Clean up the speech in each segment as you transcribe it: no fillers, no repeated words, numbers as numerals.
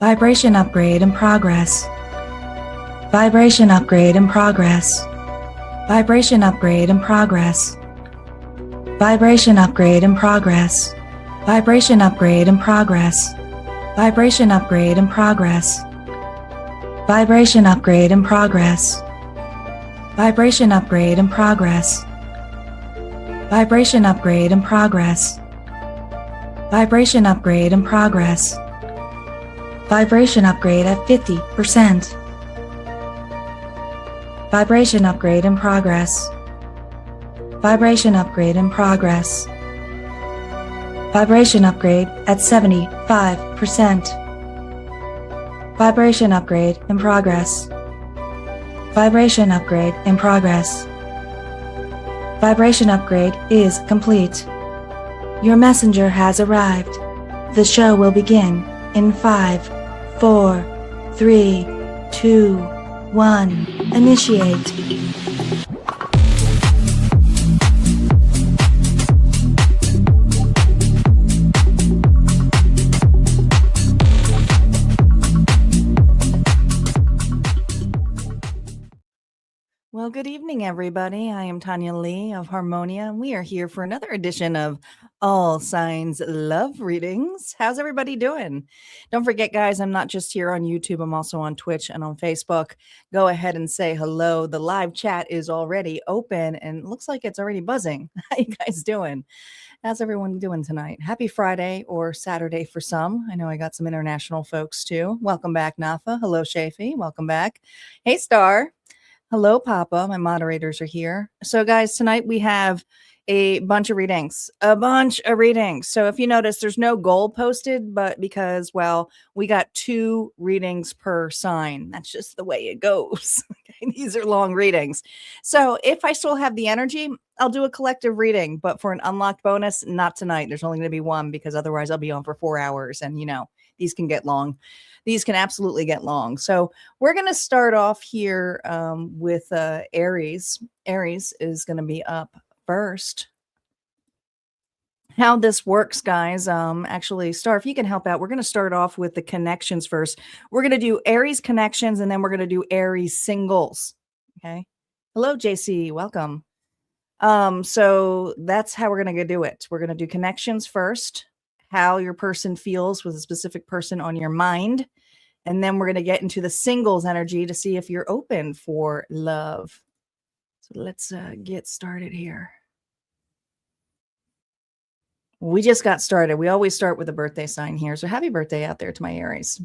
Vibration upgrade in progress. Vibration upgrade in progress. Vibration upgrade in progress. Vibration upgrade in progress. Vibration upgrade in progress. Vibration upgrade in progress. Vibration upgrade in progress. Vibration upgrade in progress. Vibration upgrade in progress. Vibration upgrade in progress. Vibration upgrade at 50%. Vibration upgrade in progress. Vibration upgrade in progress. Vibration upgrade at 75%. Vibration upgrade in progress. Vibration upgrade in progress. Vibration upgrade is complete. Your messenger has arrived. The show will begin in 5, 4, 3, 2, 1. Initiate. Well, good evening, everybody. I am Tanya Lee of Harmonia, and we are here for another edition of All Signs Love Readings. How's everybody doing? Don't forget, guys, I'm not just here on YouTube. I'm also on Twitch and on Facebook. Go ahead and say hello. The live chat is already open, and it looks like it's already buzzing. How you guys doing? How's everyone doing tonight? Happy Friday or Saturday for some. I know I got some international folks, too. Welcome back, Nafa. Hello, Shafi. Welcome back. Hey, Star. Hello, Papa. My moderators are here. So, guys, tonight we have a bunch of readings. So if you notice, there's no goal posted, but because, well, we got 2 readings per sign. That's just the way it goes. Okay, these are long readings. So if I still have the energy, I'll do a collective reading. But for an unlocked bonus, not tonight. There's only going to be one because otherwise I'll be on for 4 hours. And, you know, these can get long. These can absolutely get long. So we're going to start off here with Aries. Aries is going to be up first. How this works, guys, actually, Star, if you can help out, we're going to start off with the connections first. We're going to do Aries Connections, and then we're going to do Aries Singles. Okay. Hello, JC. Welcome. So that's how we're going to do it. We're going to do connections first, how your person feels with a specific person on your mind. And then we're going to get into the singles energy to see if you're open for love. So let's get started here. We just got started. We always start with a birthday sign here. So happy birthday out there to my Aries.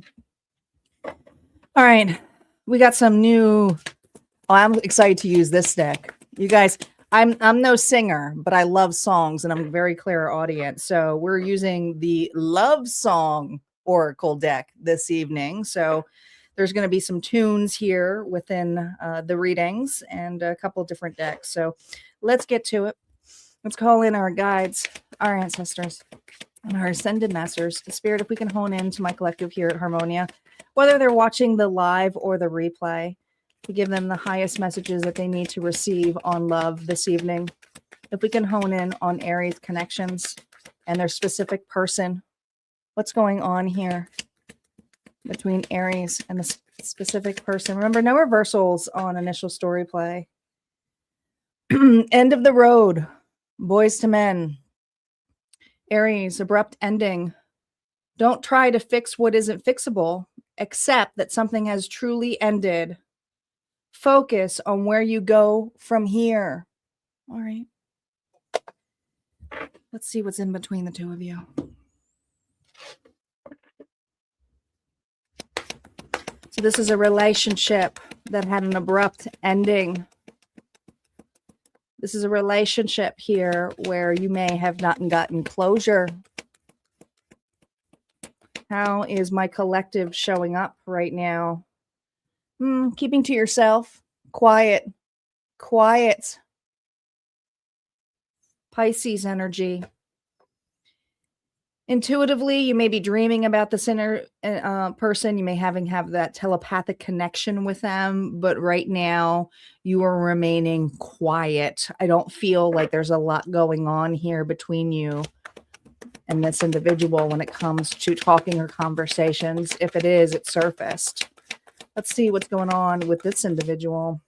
All right. We got some new. Oh, I'm excited to use this deck. You guys, I'm no singer, but I love songs and I'm a very clear audience. So we're using the Love Song Oracle deck this evening. So there's going to be some tunes here within the readings and a couple of different decks. So let's get to it. Let's call in our guides, our ancestors, and our ascended masters. The spirit, if we can hone in to my collective here at Harmonia, whether they're watching the live or the replay, to give them the highest messages that they need to receive on love this evening. If we can hone in on Aries connections and their specific person, what's going on here between Aries and the specific person? Remember, no reversals on initial story play. End of the road. Boys to men. Aries, abrupt ending. Don't try to fix what isn't fixable. Accept that something has truly ended. Focus on where you go from here. All right. Let's see what's in between the two of you. So this is a relationship that had an abrupt ending. This is a relationship here where you may have not gotten closure. How is my collective showing up right now? Keeping to yourself. Quiet. Pisces energy. Intuitively, you may be dreaming about this inner person. You may have that telepathic connection with them, but right now you are remaining quiet. I don't feel like there's a lot going on here between you. and this individual when it comes to talking or conversations. If it is, it surfaced. Let's see what's going on with this individual.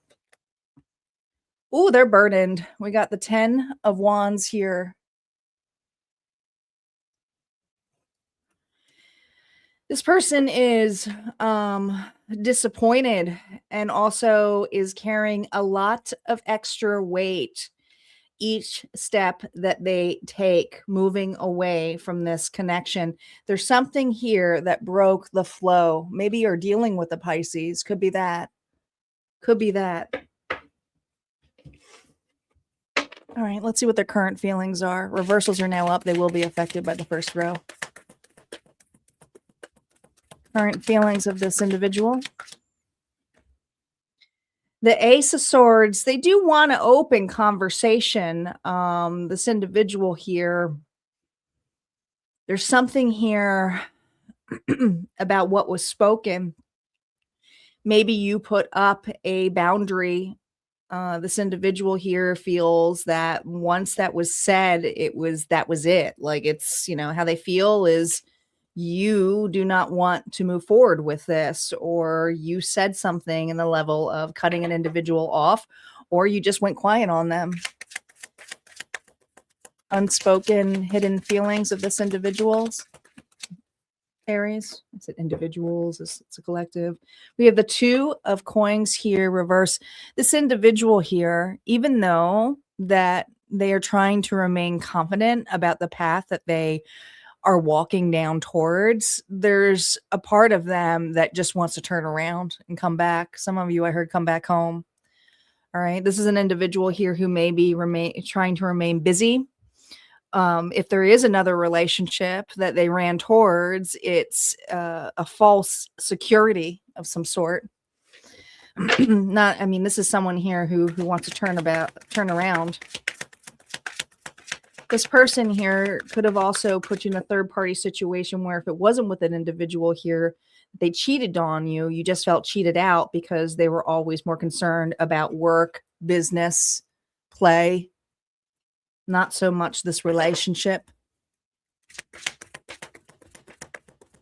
Oh, they're burdened. We got the 10 of Wands here. This person is disappointed and also is carrying a lot of extra weight each step that they take moving away from this connection. There's something here that broke the flow. Maybe you're dealing with a Pisces. Could be that. Could be that. All right, let's see what their current feelings are. Reversals are now up. They will be affected by the first row. Current feelings of this individual. The Ace of Swords, they do want to open conversation. This individual here, there's something here about what was spoken. Maybe you put up a boundary. This individual here feels that once that was said, that was it. Like, it's, how they feel is you do not want to move forward with this, or you said something in the level of cutting an individual off, or you just went quiet on them. Unspoken hidden feelings of this individual's Aries. Is it individuals? It's a collective. We have the 2 of Coins here reverse. This individual here, even though that they are trying to remain confident about the path that they are walking down towards, there's a part of them that just wants to turn around and come back. Some of you, I heard, come back home. All right. This is an individual here who may be trying to remain busy. If there is another relationship that they ran towards, it's a false security of some sort. This is someone here who wants to turn around. This person here could have also put you in a third-party situation where if it wasn't with an individual here, they cheated on you, you just felt cheated out because they were always more concerned about work, business, play, not so much this relationship.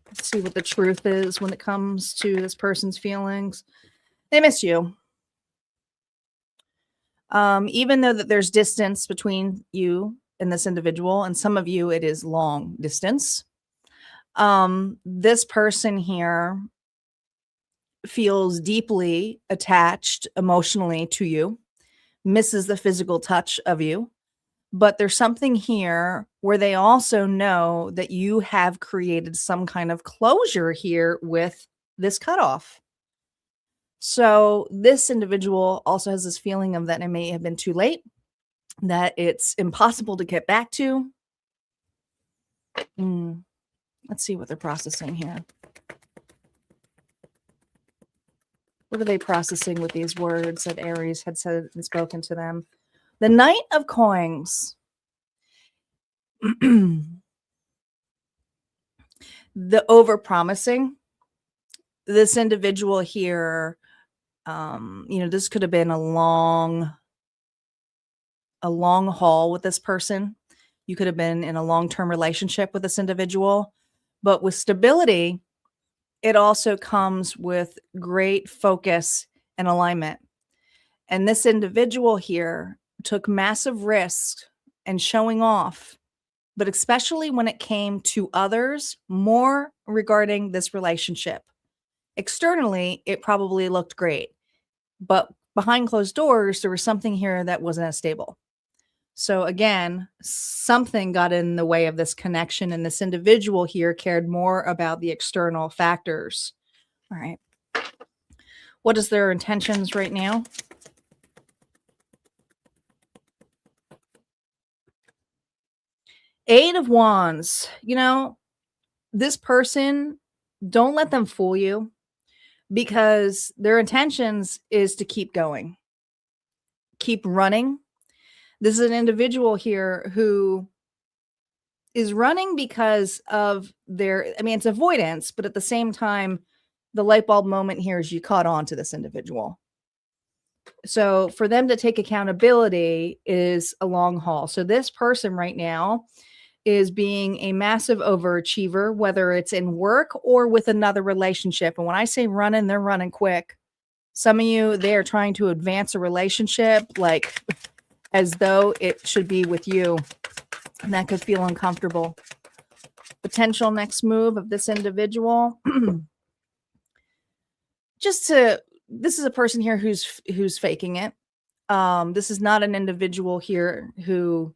Let's see what the truth is when it comes to this person's feelings. They miss you. Even though that there's distance between you and this individual, and some of you it is long distance, this person here feels deeply attached emotionally to you, misses the physical touch of you, but there's something here where they also know that you have created some kind of closure here with this cutoff. So this individual also has this feeling of that it may have been too late, that it's impossible to get back to. Let's see what they're processing here. What are they processing with these words that Aries had said and spoken to them? The Knight of Coins. The overpromising. This individual here, this could have been a long haul with this person. You could have been in a long-term relationship with this individual, but with stability, it also comes with great focus and alignment. And this individual here took massive risks and showing off, but especially when it came to others, more regarding this relationship. Externally, it probably looked great, but behind closed doors, there was something here that wasn't as stable. So again, something got in the way of this connection, and this individual here cared more about the external factors. All right. What is their intentions right now? Eight of Wands. This person, don't let them fool you, because their intentions is to keep going, keep running. This is an individual here who is running because of it's avoidance, but at the same time, the light bulb moment here is you caught on to this individual. So for them to take accountability is a long haul. So this person right now is being a massive overachiever, whether it's in work or with another relationship. And when I say running, they're running quick. Some of you, they are trying to advance a relationship like as though it should be with you. And that could feel uncomfortable. Potential next move of this individual. This is a person here who's faking it. This is not an individual here who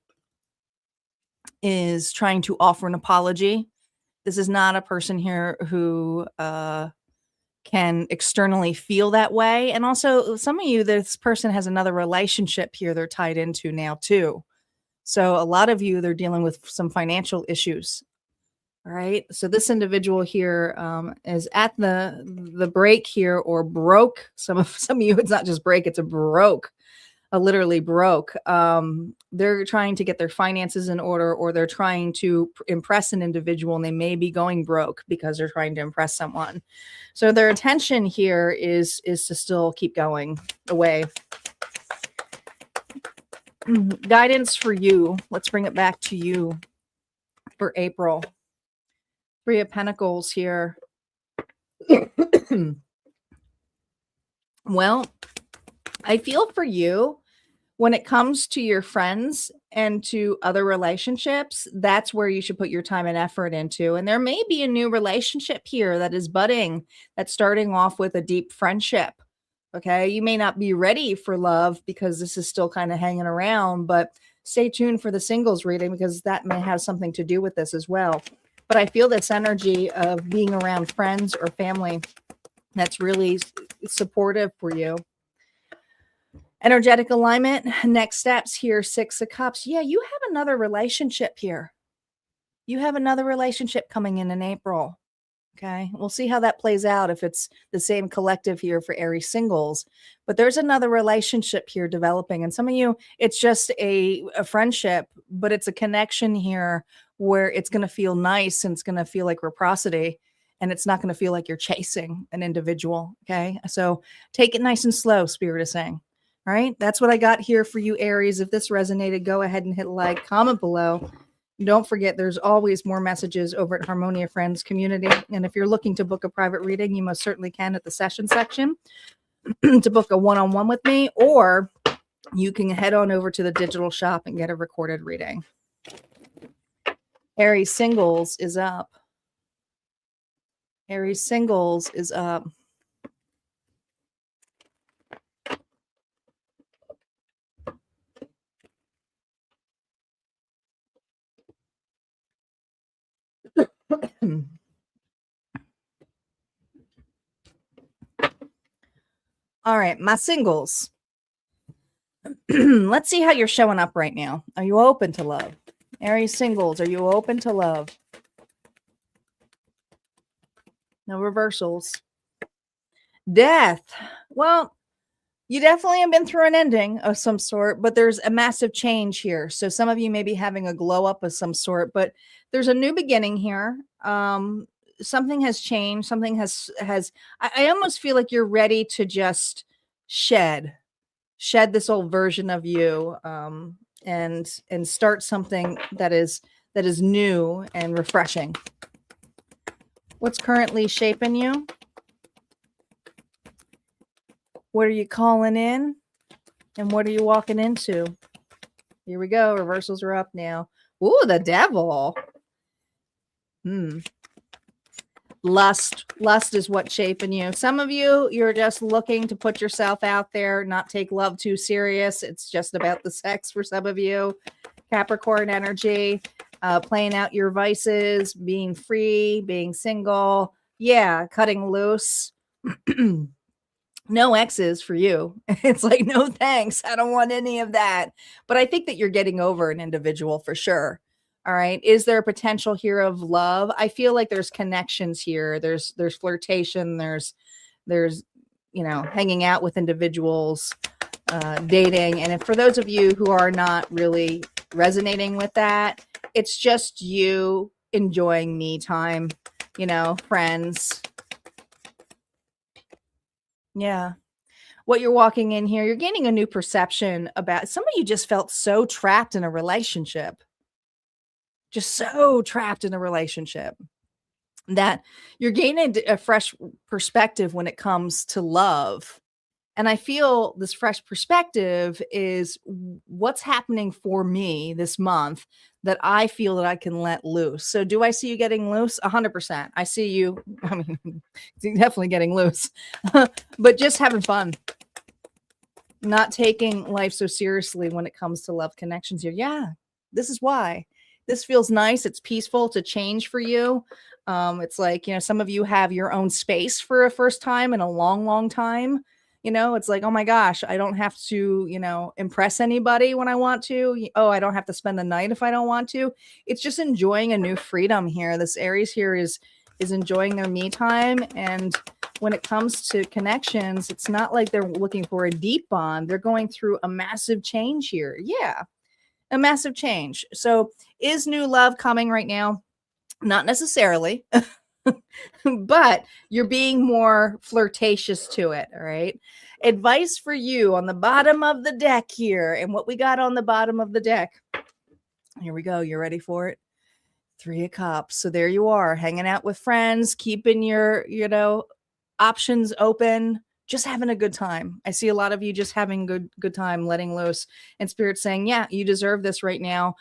is trying to offer an apology. This is not a person here who can externally feel that way. And also, some of you, this person has another relationship here they're tied into now too. So a lot of you, they're dealing with some financial issues. All right. So this individual here is at the break here, or broke. Some of you, it's not just break, it's a broke. Literally broke. They're trying to get their finances in order, or they're trying to impress an individual, and they may be going broke because they're trying to impress someone. So their intention here is to still keep going away. Guidance for you. Let's bring it back to you for April. 3 of Pentacles here. Well, I feel for you when it comes to your friends and to other relationships, that's where you should put your time and effort into. And there may be a new relationship here that is budding, that's starting off with a deep friendship. Okay. You may not be ready for love because this is still kind of hanging around, but stay tuned for the singles reading because that may have something to do with this as well. But I feel this energy of being around friends or family that's really supportive for you. Energetic alignment, next steps here, 6 of Cups. Yeah, you have another relationship here. You have another relationship coming in April. Okay, we'll see how that plays out if it's the same collective here for Aries Singles. But there's another relationship here developing. And some of you, it's just a friendship, but it's a connection here where it's going to feel nice and it's going to feel like reciprocity. And it's not going to feel like you're chasing an individual. Okay, so take it nice and slow, Spirit is saying. All right, that's what I got here for you, Aries. If this resonated, go ahead and hit like, comment below. Don't forget, there's always more messages over at Harmonia Friends community. And if you're looking to book a private reading, you most certainly can at the session section to book a one-on-one with me, or you can head on over to the digital shop and get a recorded reading. Aries Singles is up. Aries Singles is up. All right, my singles. Let's see how you're showing up right now. Are you open to love? Aries Singles, are you open to love? No reversals. Death. Well, you definitely have been through an ending of some sort, but there's a massive change here. So some of you may be having a glow up of some sort, but there's a new beginning here. Something has changed. Something has, I almost feel like you're ready to just shed this old version of you, and start something that is new and refreshing. What's currently shaping you? What are you calling in? And what are you walking into? Here we go. Reversals are up now. Ooh, the devil. Lust is what's shaping you. Some of you, you're just looking to put yourself out there, not take love too serious. It's just about the sex for some of you. Capricorn energy, playing out your vices, being free, being single. Yeah, cutting loose. No exes for you. It's like, no thanks. I don't want any of that. But I think that you're getting over an individual for sure. All right. Is there a potential here of love? I feel like there's connections here. There's flirtation. There's, hanging out with individuals, dating. And if for those of you who are not really resonating with that, it's just you enjoying me time, friends. Yeah. What you're walking in here, you're gaining a new perception about, some of you just felt so trapped in a relationship. just so trapped in a relationship that you're gaining a fresh perspective when it comes to love. And I feel this fresh perspective is what's happening for me this month that I feel that I can let loose. So do I see you getting loose? 100%. I see you. I mean, definitely getting loose, but just having fun, not taking life so seriously when it comes to love connections here. Yeah, this is why. This feels nice. It's peaceful. It's a change for you. It's like, some of you have your own space for a first time in a long, long time. It's like, oh my gosh, I don't have to, impress anybody when I want to. Oh, I don't have to spend the night if I don't want to. It's just enjoying a new freedom here. This Aries here is enjoying their me time. And when it comes to connections, it's not like they're looking for a deep bond. They're going through a massive change here. Yeah, a massive change. So is new love coming right now? Not necessarily. But you're being more flirtatious to it. All right. Advice for you on the bottom of the deck here. And what we got on the bottom of the deck. Here we go. You're ready for it? 3 of Cups. So there you are, hanging out with friends, keeping your, options open, just having a good time. I see a lot of you just having good time, letting loose, and Spirit saying, yeah, you deserve this right now.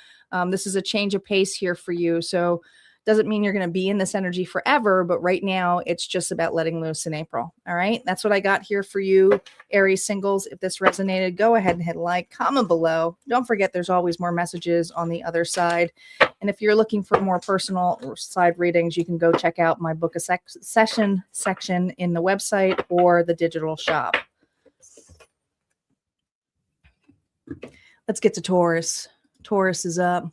This is a change of pace here for you. So doesn't mean you're going to be in this energy forever, but right now it's just about letting loose in April. All right. That's what I got here for you, Aries singles. If this resonated, go ahead and hit like, comment below. Don't forget, there's always more messages on the other side. And if you're looking for more personal side readings, you can go check out my book a session section in the website or the digital shop. Let's get to Taurus. Taurus is up.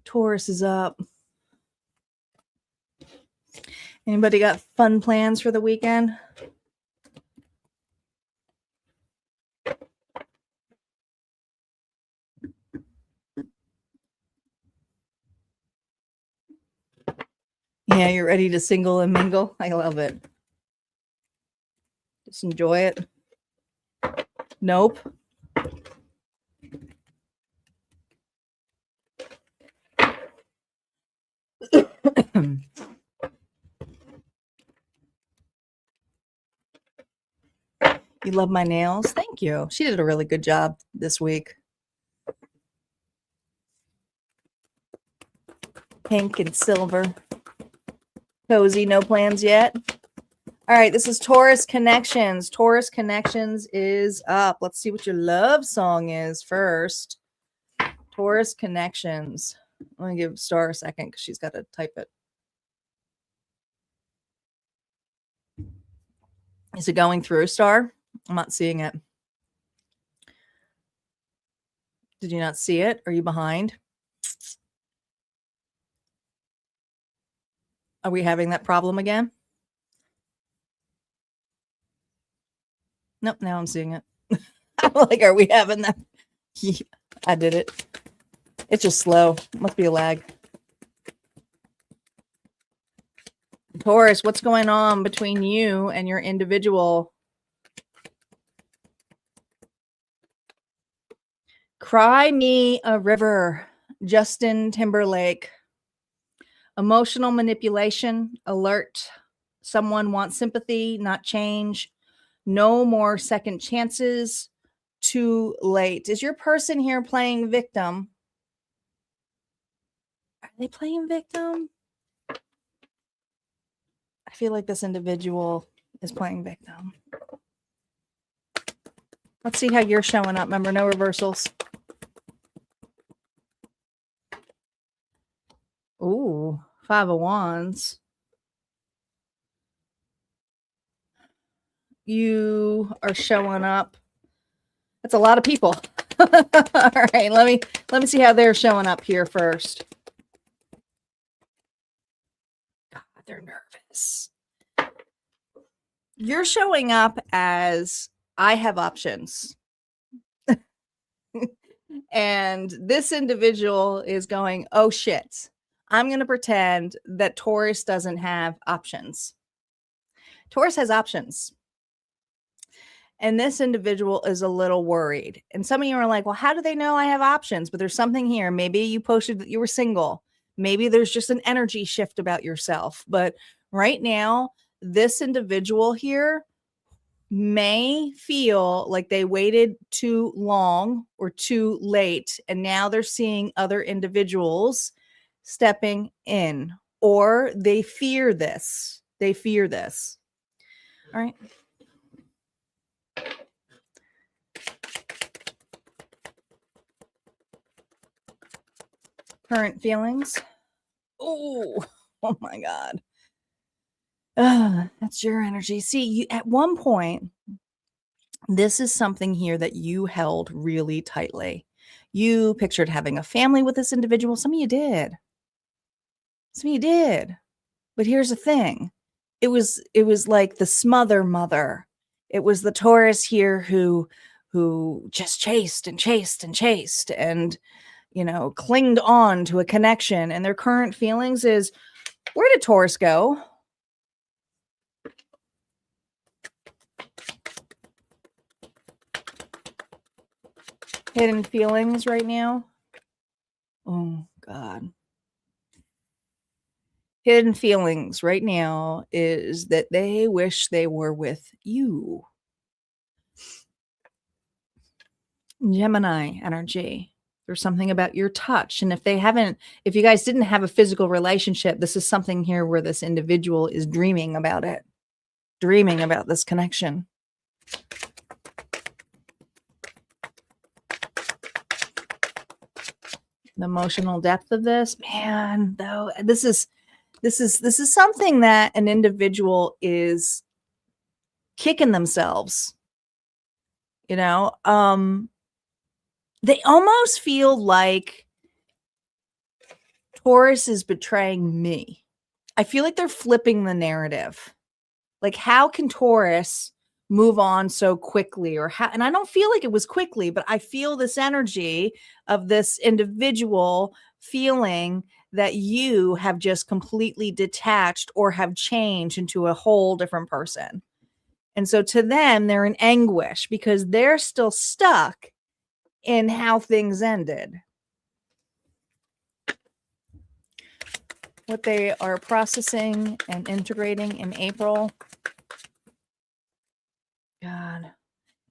Taurus is up. Anybody got fun plans for the weekend? Yeah, you're ready to single and mingle. I love it. Just enjoy it. Nope. You love my nails? Thank you. She did a really good job this week. Pink and silver. Cozy, no plans yet. All right, this is Taurus Connections. Taurus Connections is up. Let's see what your love song is first. Taurus Connections. Let me give Star a second because she's got to type it. Is it going through, Star? I'm not seeing it. Did you not see it? Are you behind? Are we having that problem again? Nope, now I'm seeing it. I'm like, are we having that? Yeah, I did it. It's just slow. Must be a lag. Taurus, what's going on between you and your individual? Cry Me a River, Justin Timberlake. Emotional manipulation, alert. Someone wants sympathy, not change. No more second chances. Too late. Is your person here playing victim? Are they playing victim? I feel like this individual is playing victim. Let's see how you're showing up. Remember, no reversals. Ooh, 5 of Wands. You are showing up. That's a lot of people. All right, let me see how they're showing up here first. God, they're nervous. You're showing up as I have options. And this individual is going, oh shit, I'm going to pretend that Taurus doesn't have options. Taurus has options. And this individual is a little worried. And some of you are like, well, how do they know I have options? But there's something here. Maybe you posted that you were single. Maybe there's just an energy shift about yourself. But right now, this individual here may feel like they waited too long or too late. And now they're seeing other individuals stepping in, or they fear this. They fear this. All right. Current feelings. Oh my God. That's your energy. See, you at one point, this is something here that you held really tightly. You pictured having a family with this individual. Some of you did. Some of you did. But here's the thing. It was like the smother mother. It was the Taurus here who just chased and chased and chased and, you know, clinged on to a connection. And their current feelings is, where did Taurus go? Hidden feelings right now. Oh, God. Hidden feelings right now is that they wish they were with you. Gemini energy. There's something about your touch. And if you guys didn't have a physical relationship, this is something here where this individual is dreaming about it, dreaming about this connection. The emotional depth of this, man, though, this is something that an individual is kicking themselves. You know, they almost feel like Taurus is betraying me. I feel like they're flipping the narrative. Like, how can Taurus move on so quickly? And I don't feel like it was quickly, but I feel this energy of this individual feeling that you have just completely detached or have changed into a whole different person. And so to them, they're in anguish because they're still stuck in how things ended. What they are processing and integrating in April. God.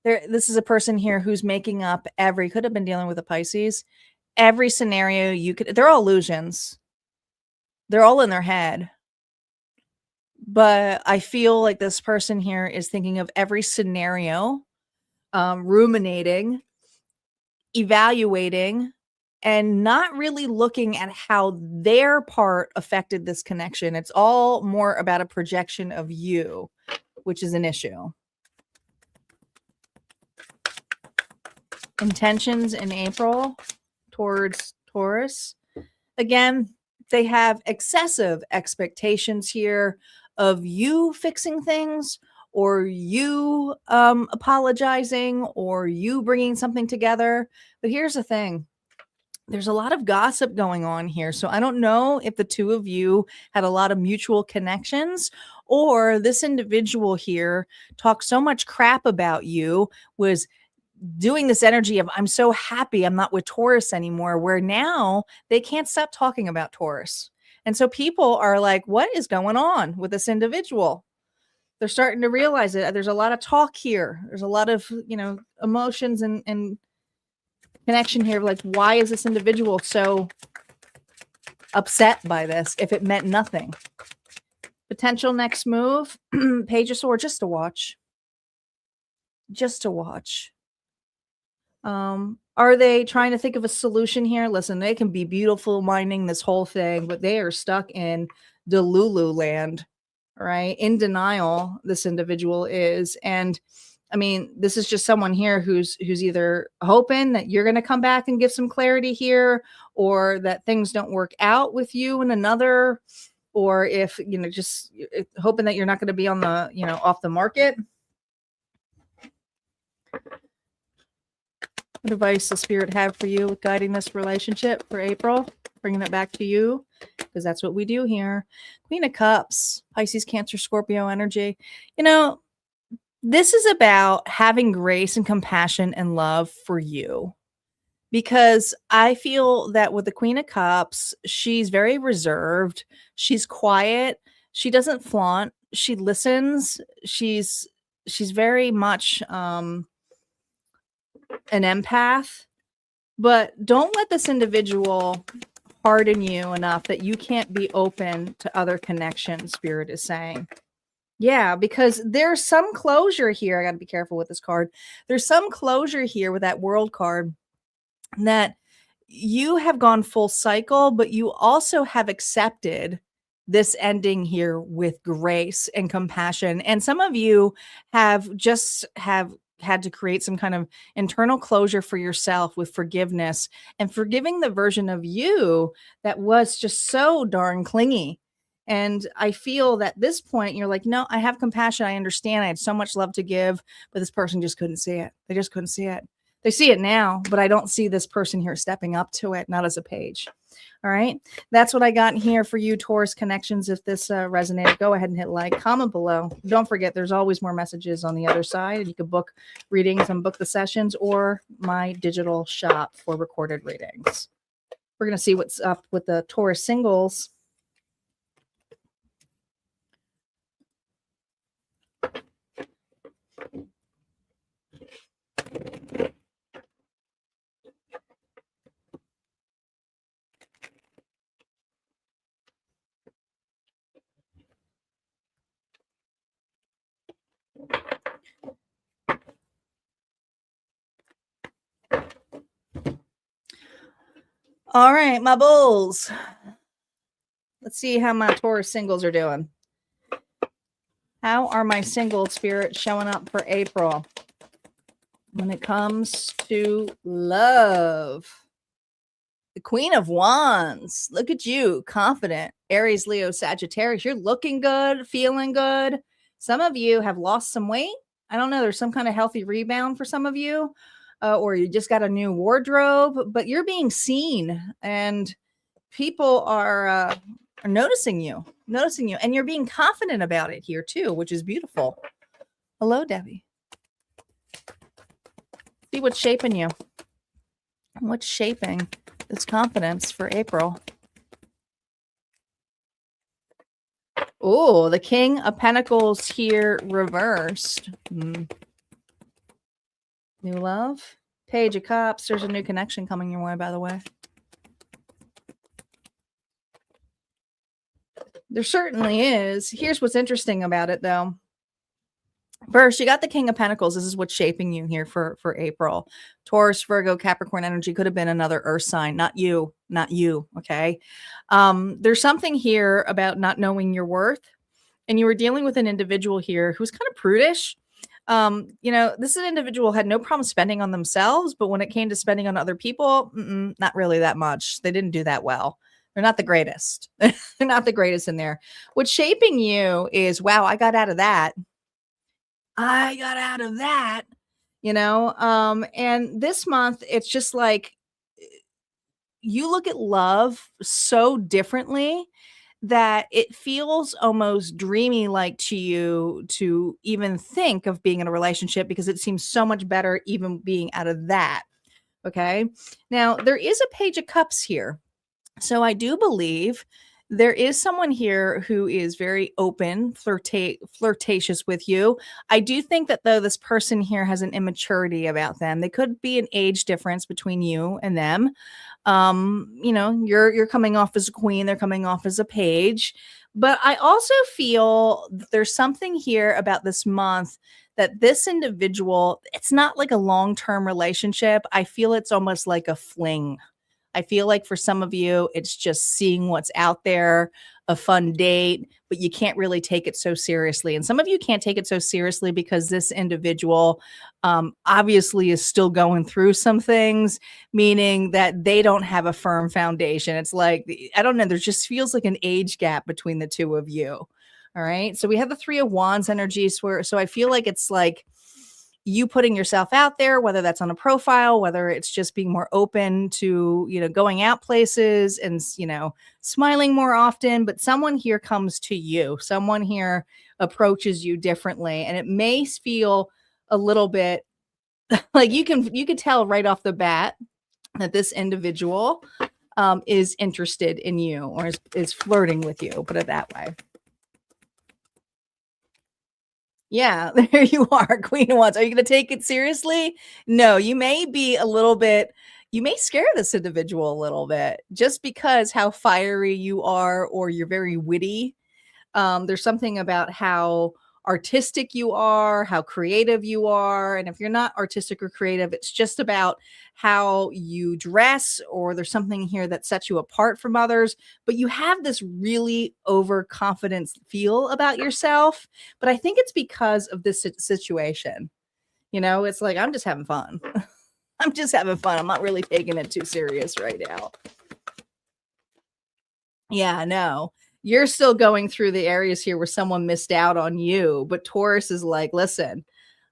This is a person here who's making up could have been dealing with a Pisces. Every scenario they're all illusions. They're all in their head. But I feel like this person here is thinking of every scenario, ruminating, evaluating, and not really looking at how their part affected this connection. It's all more about a projection of you, which is an issue. Intentions in April towards Taurus. Again, they have excessive expectations here of you fixing things, or you apologizing, or you bringing something together. But here's the thing. There's a lot of gossip going on here. So I don't know if the two of you had a lot of mutual connections, or this individual here talked so much crap about you, was doing this energy of, I'm so happy I'm not with Taurus anymore, where now they can't stop talking about Taurus. And so people are like, what is going on with this individual? They're starting to realize it. There's a lot of talk here. There's a lot of, emotions and connection here. Like, why is this individual so upset by this if it meant nothing? Potential next move, Page of Swords, just to watch. Just to watch. Are they trying to think of a solution here? Listen, they can be beautiful minding this whole thing, but they are stuck in Delulu land, right? In denial, this individual is. And I mean, this is just someone here who's either hoping that you're going to come back and give some clarity here, or that things don't work out with you and another, or if, just hoping that you're not going to be on the, off the market. What advice does Spirit have for you with guiding this relationship for April? Bringing it back to you, because that's what we do here. Queen of Cups, Pisces, Cancer, Scorpio energy. This is about having grace and compassion and love for you. Because I feel that with the Queen of Cups, she's very reserved. She's quiet. She doesn't flaunt. She listens. She's very much an empath. But don't let this individual harden you enough that you can't be open to other connections, Spirit is saying. Yeah, because there's some closure here. I got to be careful with this card. There's some closure here with that World card, that you have gone full cycle, but you also have accepted this ending here with grace and compassion. And some of you have had to create some kind of internal closure for yourself with forgiveness and forgiving the version of you that was just so darn clingy. And I feel that this point, you're like, no, I have compassion. I understand. I had so much love to give, but this person just couldn't see it. They just couldn't see it. They see it now, but I don't see this person here stepping up to it, not as a page. All right. That's what I got here for you, Taurus Connections. If this resonated, go ahead and hit like, comment below. Don't forget, there's always more messages on the other side. You can book readings and book the sessions or my digital shop for recorded readings. We're going to see what's up with the Taurus Singles. All right, my bulls. Let's see how my Taurus Singles are doing. How are my single spirits showing up for April when it comes to love? The Queen of Wands. Look at you, confident. Aries, Leo, Sagittarius. You're looking good, feeling good. Some of you have lost some weight. I don't know. There's some kind of healthy rebound for some of you. Or you just got a new wardrobe, but you're being seen and people are noticing you, and you're being confident about it here too, which is beautiful. Hello, Debbie. See what's shaping you. What's shaping this confidence for April? Oh, the King of Pentacles here reversed. New love. Page of Cups. There's a new connection coming your way, by the way. There certainly is. Here's what's interesting about it, though. First, you got the King of Pentacles. This is what's shaping you here for April. Taurus, Virgo, Capricorn energy. Could have been another earth sign. Not you. Not you. Okay. There's something here about not knowing your worth. And you were dealing with an individual here who's kind of prudish. This is an individual had no problem spending on themselves, but when it came to spending on other people, not really that much. They didn't do that well. They're not the greatest. They're not the greatest in there. What's shaping you is, wow, I got out of that. I got out of that, and this month, it's just like you look at love so differently that it feels almost dreamy like to you to even think of being in a relationship because it seems so much better even being out of that. Okay. Now there is a Page of Cups here. So I do believe there is someone here who is very open, flirtatious with you. I do think that though this person here has an immaturity about them. They could be an age difference between you and them. You're coming off as a queen, they're coming off as a page. But I also feel that there's something here about this month that this individual, it's not like a long-term relationship. I feel it's almost like a fling. I feel like for some of you, it's just seeing what's out there, a fun date, but you can't really take it so seriously. And some of you can't take it so seriously because this individual obviously is still going through some things, meaning that they don't have a firm foundation. It's like, I don't know, there just feels like an age gap between the two of you. All right. So we have the Three of Wands energy. So I feel like it's like, you putting yourself out there, whether that's on a profile, whether it's just being more open to, going out places and, smiling more often. But someone here comes to you, someone here approaches you differently. And it may feel a little bit like you could tell right off the bat that this individual is interested in you or is flirting with you, put it that way. Yeah, there you are, Queen of Wands. Are you going to take it seriously? No, you may be a little bit, you may scare this individual a little bit just because how fiery you are or you're very witty. There's something about how artistic you are, how creative you are. And if you're not artistic or creative, it's just about how you dress, or there's something here that sets you apart from others. But you have this really overconfident feel about yourself. But I think it's because of this situation. It's like, I'm just having fun. I'm just having fun. I'm not really taking it too serious right now. Yeah, no. You're still going through the areas here where someone missed out on you, but Taurus is like, listen,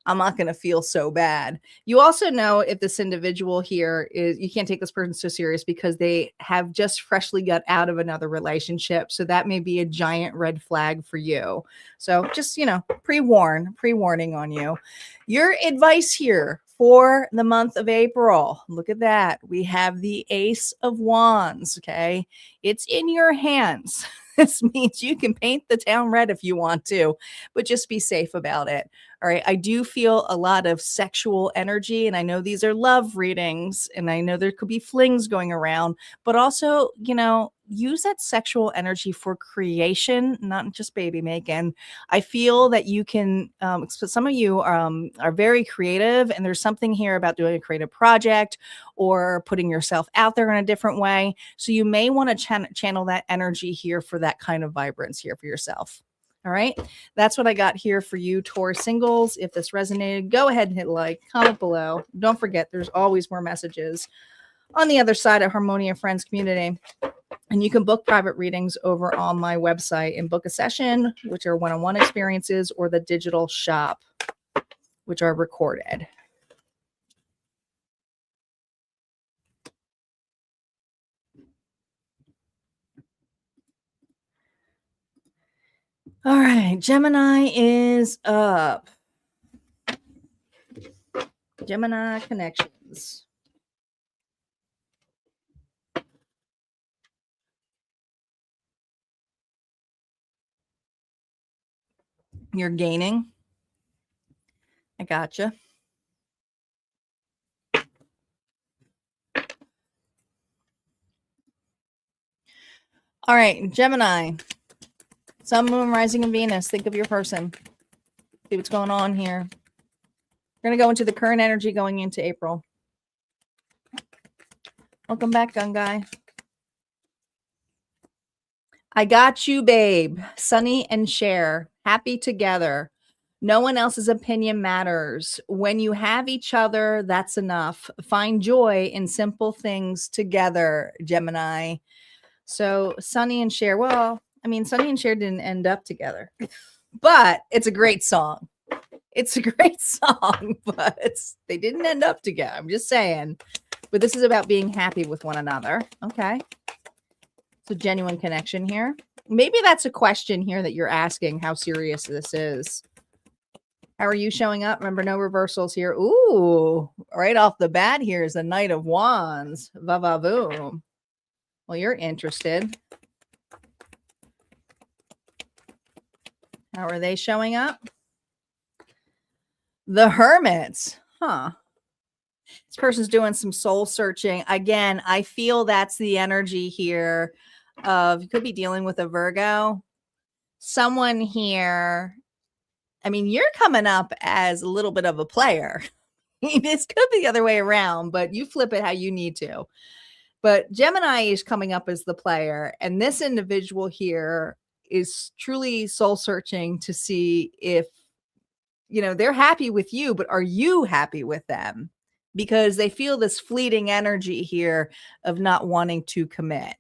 I'm not going to feel so bad. You also know if this individual here you can't take this person so serious because they have just freshly got out of another relationship. So that may be a giant red flag for you. So just, pre-warning on you. Your advice here for the month of April. Look at that. We have the Ace of Wands. Okay. It's in your hands. This means you can paint the town red if you want to, but just be safe about it. All right. I do feel a lot of sexual energy, and I know these are love readings, and I know there could be flings going around, but also, use that sexual energy for creation, not just baby making. I feel that you can, some of you are very creative, and there's something here about doing a creative project or putting yourself out there in a different way. So you may want to channel that energy here for that kind of vibrance here for yourself. All right. That's what I got here for you, Taurus Singles. If this resonated, go ahead and hit like, comment below. Don't forget, there's always more messages on the other side of Harmonia Friends community. And you can book private readings over on my website and book a session, which are one-on-one experiences, or the digital shop, which are recorded. All right, Gemini is up. Gemini Connections. You're gaining. I gotcha. All right, Gemini. Sun, Moon, Rising, and Venus. Think of your person. See what's going on here. We're going to go into the current energy going into April. Welcome back, Gun Guy. I got you, babe. Sunny and Cher. Happy together. No one else's opinion matters. When you have each other, that's enough. Find joy in simple things together, Gemini. So Sunny and Cher. Well, I mean, Sunny and Cher didn't end up together, but it's a great song. It's a great song, but they didn't end up together. I'm just saying. But this is about being happy with one another. Okay. It's a genuine connection here. Maybe that's a question here that you're asking, how serious this is. How are you showing up? Remember, no reversals here. Ooh, right off the bat here is the Knight of Wands. Va-va-voom. Well, you're interested. How are they showing up? The Hermits. Huh. This person's doing some soul searching. Again, I feel that's the energy here of, you could be dealing with a Virgo. Someone here, I mean, you're coming up as a little bit of a player. This could be the other way around, but you flip it how you need to. But Gemini is coming up as the player, and this individual here is truly soul searching to see if, they're happy with you, but are you happy with them? Because they feel this fleeting energy here of not wanting to commit.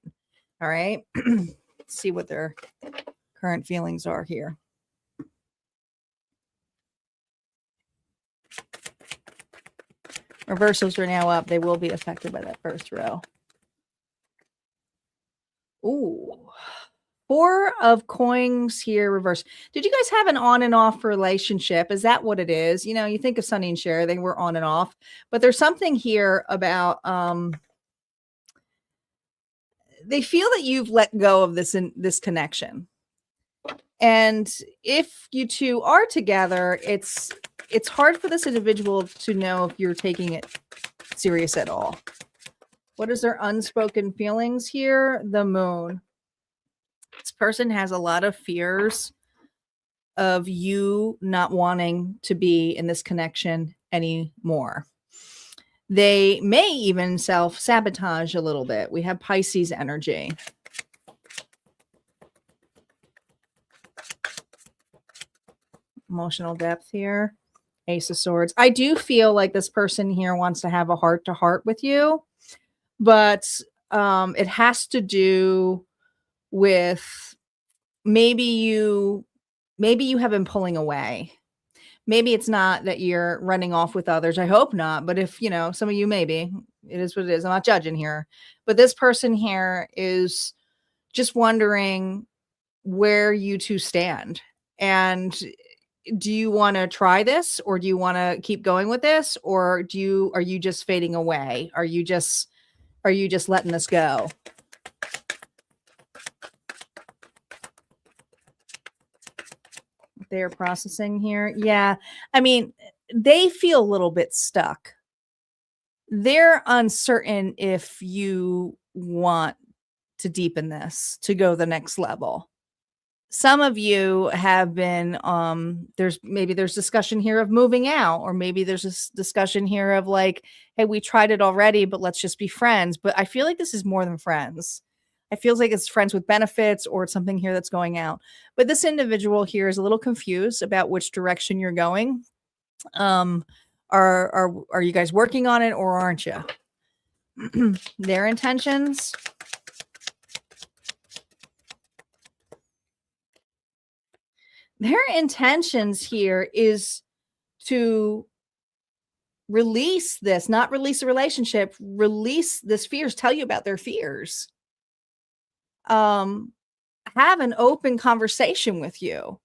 All right. Let's see what their current feelings are here. Reversals are now up. They will be affected by that first row. Ooh. 4 of coins here, reverse. Did you guys have an on and off relationship? Is that what it is? You know, you think of Sunny and Cher, they were on and off, but there's something here about they feel that you've let go of this connection. And if you two are together, it's hard for this individual to know if you're taking it serious at all. What is their unspoken feelings here? The moon. This person has a lot of fears of you not wanting to be in this connection anymore. They may even self-sabotage a little bit. We have Pisces energy. Emotional depth here. Ace of Swords. I do feel like this person here wants to have a heart-to-heart with you, but it has to do with maybe you have been pulling away. Maybe it's not that you're running off with others. I hope not. But if, you know, some of you, maybe it is what it is. I'm not judging here, but this person here is just wondering where you two stand. And do you want to try this, or do you want to keep going with this? Or are you just fading away? Are you just letting this go? They're processing here. Yeah. I mean, they feel a little bit stuck. They're uncertain if you want to deepen this, to go the next level. Some of you have been, there's discussion here of moving out, or maybe there's this discussion here of like, hey, we tried it already, but let's just be friends. But I feel like this is more than friends. It feels like it's friends with benefits, or it's something here that's going out. But this individual here is a little confused about which direction you're going. Are you guys working on it, or aren't you? Their intentions. Their intentions here is to release this, not release a relationship, release this fears, tell you about their fears. Have an open conversation with you.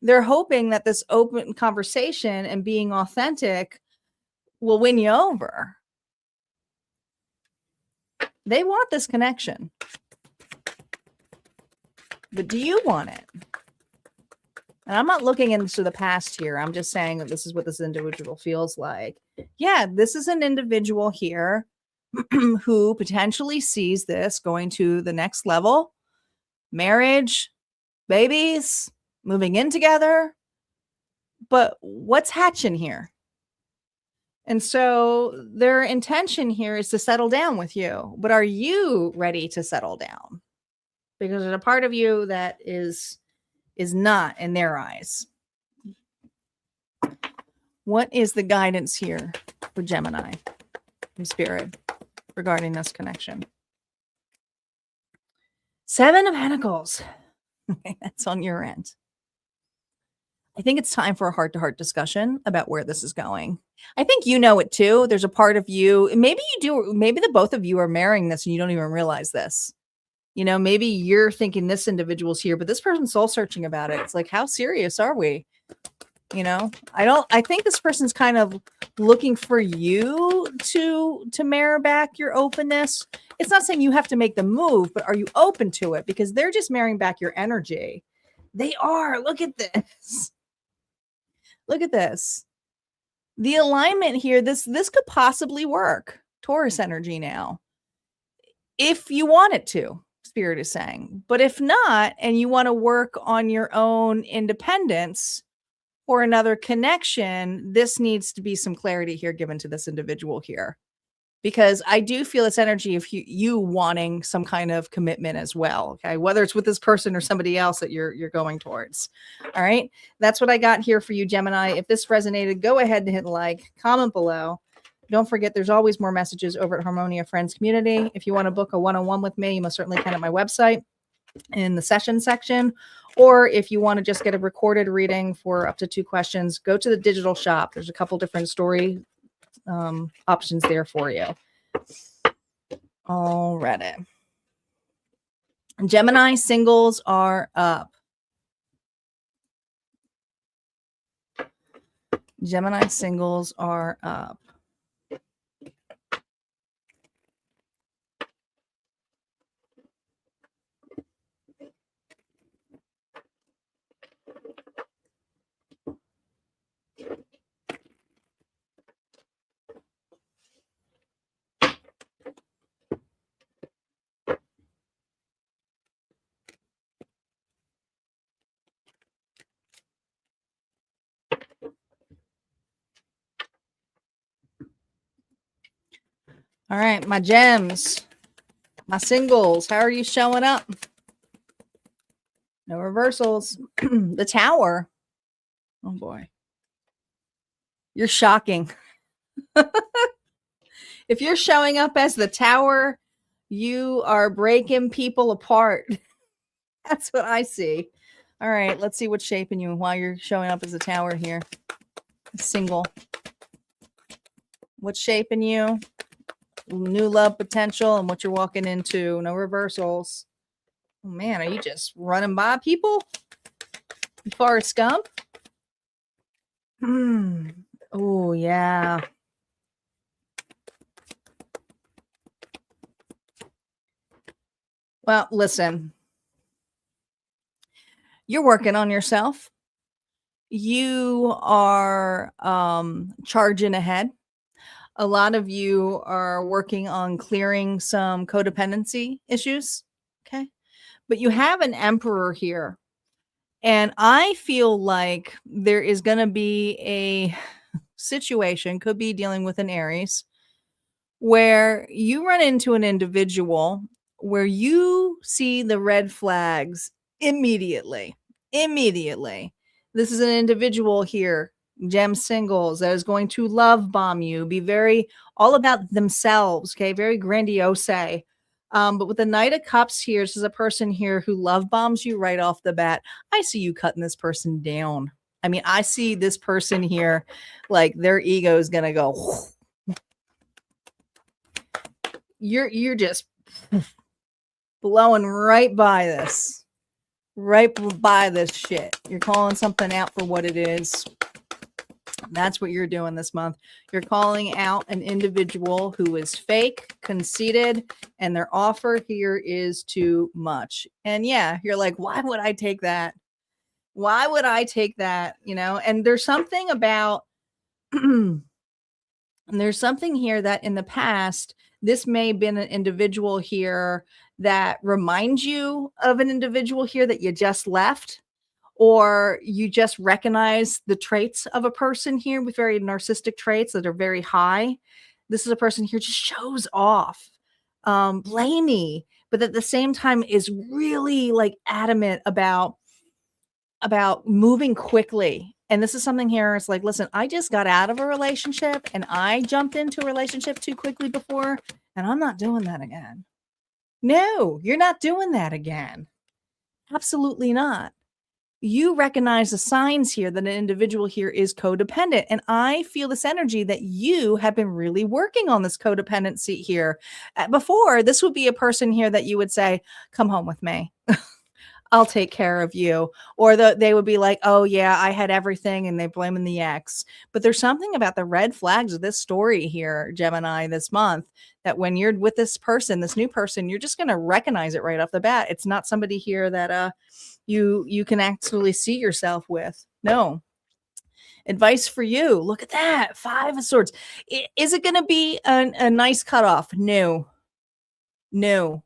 They're hoping that this open conversation and being authentic will win you over. They want this connection. But do you want it? And I'm not looking into the past here. I'm just saying that this is what this individual feels like. Yeah, this is an individual here who potentially sees this going to the next level. Marriage, babies, moving in together. But what's hatching here? And so their intention here is to settle down with you. But are you ready to settle down? Because there's a part of you that is not in their eyes. What is the guidance here for Gemini from Spirit regarding this connection? 7 of Pentacles. Okay, that's on your end. I think it's time for a heart-to-heart discussion about where this is going. I think you know it too. There's a part of you, maybe you do, maybe the both of you are marrying this and you don't even realize this. You know, maybe you're thinking this individual's here, but this person's soul searching about it. It's like, how serious are we? You know, I think this person's kind of looking for you to mirror back your openness. It's not saying you have to make the move, but are you open to it? Because they're just mirroring back your energy. They are. Look at this. Look at this. The alignment here, this could possibly work. Taurus energy now. If you want it to. Spirit is saying. But if not, and you want to work on your own independence or another connection, this needs to be some clarity here given to this individual here. Because I do feel this energy of you wanting some kind of commitment as well. Okay. Whether it's with this person or somebody else that you're going towards. All right. That's what I got here for you, Gemini. If this resonated, go ahead and hit like, comment below. Don't forget, there's always more messages over at Harmonia Friends Community. If you want to book a one-on-one with me, you must certainly can at my website in the session section. Or if you want to just get a recorded reading for up to 2 questions, go to the digital shop. There's a couple different story options there for you. Alrighty. Gemini singles are up. Gemini singles are up. All right, my gems, my singles, how are you showing up? No reversals. The Tower. Oh boy. You're shocking. If you're showing up as the Tower, you are breaking people apart. That's what I see. All right, let's see what's shaping you while you're showing up as a Tower here. Single. What's shaping you? New love potential and what you're walking into. No reversals. Oh man, are you just running by people? Forrest Gump? Oh, yeah. Well, listen. You're working on yourself. You are charging ahead. A lot of you are working on clearing some codependency issues. Okay. But you have an Emperor here. And I feel like there is going to be a situation, could be dealing with an Aries, where you run into an individual where you see the red flags immediately. Immediately. This is an individual here, Gem Singles, that is going to love bomb you, be very all about themselves, okay? Very grandiose. But with the Knight of Cups here, this is a person here who love bombs you right off the bat. I see you cutting this person down. I mean, I see this person here, like their ego is going to go. You're just blowing right by this. Right by this shit. You're calling something out for what it is. That's what you're doing this month. You're calling out an individual who is fake, conceited, and their offer here is too much. And yeah, you're like, why would I take that? Why would I take that? You know, and there's something about, and there's something here that in the past, this may have been an individual here that reminds you of an individual here that you just left, or you just recognize the traits of a person here with very narcissistic traits that are very high. This is a person here just shows off, blamey, but at the same time is really like adamant about moving quickly. And this is something here. It's like, listen, I just got out of a relationship and I jumped into a relationship too quickly before, and I'm not doing that again. No, you're not doing that again. Absolutely not. You recognize the signs here that an individual here is codependent. And I feel this energy that you have been really working on this codependency here. Before, this would be a person here that you would say, come home with me. I'll take care of you. Or they would be like, oh yeah, I had everything, and they blaming the ex. But there's something about the red flags of this story here, Gemini, this month, that when you're with this person, this new person, you're just going to recognize it right off the bat. It's not somebody here that you can actually see yourself with. No. Advice for you. Look at that. 5 of Swords. Is it going to be a nice cutoff? No. No.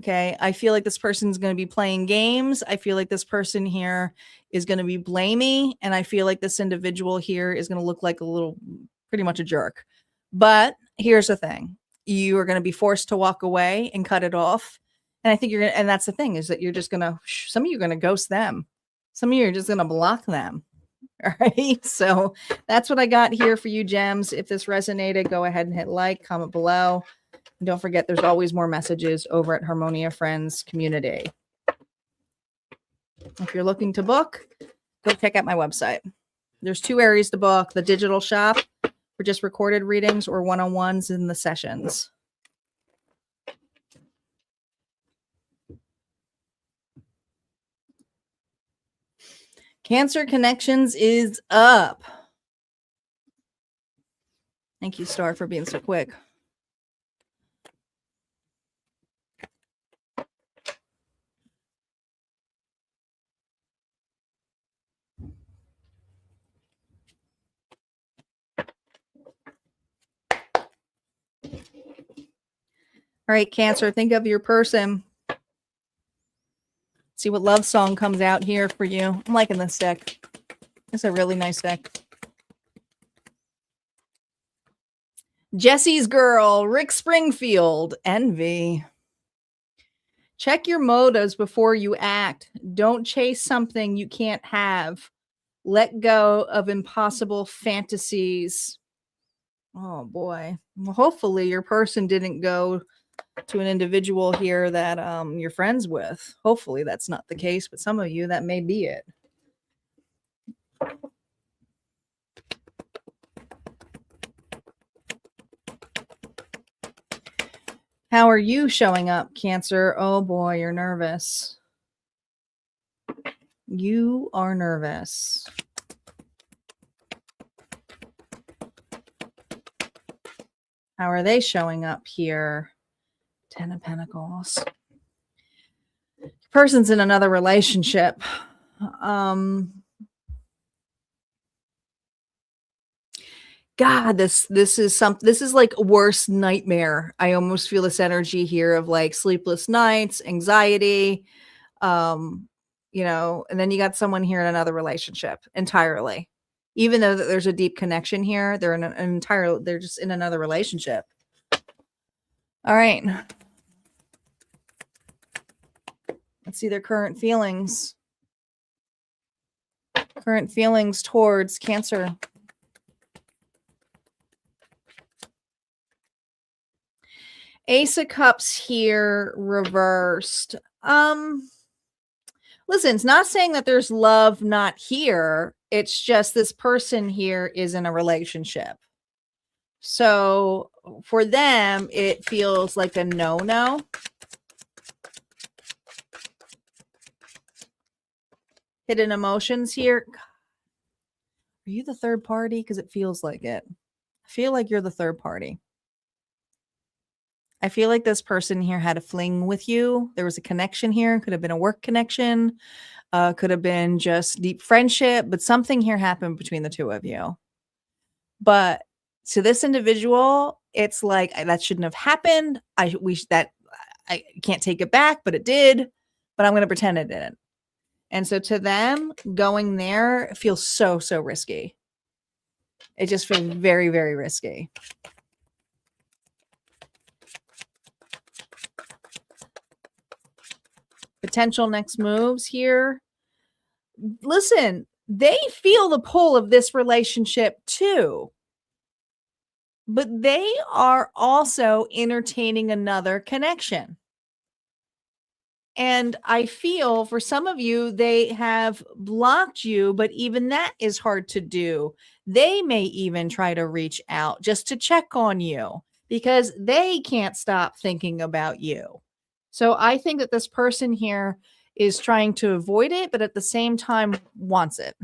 Okay. I feel like this person's going to be playing games. I feel like this person here is going to be blamey. And I feel like this individual here is going to look like pretty much a jerk. But here's the thing. You are going to be forced to walk away and cut it off. And I think and that's the thing, is that you're just going to, some of you are going to ghost them. Some of you are just going to block them. All right. So that's what I got here for you, gems. If this resonated, go ahead and hit like, comment below. And don't forget, there's always more messages over at Harmonia Friends Community. If you're looking to book, go check out my website. There's 2 areas to book: the digital shop, for just recorded readings or one-on-ones in the sessions. Cancer connections is up. Thank you, Star, for being so quick. All right, Cancer, think of your person. See what love song comes out here for you. I'm liking this deck. It's a really nice deck. Jesse's Girl, Rick Springfield, Envy. Check your motives before you act. Don't chase something you can't have. Let go of impossible fantasies. Oh, boy. Well, hopefully your person didn't go to an individual here that you're friends with. Hopefully that's not the case, but some of you, that may be it. How are you showing up, Cancer? Oh boy, you're nervous. You are nervous. How are they showing up here? 10 of Pentacles. Person's in another relationship. God, this is like a worst nightmare. I almost feel this energy here of like sleepless nights, anxiety, you know, and then you got someone here in another relationship entirely. Even though there's a deep connection here, they're in they're just in another relationship. All right. Let's see their current feelings. Current feelings towards Cancer. Ace of Cups here reversed. Listen, it's not saying that there's love not here. It's just this person here is in a relationship. So for them, it feels like a no-no. Hidden emotions here. Are you the third party? Because it feels like it. I feel like you're the third party. I feel like this person here had a fling with you. There was a connection here. Could have been a work connection. Could have been just deep friendship. But something here happened between the two of you. But to this individual, it's like, that shouldn't have happened. I can't take it back, but it did. But I'm going to pretend it didn't. And so to them, going there feels so, so risky. It just feels very, very risky. Potential next moves here. Listen, they feel the pull of this relationship too. But they are also entertaining another connection. And I feel for some of you, they have blocked you, but even that is hard to do. They may even try to reach out just to check on you because they can't stop thinking about you. So I think that this person here is trying to avoid it, but at the same time wants it.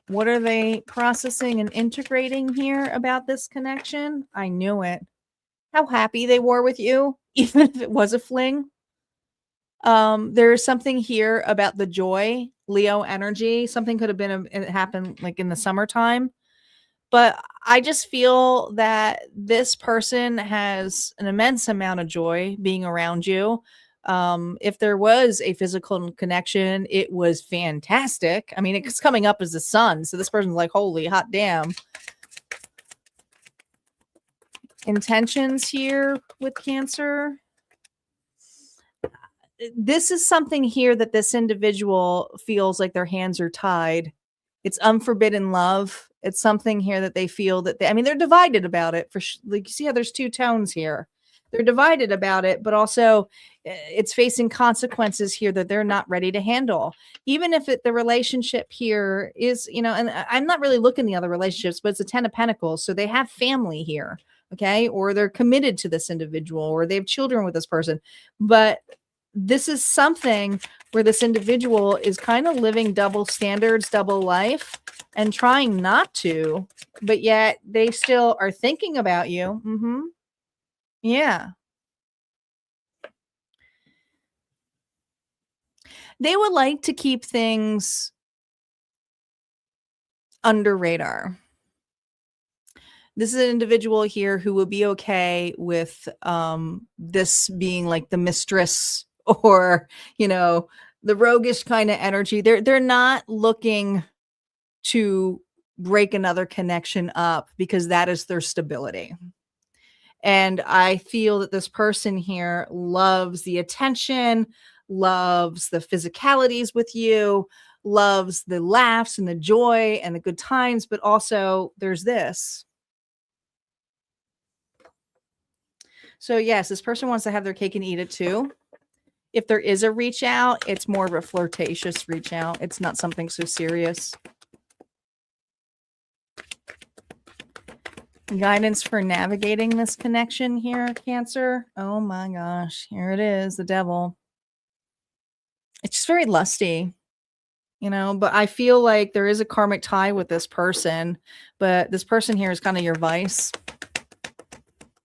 What are they processing and integrating here about this connection? I knew it. How happy they were with you, even if it was a fling. There's something here about the joy, Leo energy. Something could have been, it happened like in the summertime. But I just feel that this person has an immense amount of joy being around you. If there was a physical connection, it was fantastic. I mean, it's coming up as the sun. So this person's like, holy hot damn. Intentions here with Cancer. This is something here that this individual feels like their hands are tied. It's unforbidden love. It's something here that they feel that they're divided about it. Like you see how there's two tones here. They're divided about it, but also it's facing consequences here that they're not ready to handle. Even if the relationship here is, you know, and I'm not really looking at the other relationships, but it's a 10 of Pentacles. So they have family here, okay? Or they're committed to this individual, or they have children with this person. But this is something where this individual is kind of living double standards, double life, and trying not to, but yet they still are thinking about you. Yeah. They would like to keep things under radar. This is an individual here who will be okay with this being like the mistress or, you know, the roguish kind of energy. They're not looking to break another connection up because that is their stability. And I feel that this person here loves the attention, loves the physicalities with you, loves the laughs and the joy and the good times, but also there's this. So yes, this person wants to have their cake and eat it too. If there is a reach out, it's more of a flirtatious reach out. It's not something so serious. Guidance for navigating this connection here, Cancer. Oh my gosh, here it is, the devil. It's just very lusty, you know, but I feel like there is a karmic tie with this person, but this person here is kind of your vice.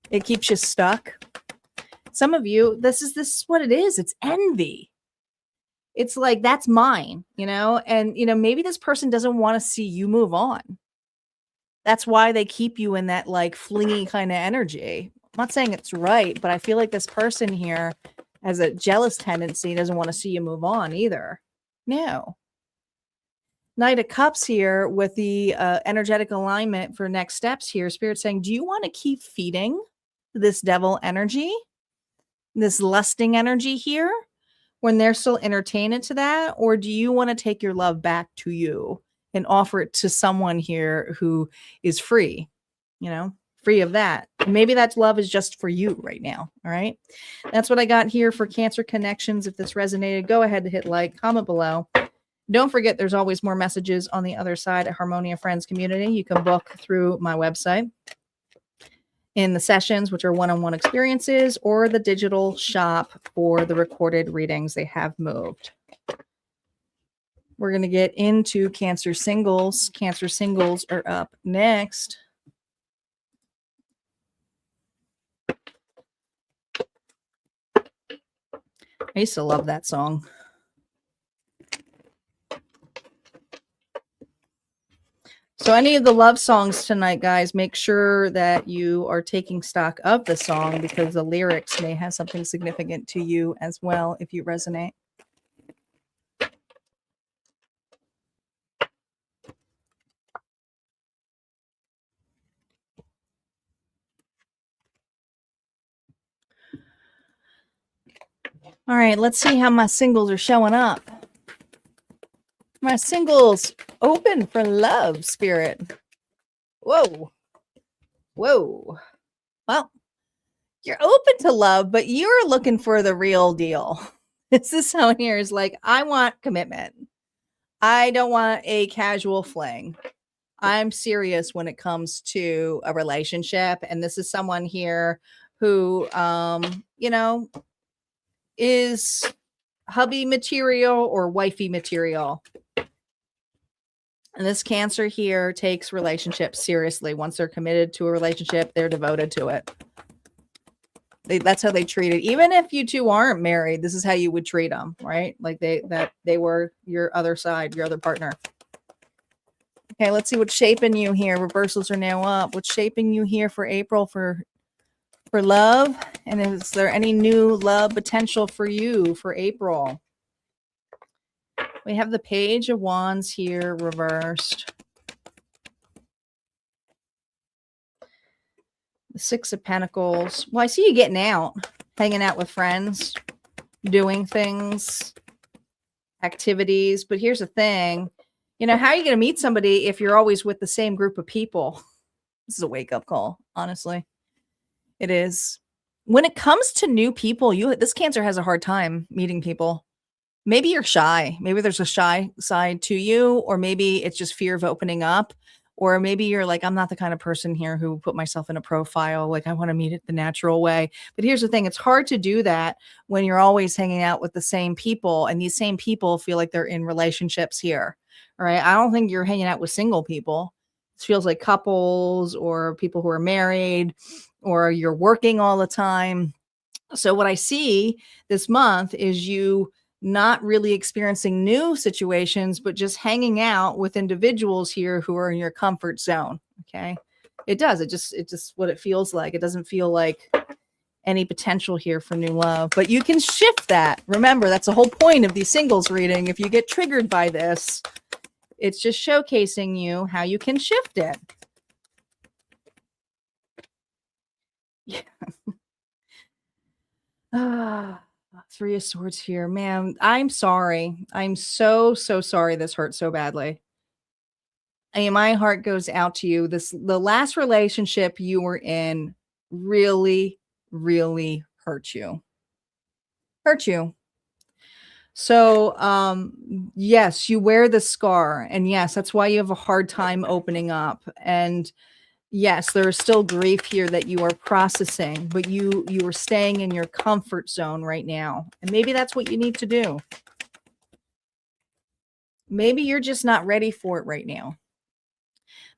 It keeps you stuck. Some of you, this is what it is. It's envy. It's like, that's mine, you know, and, you know, maybe this person doesn't want to see you move on. That's why they keep you in that like flingy kind of energy. I'm not saying it's right, but I feel like this person here has a jealous tendency, doesn't want to see you move on either. No. Knight of Cups here with the energetic alignment for next steps here. Spirit saying, do you want to keep feeding this devil energy, this lusting energy here when they're still entertained to that? Or do you want to take your love back to you and offer it to someone here who is free, you know, free of that? Maybe that love is just for you right now. All right. That's what I got here for Cancer connections. If this resonated, go ahead and hit like, comment below. Don't forget, there's always more messages on the other side at Harmonia Friends Community. You can book through my website in the sessions, which are one-on-one experiences, or the digital shop for the recorded readings. They have moved. We're going to get into Cancer Singles. Cancer Singles are up next. I used to love that song. So any of the love songs tonight, guys, make sure that you are taking stock of the song because the lyrics may have something significant to you as well if you resonate. All right, let's see how my singles are showing up. My singles open for love, Spirit. Whoa. Whoa. Well, you're open to love, but you're looking for the real deal. This is someone here is like, I want commitment. I don't want a casual fling. I'm serious when it comes to a relationship. And this is someone here who, you know, is hubby material or wifey material. And this Cancer here takes relationships seriously. Once they're committed to a relationship, they're devoted to it. That's how they treat it. Even if you two aren't married, this is how you would treat them, right? Like they were your other side, your other partner. Okay, let's see what's shaping you here. Reversals are now up. What's shaping you here for April for love? And is there any new love potential for you for April? We have the Page of Wands here reversed. The Six of Pentacles. Well, I see you getting out, hanging out with friends, doing things, activities. But here's the thing. You know, how are you going to meet somebody if you're always with the same group of people? This is a wake-up call, honestly. It is. When it comes to new people, this Cancer has a hard time meeting people. Maybe you're shy. Maybe there's a shy side to you, or maybe it's just fear of opening up. Or maybe you're like, I'm not the kind of person here who put myself in a profile. Like, I want to meet it the natural way. But here's the thing, it's hard to do that when you're always hanging out with the same people, and these same people feel like they're in relationships here. All right. I don't think you're hanging out with single people. It feels like couples or people who are married, or you're working all the time. So what I see this month is you not really experiencing new situations, but just hanging out with individuals here who are in your comfort zone. Okay. It does. It just what it feels like. It doesn't feel like any potential here for new love, but you can shift that. Remember, that's the whole point of these singles reading. If you get triggered by this, it's just showcasing you how you can shift it. Yeah. Three of Swords here. Man, I'm sorry. I'm so sorry this hurt so badly. I mean, my heart goes out to you. The last relationship you were in really, really hurt you. Hurt you. So, yes, you wear the scar, and yes, that's why you have a hard time opening up. And yes, there is still grief here that you are processing, but you are staying in your comfort zone right now. And maybe that's what you need to do. Maybe you're just not ready for it right now.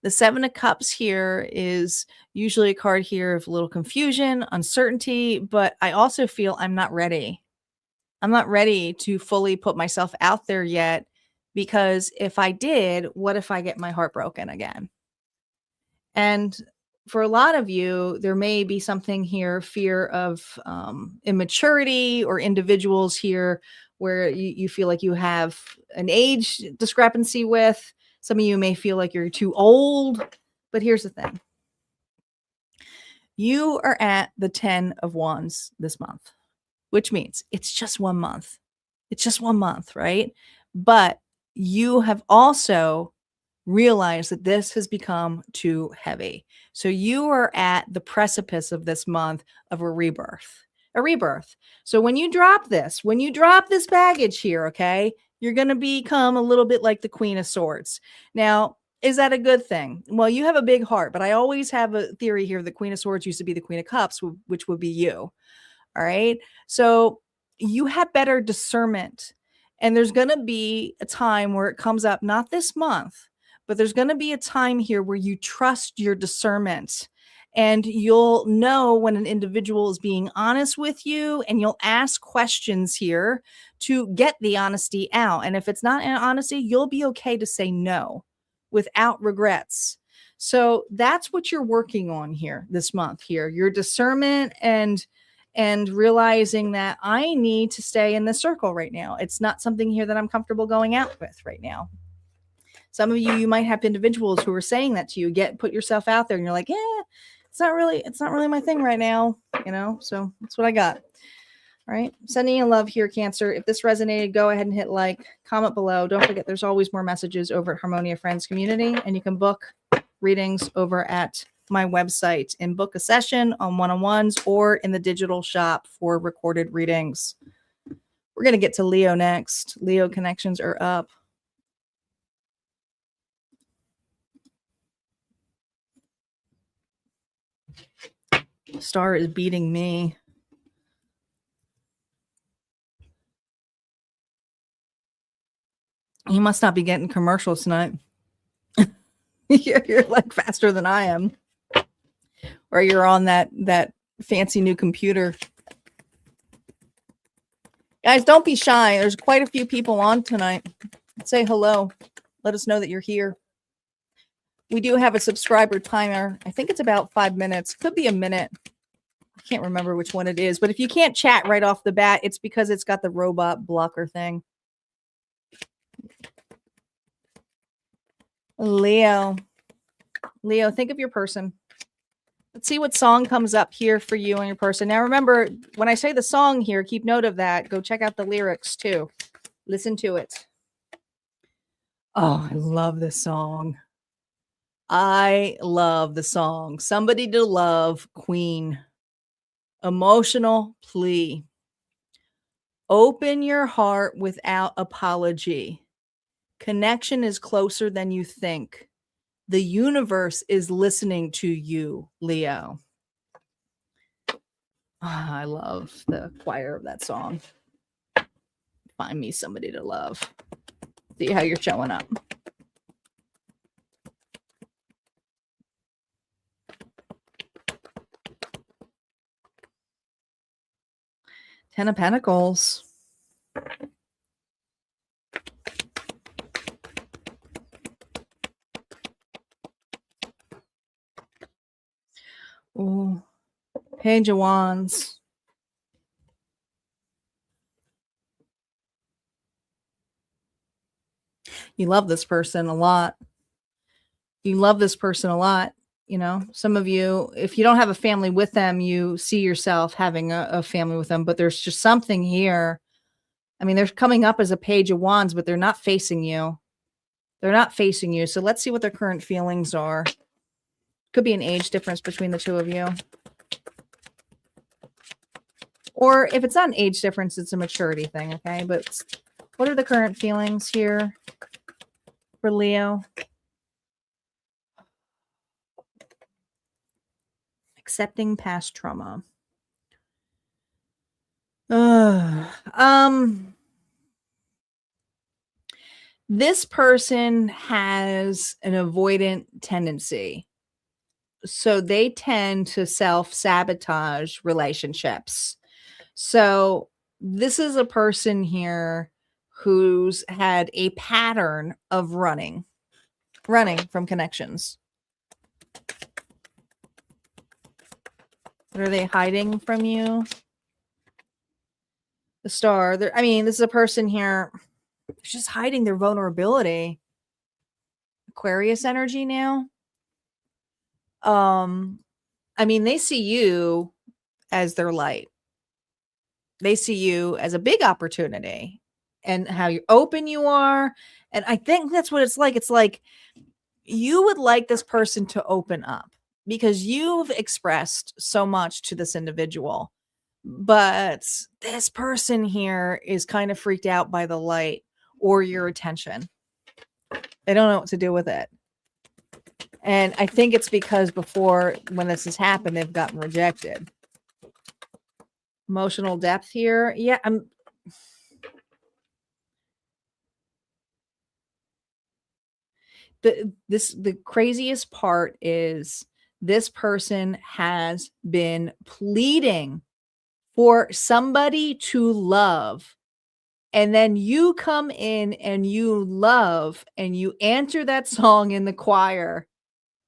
The Seven of Cups here is usually a card here of a little confusion, uncertainty, but I also feel I'm not ready. I'm not ready to fully put myself out there yet, because if I did, what if I get my heart broken again? And for a lot of you, there may be something here, fear of immaturity, or individuals here where you feel like you have an age discrepancy with. Some of you may feel like you're too old, but here's the thing. You are at the 10 of Wands this month, which means it's just 1 month. It's just 1 month, right? But you have also realized that this has become too heavy. So you are at the precipice of this month of a rebirth. A rebirth. So when you drop this baggage here, okay, you're going to become a little bit like the Queen of Swords. Now, is that a good thing? Well, you have a big heart, but I always have a theory here. The Queen of Swords used to be the Queen of Cups, which would be you. All right. So you have better discernment, and there's going to be a time where it comes up, not this month, but there's going to be a time here where you trust your discernment, and you'll know when an individual is being honest with you, and you'll ask questions here to get the honesty out. And if it's not an honesty, you'll be okay to say no without regrets. So that's what you're working on here this month here, your discernment, and realizing that I need to stay in this circle right now. It's not something here that I'm comfortable going out with right now. Some of you might have individuals who are saying that to you. Put yourself out there, and you're like, yeah, it's not really my thing right now, so that's what I got. All right, sending you love here, Cancer. If this resonated, go ahead and hit like, comment below. Don't forget, there's always more messages over at Harmonia Friends Community, and you can book readings over at my website and book a session on one-on-ones or in the digital shop for recorded readings. We're going to get to Leo next. Leo connections are up. Star is beating me. You must not be getting commercials tonight. You're like faster than I am. Or you're on that fancy new computer. Guys, don't be shy. There's quite a few people on tonight. Say hello. Let us know that you're here. We do have a subscriber timer. I think it's about 5 minutes. Could be a minute. I can't remember which one it is. But if you can't chat right off the bat, it's because it's got the robot blocker thing. Leo, think of your person. Let's see what song comes up here for you and your person. Now, remember, when I say the song here, keep note of that. Go check out the lyrics too. Listen to it. Oh, I love this song. I love the song. Somebody to Love, Queen. Emotional plea. Open your heart without apology. Connection is closer than you think. The universe is listening to you, Leo. I love the choir of that song. Find me somebody to love. See how you're showing up. Ten of Pentacles. Ooh. Page of Wands. You love this person a lot. You love this person a lot. You know, some of you, if you don't have a family with them, you see yourself having a family with them, but there's just something here. I mean, they're coming up as a Page of Wands, but they're not facing you. They're not facing you. So let's see what their current feelings are. Could be an age difference between the two of you. Or if it's not an age difference, it's a maturity thing, okay? But what are the current feelings here for Leo? Accepting past trauma. This person has an avoidant tendency. So they tend to self-sabotage relationships. So this is a person here who's had a pattern of running from connections. What are they hiding from you? The Star. I mean, this is a person here who's just hiding their vulnerability. Aquarius energy now. I mean, they see you as their light. They see you as a big opportunity and how open you are. And I think that's what it's like. It's like you would like this person to open up because you've expressed so much to this individual. But this person here is kind of freaked out by the light or your attention. They don't know what to do with it. And I think it's because before, when this has happened, they've gotten rejected. Emotional depth here. Yeah, the craziest part is this person has been pleading for somebody to love. And then you come in and you love and you answer that song in the choir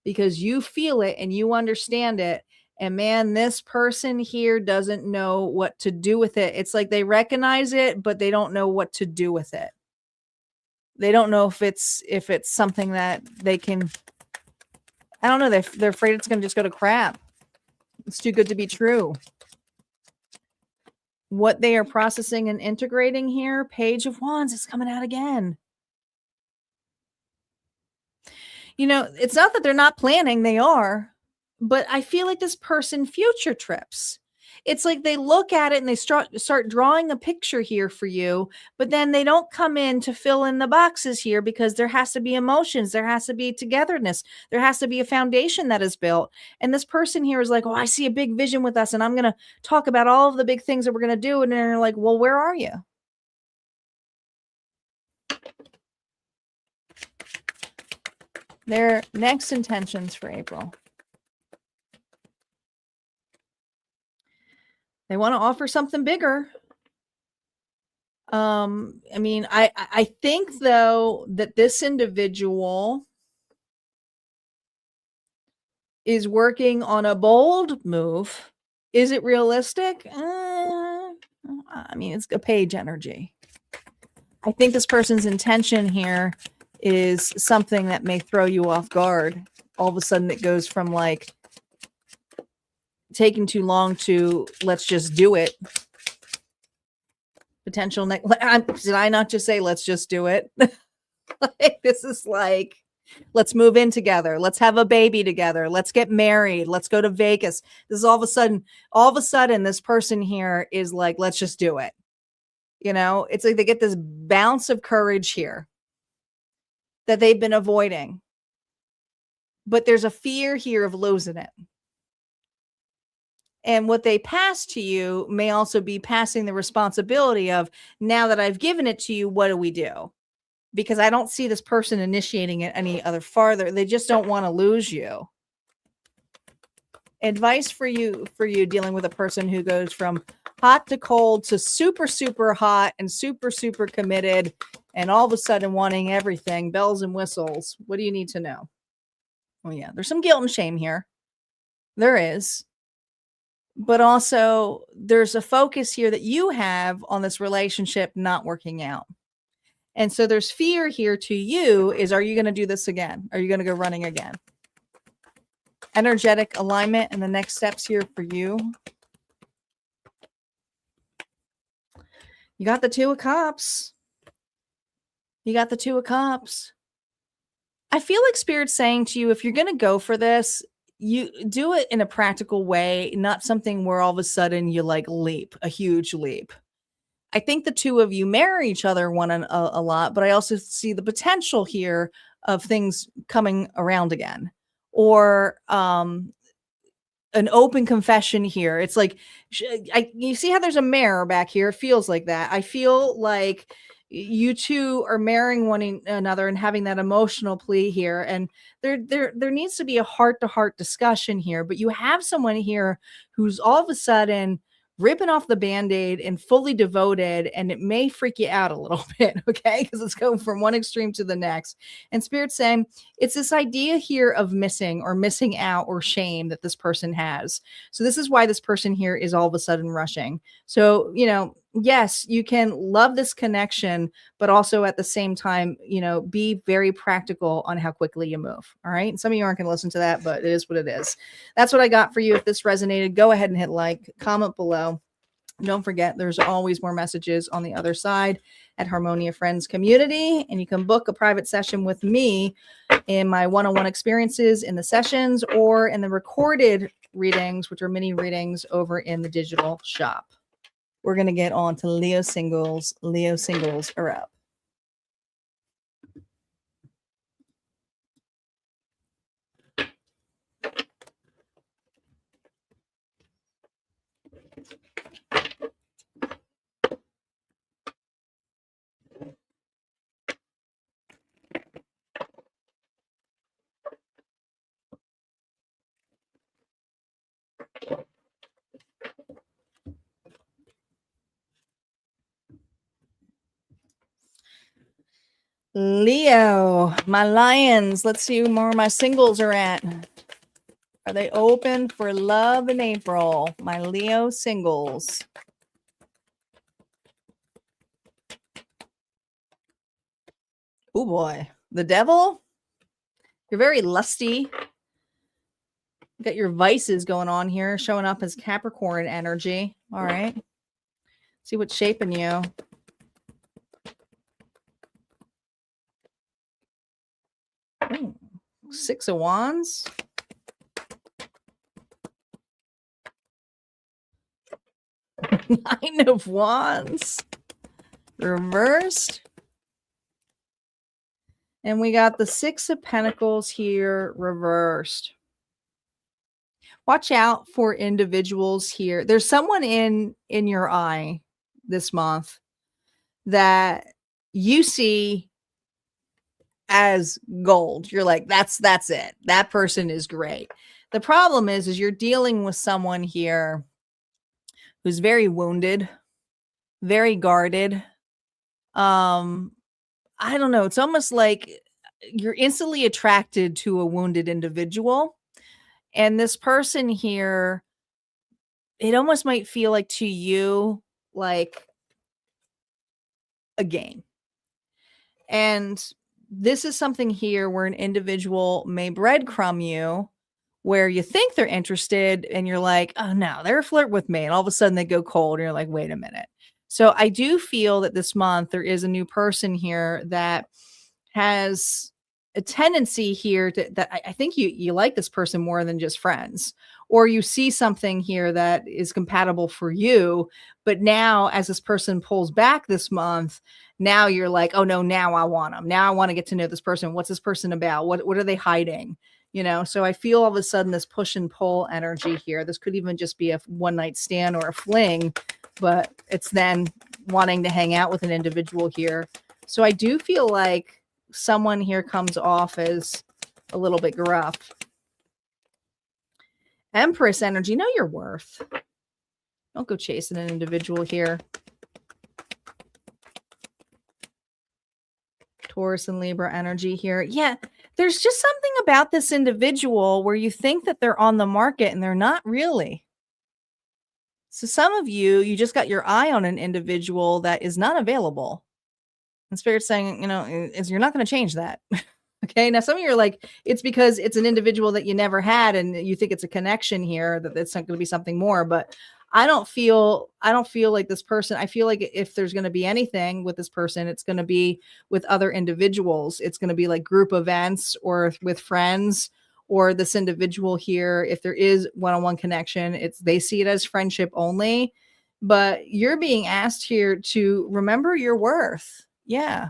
because you feel it and you understand it. And man, this person here doesn't know what to do with it. It's like they recognize it, but they don't know what to do with it. They don't know if it's something that they can, I don't know. They're afraid it's going to just go to crap. It's too good to be true. What they are processing and integrating here, Page of Wands is coming out again. You know, it's not that they're not planning, they are, but I feel like this person future trips. It's like they look at it and they start drawing a picture here for you, but then they don't come in to fill in the boxes here because there has to be emotions. There has to be togetherness. There has to be a foundation that is built. And this person here is like, oh, I see a big vision with us and I'm going to talk about all of the big things that we're going to do. And they're like, well, where are you? Their next intentions for April. They want to offer something bigger. I mean, I think though that this individual is working on a bold move. Is it realistic? I mean, it's a Page energy. I think this person's intention here is something that may throw you off guard. All of a sudden it goes from like taking too long to let's just do it. Potential did I not just say let's just do it? Like, this is like Let's move in together. Let's have a baby together. Let's get married. Let's go to Vegas. This is all of a sudden, this person here is like, let's just do it. You know, it's like they get this bounce of courage here that they've been avoiding. But there's a fear here of losing it. And what they pass to you may also be passing the responsibility of, now that I've given it to you, what do we do? Because I don't see this person initiating it any other farther. They just don't want to lose you. Advice for you dealing with a person who goes from hot to cold to super, super hot and super, super committed, and all of a sudden wanting everything, bells and whistles. What do you need to know? Oh yeah, there's some guilt and shame here. There is. But also there's a focus here that you have on this relationship not working out. And so there's fear here to you is, are you going to do this again? Are you going to go running again? Energetic alignment and the next steps here for you. You got the Two of Cups. You got the Two of Cups. I feel like Spirit's saying to you, if you're going to go for this, you do it in a practical way, not something where all of a sudden you like leap, a huge leap. I think the two of you marry each other a lot, but I also see the potential here of things coming around again, or an open confession here. It's like, you see how there's a mirror back here? It feels like that. I feel like you two are marrying one another and having that emotional plea here. And there needs to be a heart-to-heart discussion here, but you have someone here who's all of a sudden ripping off the Band-Aid and fully devoted, and it may freak you out a little bit, okay? Because it's going from one extreme to the next. And Spirit's saying it's this idea here of missing out or shame that this person has. So this is why this person here is all of a sudden rushing. So, you know, yes, you can love this connection, but also at the same time, you know, be very practical on how quickly you move. All right. Some of you aren't going to listen to that, but it is what it is. That's what I got for you. If this resonated, go ahead and hit like, comment below. Don't forget, there's always more messages on the other side at Harmonia Friends Community, and you can book a private session with me in my one-on-one experiences in the sessions or in the recorded readings, which are mini readings over in the digital shop. We're going to get on to Leo Singles. Leo Singles are up. Leo, my lions. Let's see where more of my singles are at. Are they open for love in April? My Leo singles. Oh boy, the devil. You're very lusty. You got your vices going on here, showing up as Capricorn energy. All right. See what's shaping you. Ooh, 6 of Wands. Nine of Wands. Reversed. And we got the 6 of Pentacles here reversed. Watch out for individuals here. There's someone in your eye this month that you see as gold. You're like, that's it. That person is great. The problem is you're dealing with someone here who's very wounded, very guarded. I don't know. It's almost like you're instantly attracted to a wounded individual. And this person here, it almost might feel like to you, like a game. And this is something here where an individual may breadcrumb you, where you think they're interested and you're like, oh no, they're flirt with me. And all of a sudden they go cold and you're like, wait a minute. So I do feel that this month there is a new person here that has a tendency here that I think you like this person more than just friends, or you see something here that is compatible for you. But now, as this person pulls back this month, now you're like, oh no, now I want them. Now I want to get to know this person. What's this person about? What are they hiding? You know, so I feel all of a sudden this push and pull energy here. This could even just be a one night stand or a fling, but it's then wanting to hang out with an individual here. So I do feel like someone here comes off as a little bit gruff. Empress energy. Know your worth. Don't go chasing an individual here. Taurus and Libra energy here. Yeah, there's just something about this individual where you think that they're on the market and they're not really. So some of you just got your eye on an individual that is not available. And Spirit's saying, you know, you're not going to change that. Okay. Now, some of you are like, it's because it's an individual that you never had and you think it's a connection here, that it's not going to be something more. But I don't feel like this person. I feel like if there's going to be anything with this person, it's going to be with other individuals. It's going to be like group events or with friends, or this individual here. If there is one-on-one connection, they see it as friendship only. But you're being asked here to remember your worth. Yeah.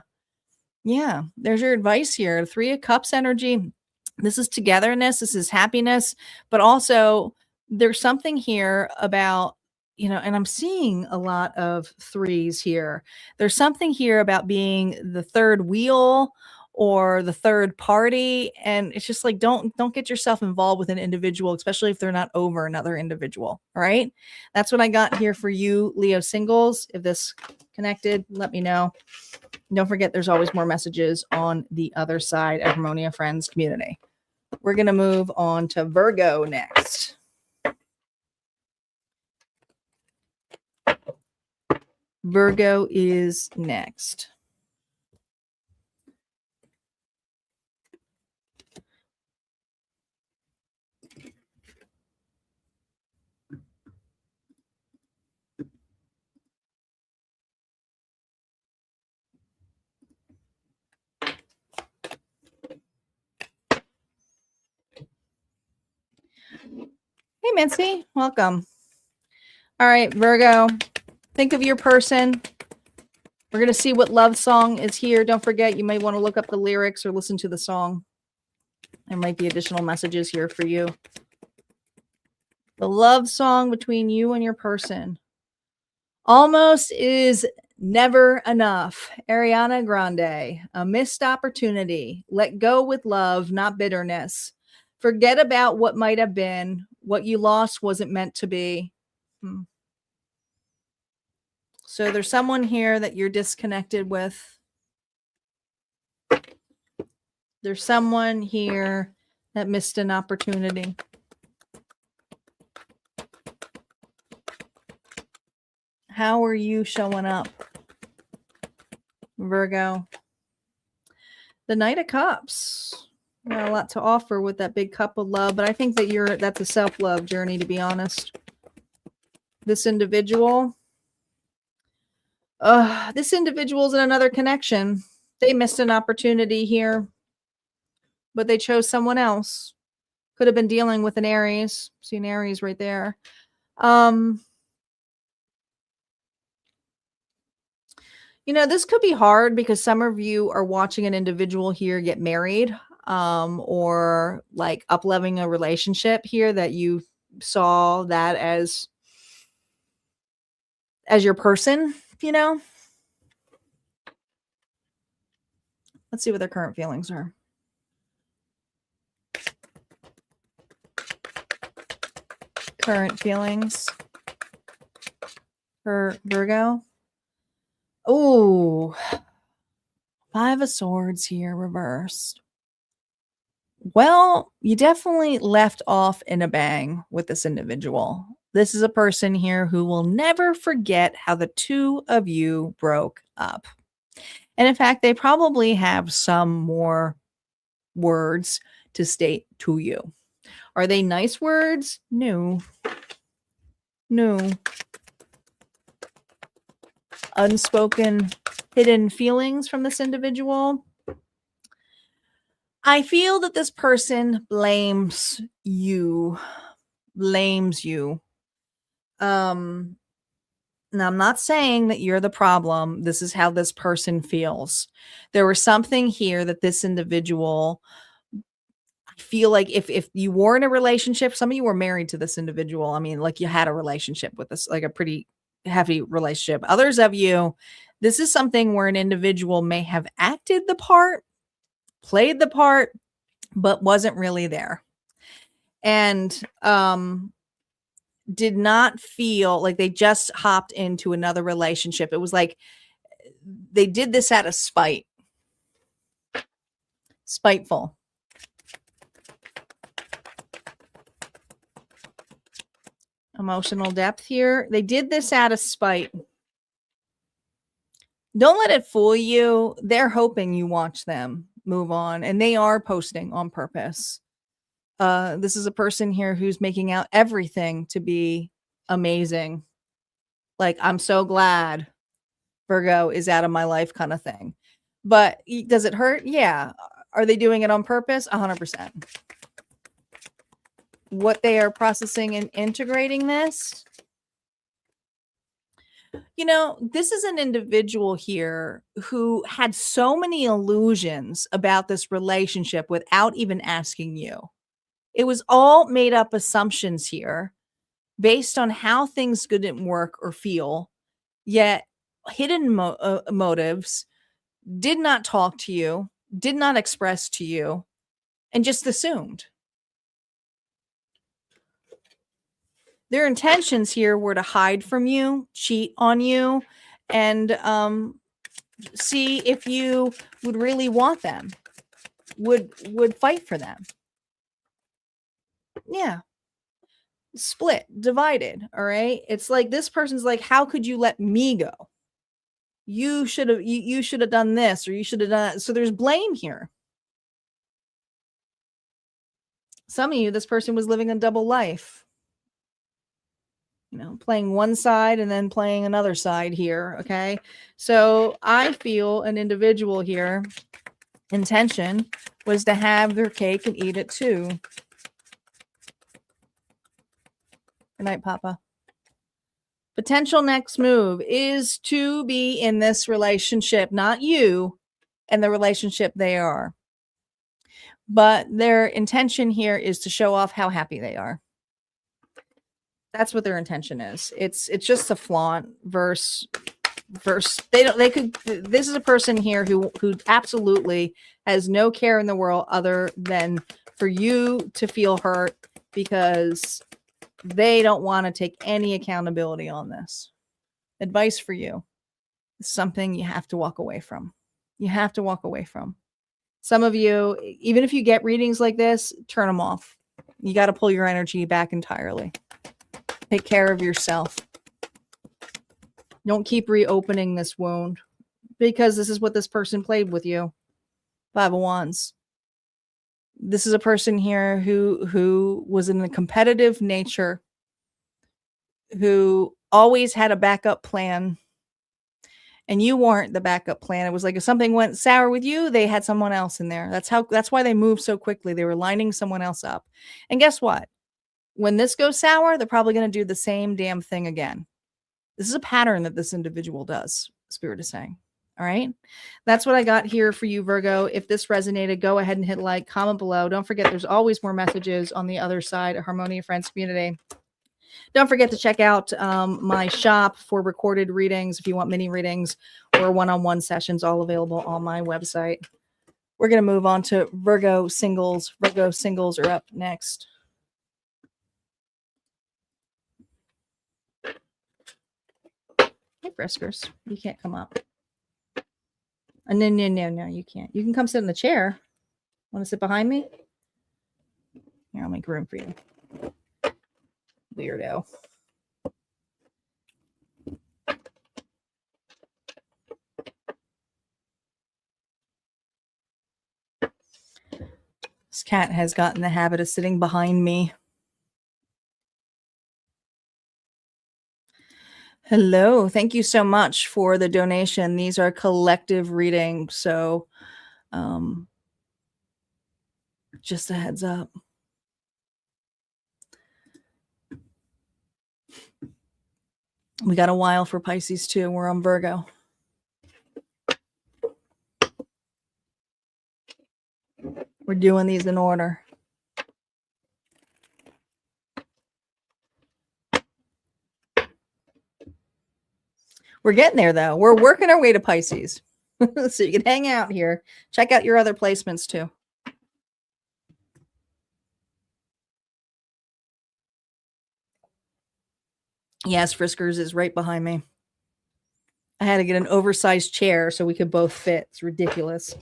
Yeah. There's your advice here. 3 of Cups energy. This is togetherness. This is happiness. But also there's something here about, you know, and I'm seeing a lot of 3s here. There's something here about being the third wheel or the third party. And it's just like, don't get yourself involved with an individual, especially if they're not over another individual. All right. That's what I got here for you, Leo singles. If this connected, let me know. Don't forget, there's always more messages on the other side of Harmonia Friends community. We're going to move on to Virgo next. Virgo is next. Hey, Mincy, welcome. All right, Virgo, think of your person. We're going to see what love song is here. Don't forget, you may want to look up the lyrics or listen to the song. There might be additional messages here for you. The love song between you and your person. Almost is never enough. Ariana Grande. A missed opportunity. Let go with love, not bitterness. Forget about what might have been. What you lost wasn't meant to be. So there's someone here that you're disconnected with. There's someone here that missed an opportunity. How are you showing up, Virgo? The Knight of Cups. Got a lot to offer with that big cup of love, but I think that that's a self-love journey, to be honest. This individual is in another connection. They missed an opportunity here, but they chose someone else. Could have been dealing with an Aries. See an Aries right there. You know, this could be hard because some of you are watching an individual here get married, or like up-leveling a relationship here that you saw that as your person, you know. Let's see what their current feelings are. Current feelings for Virgo. Oh, 5 of Swords here reversed. Well, you definitely left off in a bang with this individual. This is a person here who will never forget how the 2 of you broke up. And in fact, they probably have some more words to state to you. Are they nice words? No. No. Unspoken, hidden feelings from this individual. I feel that this person blames you. Um, Now, I'm not saying that you're the problem. This is how this person feels. There was something here that this individual, I feel like if you were in a relationship, some of you were married to this individual. I mean, like you had a relationship with this, like a pretty heavy relationship. Others of you, this is something where an individual may have acted the part, played the part, but wasn't really there. And did not feel like they just hopped into another relationship. It was like they did this out of spite. Spiteful. Emotional depth here. They did this out of spite. Don't let it fool you. They're hoping you watch them move on, and they are posting on purpose. This is a person here who's making out everything to be amazing. Like, I'm so glad Virgo is out of my life kind of thing. But does it hurt? Yeah. Are they doing it on purpose? 100%. What they are processing and integrating this. You know, this is an individual here who had so many illusions about this relationship without even asking you. It was all made up assumptions here based on how things didn't work or feel, yet hidden motives, did not talk to you, did not express to you, and just assumed. Their intentions here were to hide from you, cheat on you, and see if you would really want them, would fight for them. Yeah. Split, divided, all right? It's like this person's like, how could you let me go? You should have done this, or you should have done that. So there's blame here. Some of you, this person was living a double life. You know, playing one side and then playing another side here, okay? So I feel an individual here, intention was to have their cake and eat it too. Good night, Papa. Potential next move is to be in this relationship, not you and the relationship they are. But their intention here is to show off how happy they are. That's what their intention is. It's just a flaunt verse. This is a person here who absolutely has no care in the world other than for you to feel hurt, because they don't want to take any accountability on this. Advice for you. It's something you have to walk away from. You have to walk away from. Some of you, even if you get readings like this, turn them off. You got to pull your energy back entirely. Take care of yourself. Don't keep reopening this wound, because this is what this person played with you. 5 of Wands. This is a person here who was in a competitive nature, who always had a backup plan, and you weren't the backup plan. It was like if something went sour with you, they had someone else in there. That's why they moved so quickly. They were lining someone else up. And guess what? When this goes sour, they're probably going to do the same damn thing again. This is a pattern that this individual does, Spirit is saying. All right. That's what I got here for you, Virgo. If this resonated, go ahead and hit like, comment below. Don't forget, there's always more messages on the other side of Harmonia Friends Community. Don't forget to check out my shop for recorded readings if you want mini readings or one-on-one sessions, all available on my website. We're going to move on to Virgo Singles. Virgo Singles are up next. Hey, Briskers, you can't come up. No, you can't. You can come sit in the chair. Want to sit behind me? Here, I'll make room for you. Weirdo. This cat has gotten the habit of sitting behind me. Hello. Thank you so much for the donation. These are collective readings. So Just a heads up. We got a while for Pisces too. We're on Virgo. We're doing these in order. We're getting there though. We're working our way to Pisces. So you can hang out here. Check out your other placements too. Yes, Friskers is right behind me. I had to get an oversized chair so we could both fit. It's ridiculous.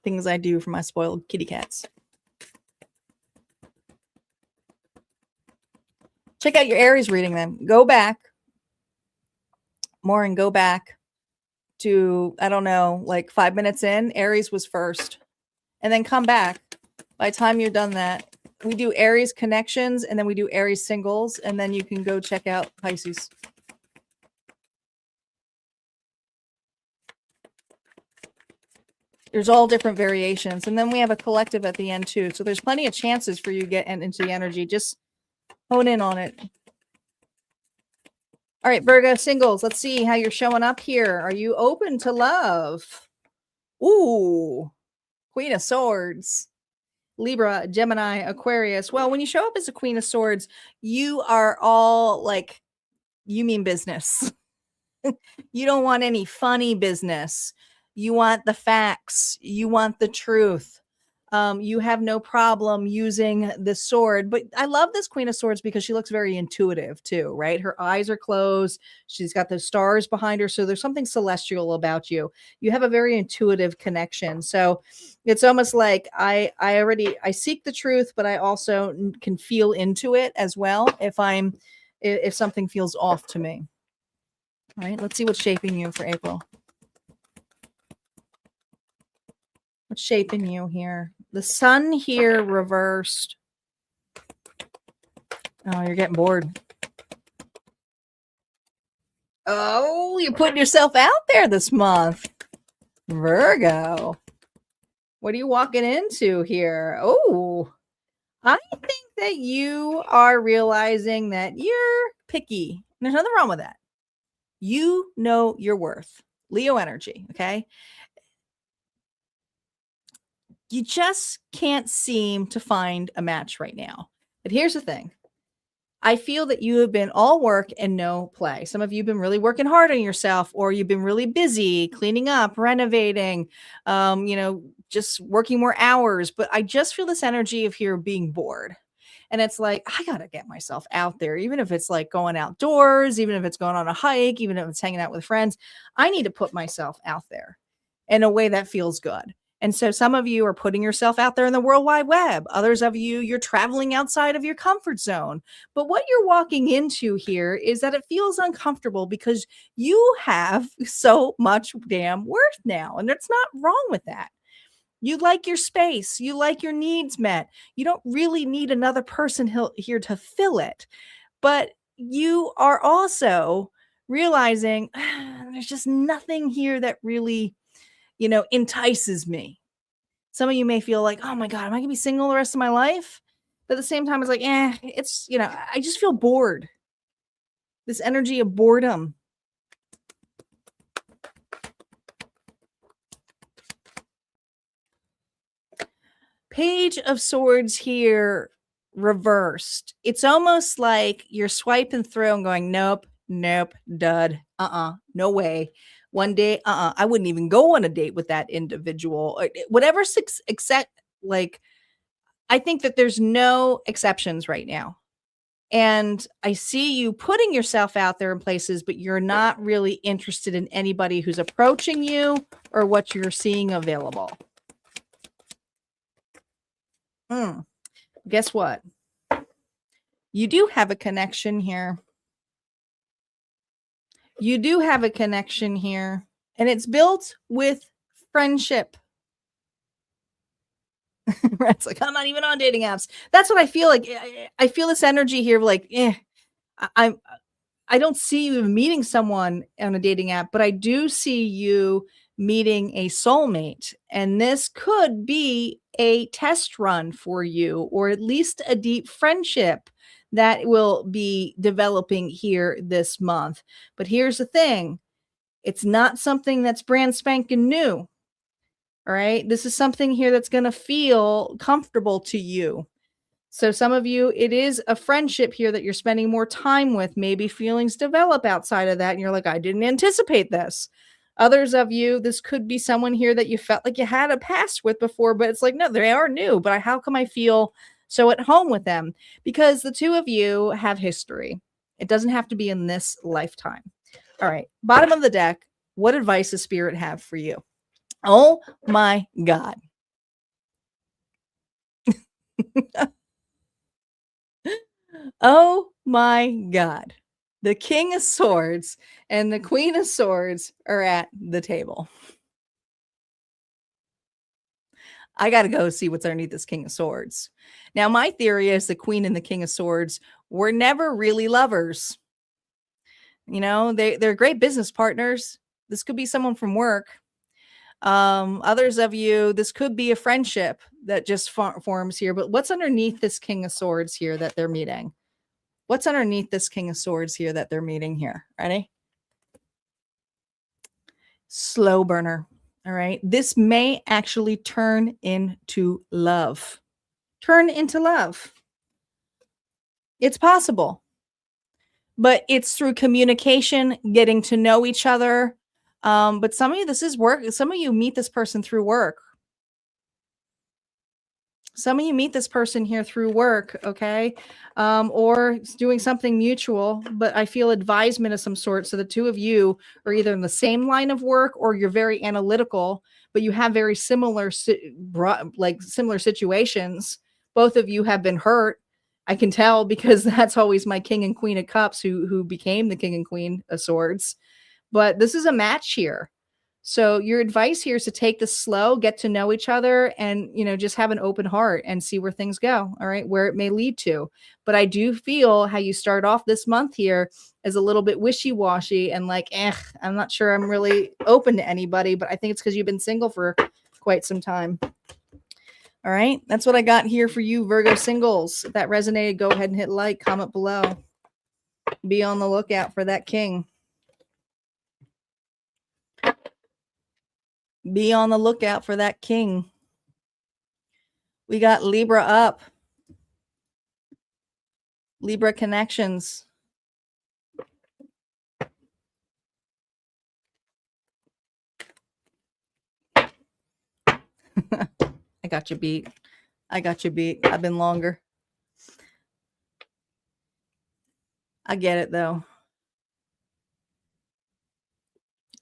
Things I do for my spoiled kitty cats. Check out your Aries reading then. Go back. Maureen, go back to, I don't know, like 5 minutes in. Aries was first. And then come back. By the time you're done that, we do Aries connections and then we do Aries singles. And then you can go check out Pisces. There's all different variations. And then we have a collective at the end too. So there's plenty of chances for you to get into the energy. Just hone in on it. All right, Virgo singles. Let's see how you're showing up here. Are you open to love? Ooh, Queen of Swords. Libra, Gemini, Aquarius. Well, when you show up as a Queen of Swords, you are all like, you mean business. You don't want any funny business. You want the facts. You want the truth. You have no problem using the sword. But I love this Queen of Swords because she looks very intuitive too, right? Her eyes are closed. She's got the stars behind her. So there's something celestial about you. You have a very intuitive connection. So it's almost like I seek the truth, but I also can feel into it as well if something feels off to me. All right, let's see what's shaping you for April. What's shaping you here? The sun here reversed. Oh, you're getting bored. Oh, you're putting yourself out there this month. Virgo. What are you walking into here? Oh, I think that you are realizing that you're picky. There's nothing wrong with that. You know your worth. Leo energy, okay? You just can't seem to find a match right now. But here's the thing. I feel that you have been all work and no play. Some of you have been really working hard on yourself, or you've been really busy cleaning up, renovating, just working more hours. But I just feel this energy of here being bored. And it's like, I got to get myself out there, even if it's like going outdoors, even if it's going on a hike, even if it's hanging out with friends. I need to put myself out there in a way that feels good. And so some of you are putting yourself out there in the World Wide Web. Others of you, you're traveling outside of your comfort zone. But what you're walking into here is that it feels uncomfortable because you have so much damn worth now. And there's not wrong with that. You like your space. You like your needs met. You don't really need another person here to fill it. But you are also realizing there's just nothing here that really entices me. Some of you may feel like, oh my God, am I going to be single the rest of my life? But at the same time, it's like, I just feel bored. This energy of boredom. Page of Swords here reversed. It's almost like you're swiping through and going, nope, dud, no way. One day, I wouldn't even go on a date with that individual. Whatever, except like, I think that there's no exceptions right now. And I see you putting yourself out there in places, but you're not really interested in anybody who's approaching you or what you're seeing available. Guess what? You do have a connection here. You do have a connection here, and it's built with friendship. It's like, I'm not even on dating apps. That's what I feel like. I feel this energy here of like, I don't see you meeting someone on a dating app, but I do see you meeting a soulmate. And this could be a test run for you, or at least a deep friendship that will be developing here this month. But here's the thing. It's not something that's brand spanking new. All right. This is something here that's going to feel comfortable to you. So some of you, it is a friendship here that you're spending more time with. Maybe feelings develop outside of that. And you're like, I didn't anticipate this. Others of you, this could be someone here that you felt like you had a past with before, but it's like, no, they are new. But how come I feel so at home with them? Because the two of you have history. It doesn't have to be in this lifetime. All right. Bottom of the deck. What advice does Spirit have for you? Oh my God. Oh my God. The King of Swords and the Queen of Swords are at the table. I got to go see what's underneath this King of Swords. Now, my theory is the Queen and the King of Swords were never really lovers. You know, they're great business partners. This could be someone from work. Others of you, this could be a friendship that just forms here. But what's underneath this King of Swords here that they're meeting? What's underneath this King of Swords here that they're meeting here? Ready? Slow burner. All right. This may actually turn into love. Turn into love. It's possible. But it's through communication, getting to know each other. But some of you, this is work. Some of you meet this person through work. Some of you meet this person here through work, okay? Or doing something mutual, but I feel advisement of some sort. So the two of you are either in the same line of work, or you're very analytical, but you have very similar, similar situations. Both of you have been hurt. I can tell, because that's always my King and Queen of Cups who became the King and Queen of Swords. But this is a match here. So your advice here is to take this slow, get to know each other, and, you know, just have an open heart and see where things go. All right. Where it may lead to. But I do feel how you start off this month here is a little bit wishy-washy and like, I'm not sure I'm really open to anybody, but I think it's because you've been single for quite some time. All right. That's what I got here for you, Virgo singles. If that resonated, go ahead and hit like, comment below. Be on the lookout for that king. Be on the lookout for that king. We got Libra up. Libra connections. I got you beat. I got you beat. I've been longer. I get it, though.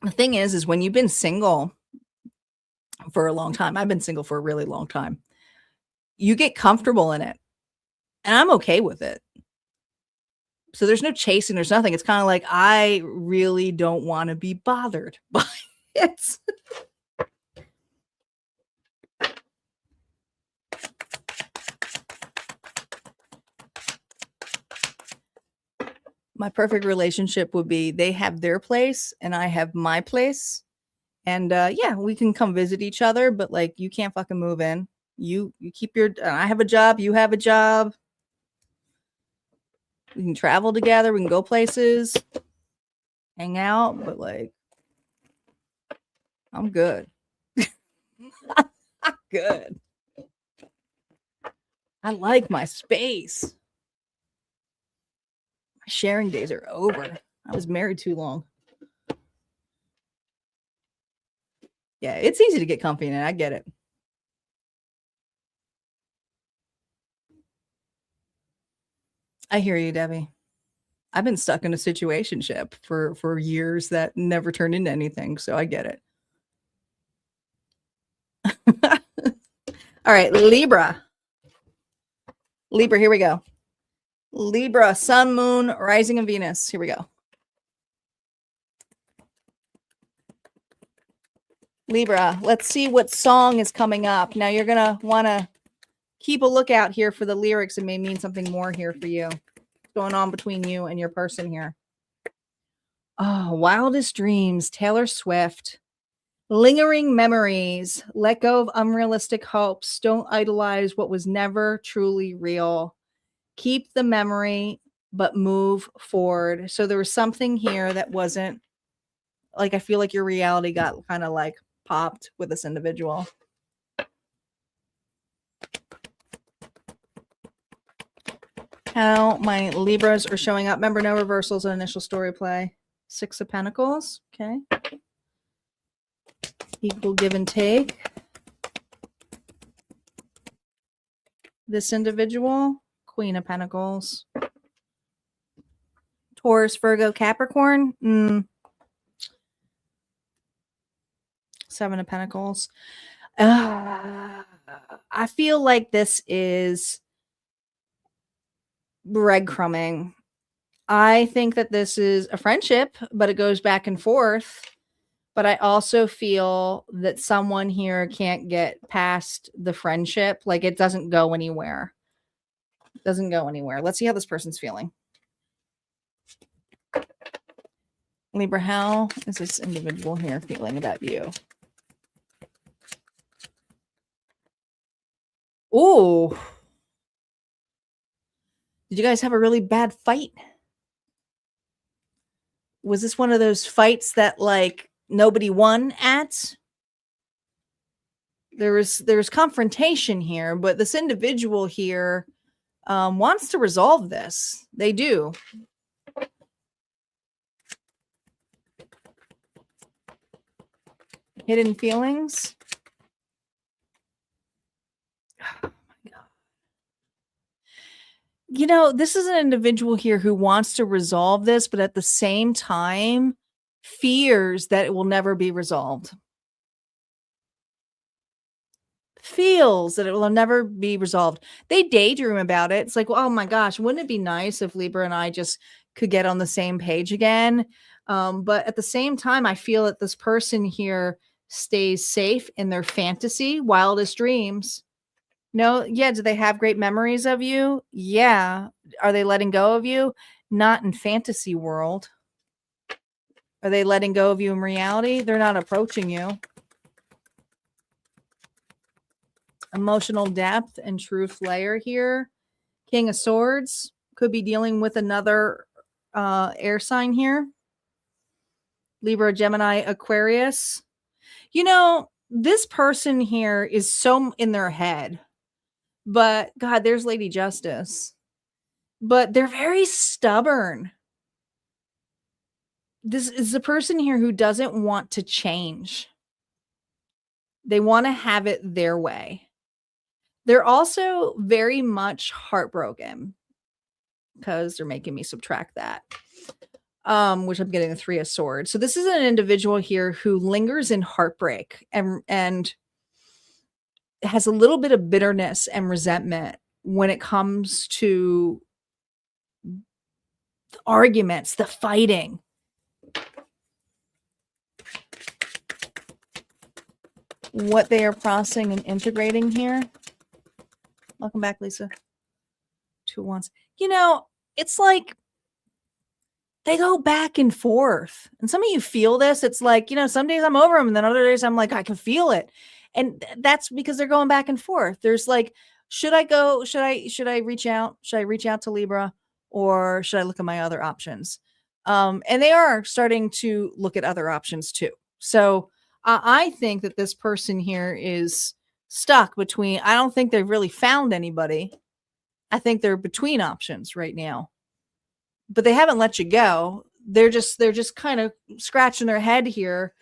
The thing is when you've been single for a long time, I've been single for a really long time, you get comfortable in it. And I'm okay with it. So there's no chasing. There's nothing. It's kind of like, I really don't want to be bothered by it. My perfect relationship would be they have their place and I have my place. And yeah, we can come visit each other, but like, you can't fucking move in. You keep your, I have a job, you have a job. We can travel together, we can go places, hang out, but like, I'm good. I'm good. I like my space. My sharing days are over. I was married too long. Yeah, it's easy to get comfy in it. I get it. I hear you, Debbie. I've been stuck in a situationship for years that never turned into anything, so I get it. All right, Libra. Libra, here we go. Libra, Sun, Moon, Rising, and Venus. Here we go. Libra, let's see what song is coming up. Now, you're going to want to keep a lookout here for the lyrics. It may mean something more here for you. What's going on between you and your person here? Oh, Wildest Dreams, Taylor Swift. Lingering memories. Let go of unrealistic hopes. Don't idolize what was never truly real. Keep the memory, but move forward. So there was something here that wasn't like, I feel like your reality got kind of like popped with this individual. How my Libras are showing up. Remember, no reversals in initial story play. 6 of Pentacles. Okay. Equal give and take. This individual, Queen of Pentacles. Taurus, Virgo, Capricorn. 7 of Pentacles. I feel like this is breadcrumbing. I think that this is a friendship, but it goes back and forth. But I also feel that someone here can't get past the friendship. Like, it doesn't go anywhere. It doesn't go anywhere. Let's see how this person's feeling. Libra, how is this individual here feeling about you? Oh, did you guys have a really bad fight? Was this one of those fights that like nobody won at? There's confrontation here, but this individual here wants to resolve this. They do. Hidden feelings. Oh my God. You know, this is an individual here who wants to resolve this, but at the same time fears that it will never be resolved. Feels that it will never be resolved. They daydream about it. It's like, well, oh my gosh, wouldn't it be nice if Libra and I just could get on the same page again? But at the same time, I feel that this person here stays safe in their fantasy, wildest dreams. No, yeah. Do they have great memories of you? Yeah. Are they letting go of you? Not in fantasy world. Are they letting go of you in reality? They're not approaching you. Emotional depth and truth layer here. King of Swords could be dealing with another air sign here. Libra, Gemini, Aquarius. You know, this person here is so in their head. But God, there's Lady Justice. But they're very stubborn. This is a person here who doesn't want to change. They want to have it their way. They're also very much heartbroken because they're making me subtract that. Which I'm getting the 3 of Swords. So this is an individual here who lingers in heartbreak and has a little bit of bitterness and resentment when it comes to the arguments, the fighting. What they are processing and integrating here. Welcome back, Lisa. 2 once. You know, it's like they go back and forth. And some of you feel this. It's like, you know, some days I'm over them and then other days I'm like, I can feel it. And that's because they're going back and forth. There's like, should I go? Should I reach out? Should I reach out to Libra or should I look at my other options? And they are starting to look at other options too. So I think that this person here is stuck between, I don't think they've really found anybody. I think they're between options right now. But they haven't let you go. They're just kind of scratching their head here,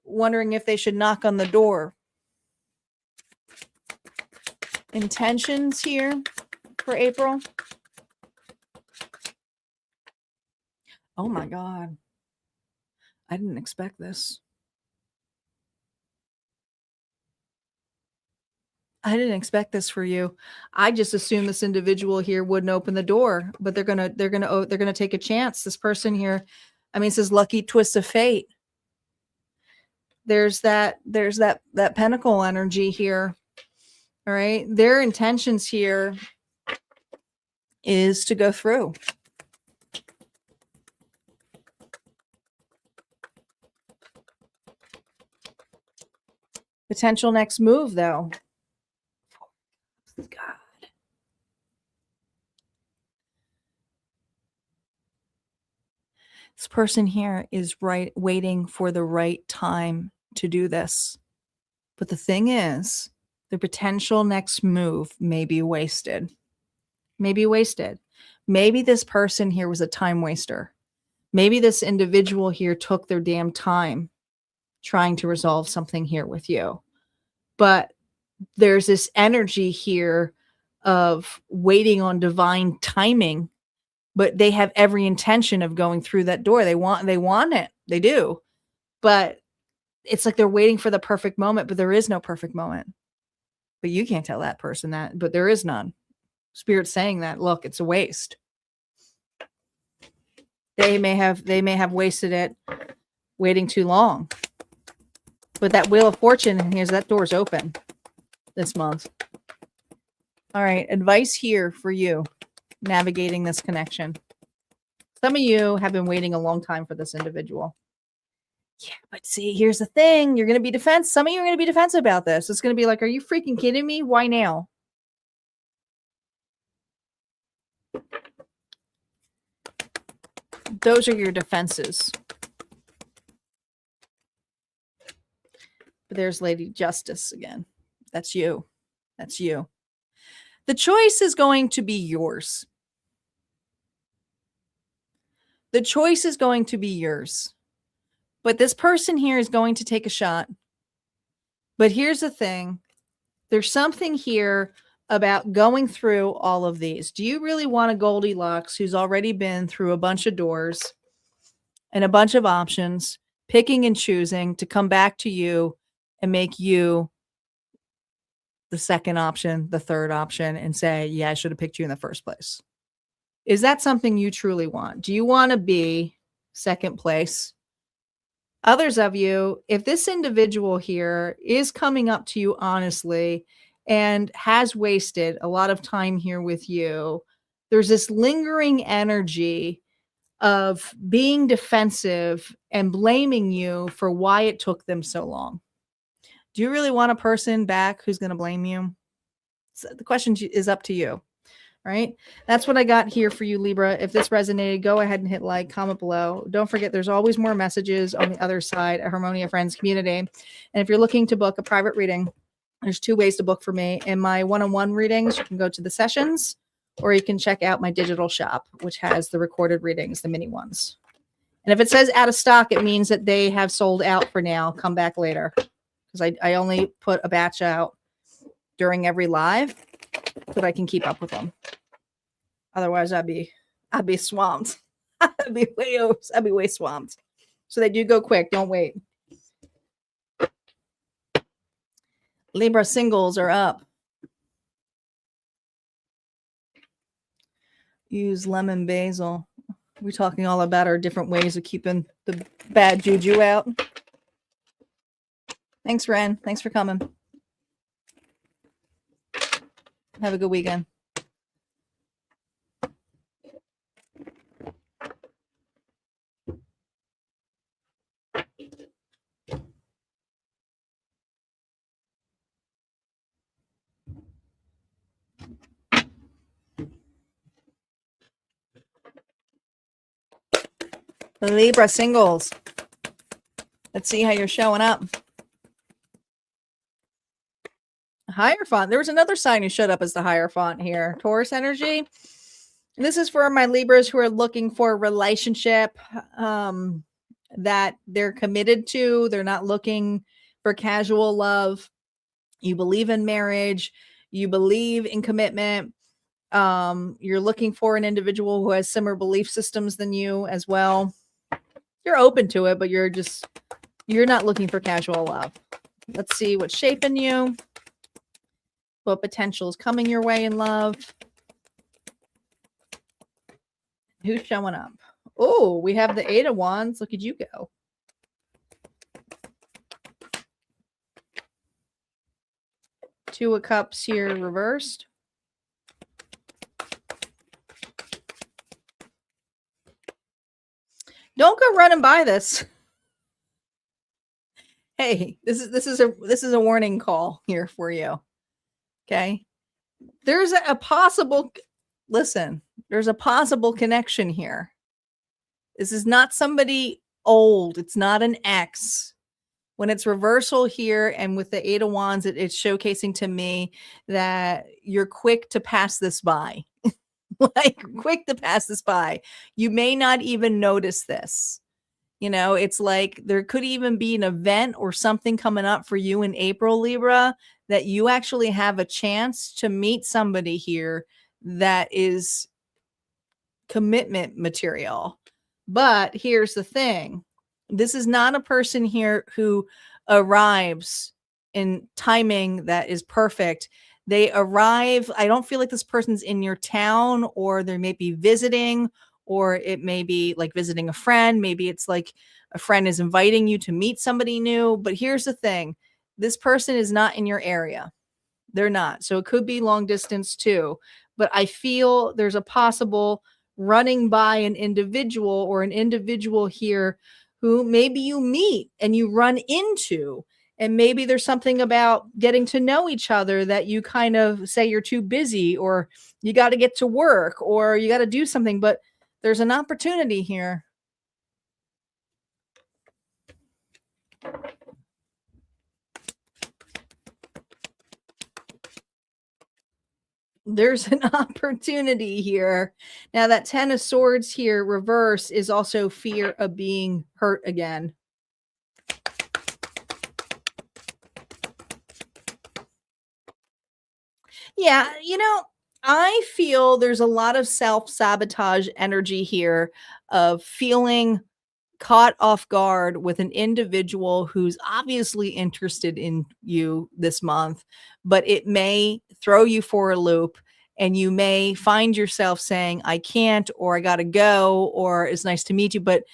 wondering if they should knock on the door. Intentions here for April. Oh my God. I didn't expect this. I didn't expect this for you. I just assumed this individual here wouldn't open the door, but they're gonna take a chance. This person here, I mean, it says lucky twist of fate. There's that pentacle energy here. All right, their intentions here is to go through. Potential next move, though. God. This person here is waiting for the right time to do this. But the thing is, the potential next move may be wasted. Maybe wasted. Maybe this person here was a time waster. Maybe this individual here took their damn time trying to resolve something here with you. But there's this energy here of waiting on divine timing, but they have every intention of going through that door. They want it. They do. But it's like they're waiting for the perfect moment, but there is no perfect moment. But you can't tell that person that, but there is none. Spirit's saying that, look, it's a waste. They may have wasted it waiting too long. But that Wheel of Fortune, here's that door's open this month. All right, advice here for you navigating this connection. Some of you have been waiting a long time for this individual. Yeah, but see, here's the thing. You're going to be defensive. Some of you are going to be defensive about this. It's going to be like, are you freaking kidding me? Why now? Those are your defenses. But there's Lady Justice again. That's you. That's you. The choice is going to be yours. The choice is going to be yours. But this person here is going to take a shot. But here's the thing. There's something here about going through all of these. Do you really want a Goldilocks who's already been through a bunch of doors and a bunch of options, picking and choosing to come back to you and make you the second option, the third option, and say, yeah, I should have picked you in the first place? Is that something you truly want? Do you want to be second place? Others of you, if this individual here is coming up to you honestly and has wasted a lot of time here with you, there's this lingering energy of being defensive and blaming you for why it took them so long. Do you really want a person back who's going to blame you? So the question is up to you, right? That's what I got here for you, Libra. If this resonated, go ahead and hit like, comment below. Don't forget, there's always more messages on the other side at Harmonia Friends Community. And if you're looking to book a private reading, there's 2 ways to book for me. In my one-on-one readings, you can go to the sessions, or you can check out my digital shop, which has the recorded readings, the mini ones. And if it says out of stock, it means that they have sold out for now. Come back later. Because I only put a batch out during every live so that I can keep up with them. Otherwise, I'd be swamped. I'd be way swamped. So they do go quick. Don't wait. Libra Singles are up. Use lemon basil. We're talking all about our different ways of keeping the bad juju out. Thanks, Ren. Thanks for coming. Have a good weekend. Libra Singles. Let's see how you're showing up. Hierophant. There was another sign who showed up as the Hierophant here. Taurus energy. This is for my Libras who are looking for a relationship that they're committed to. They're not looking for casual love. You believe in marriage. You believe in commitment. You're looking for an individual who has similar belief systems than you as well. You're open to it, but you're not looking for casual love. Let's see what's shaping you. What potential is coming your way in love? Who's showing up? Oh, we have the 8 of Wands. Look at you go. Two of Cups here reversed. Don't go running by this. hey, this is a warning call here for you. Okay. There's a possible, listen, there's a possible connection here. This is not somebody old. It's not an ex. When it's reversal here and with the Eight of Wands, it's showcasing to me that you're quick to pass this by. Like quick to pass this by. You may not even notice this. You know, it's like there could even be an event or something coming up for you in April, Libra, that you actually have a chance to meet somebody here that is commitment material. But here's the thing. This is not a person here who arrives in timing that is perfect. They arrive. I don't feel like this person's in your town, or they may be visiting, or it may be like visiting a friend. Maybe it's like a friend is inviting you to meet somebody new. But here's the thing. This person is not in your area. They're not. So it could be long distance too. But I feel there's a possible running by an individual, or an individual here who maybe you meet and you run into. And maybe there's something about getting to know each other that you kind of say you're too busy, or you got to get to work, or you got to do something. But there's an opportunity here. There's an opportunity here. Now that 10 of Swords here reverse is also fear of being hurt again. Yeah, you know, I feel there's a lot of self-sabotage energy here of feeling caught off guard with an individual who's obviously interested in you this month, but it may throw you for a loop, and you may find yourself saying, I can't, or I got to go, or it's nice to meet you. But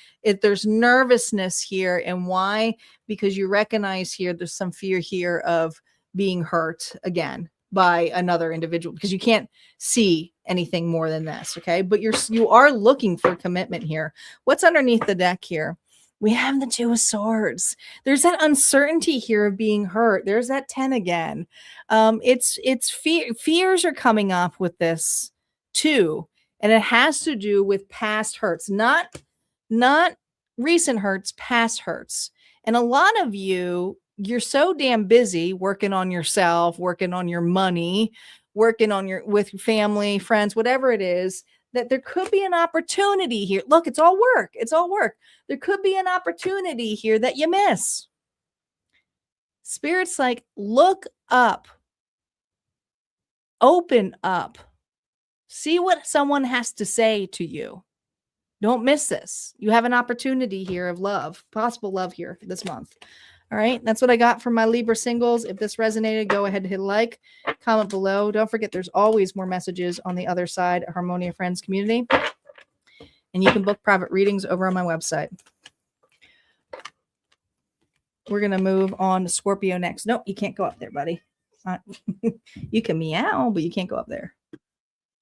there's nervousness here. And why? Because you recognize here there's some fear here of being hurt again by another individual, because you can't see anything more than this. Okay. But you are looking for commitment here. What's underneath the deck here? We have the Two of Swords. There's that uncertainty here of being hurt. There's that 10 again. It's fears are coming up with this too. And it has to do with past hurts, not recent hurts, past hurts. And a lot of you're so damn busy working on yourself, working on your money, working on with your family, friends, whatever it is, that there could be an opportunity here. Look, it's all work. It's all work. There could be an opportunity here that you miss. Spirit's like, look up, open up, see what someone has to say to you. Don't miss this. You have an opportunity here of love, possible love here this month. All right, that's what I got from my Libra singles. If this resonated, go ahead and hit like, comment below. Don't forget, there's always more messages on the other side at Harmonia Friends Community. And you can book private readings over on my website. We're going to move on to Scorpio next. Nope, you can't go up there, buddy. You can meow, but you can't go up there.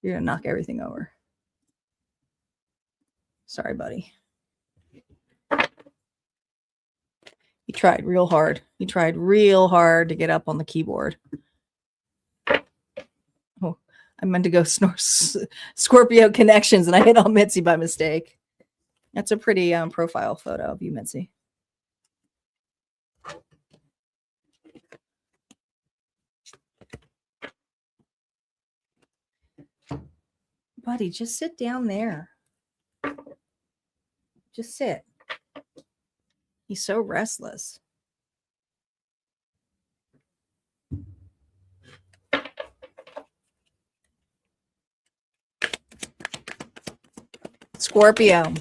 You're going to knock everything over. Sorry, buddy. He tried real hard. He tried real hard to get up on the keyboard. Oh, I meant to go Scorpio Connections, and I hit on Mitzi by mistake. That's a pretty profile photo of you, Mitzi. Buddy, just sit down there. Just sit. He's so restless. Scorpio,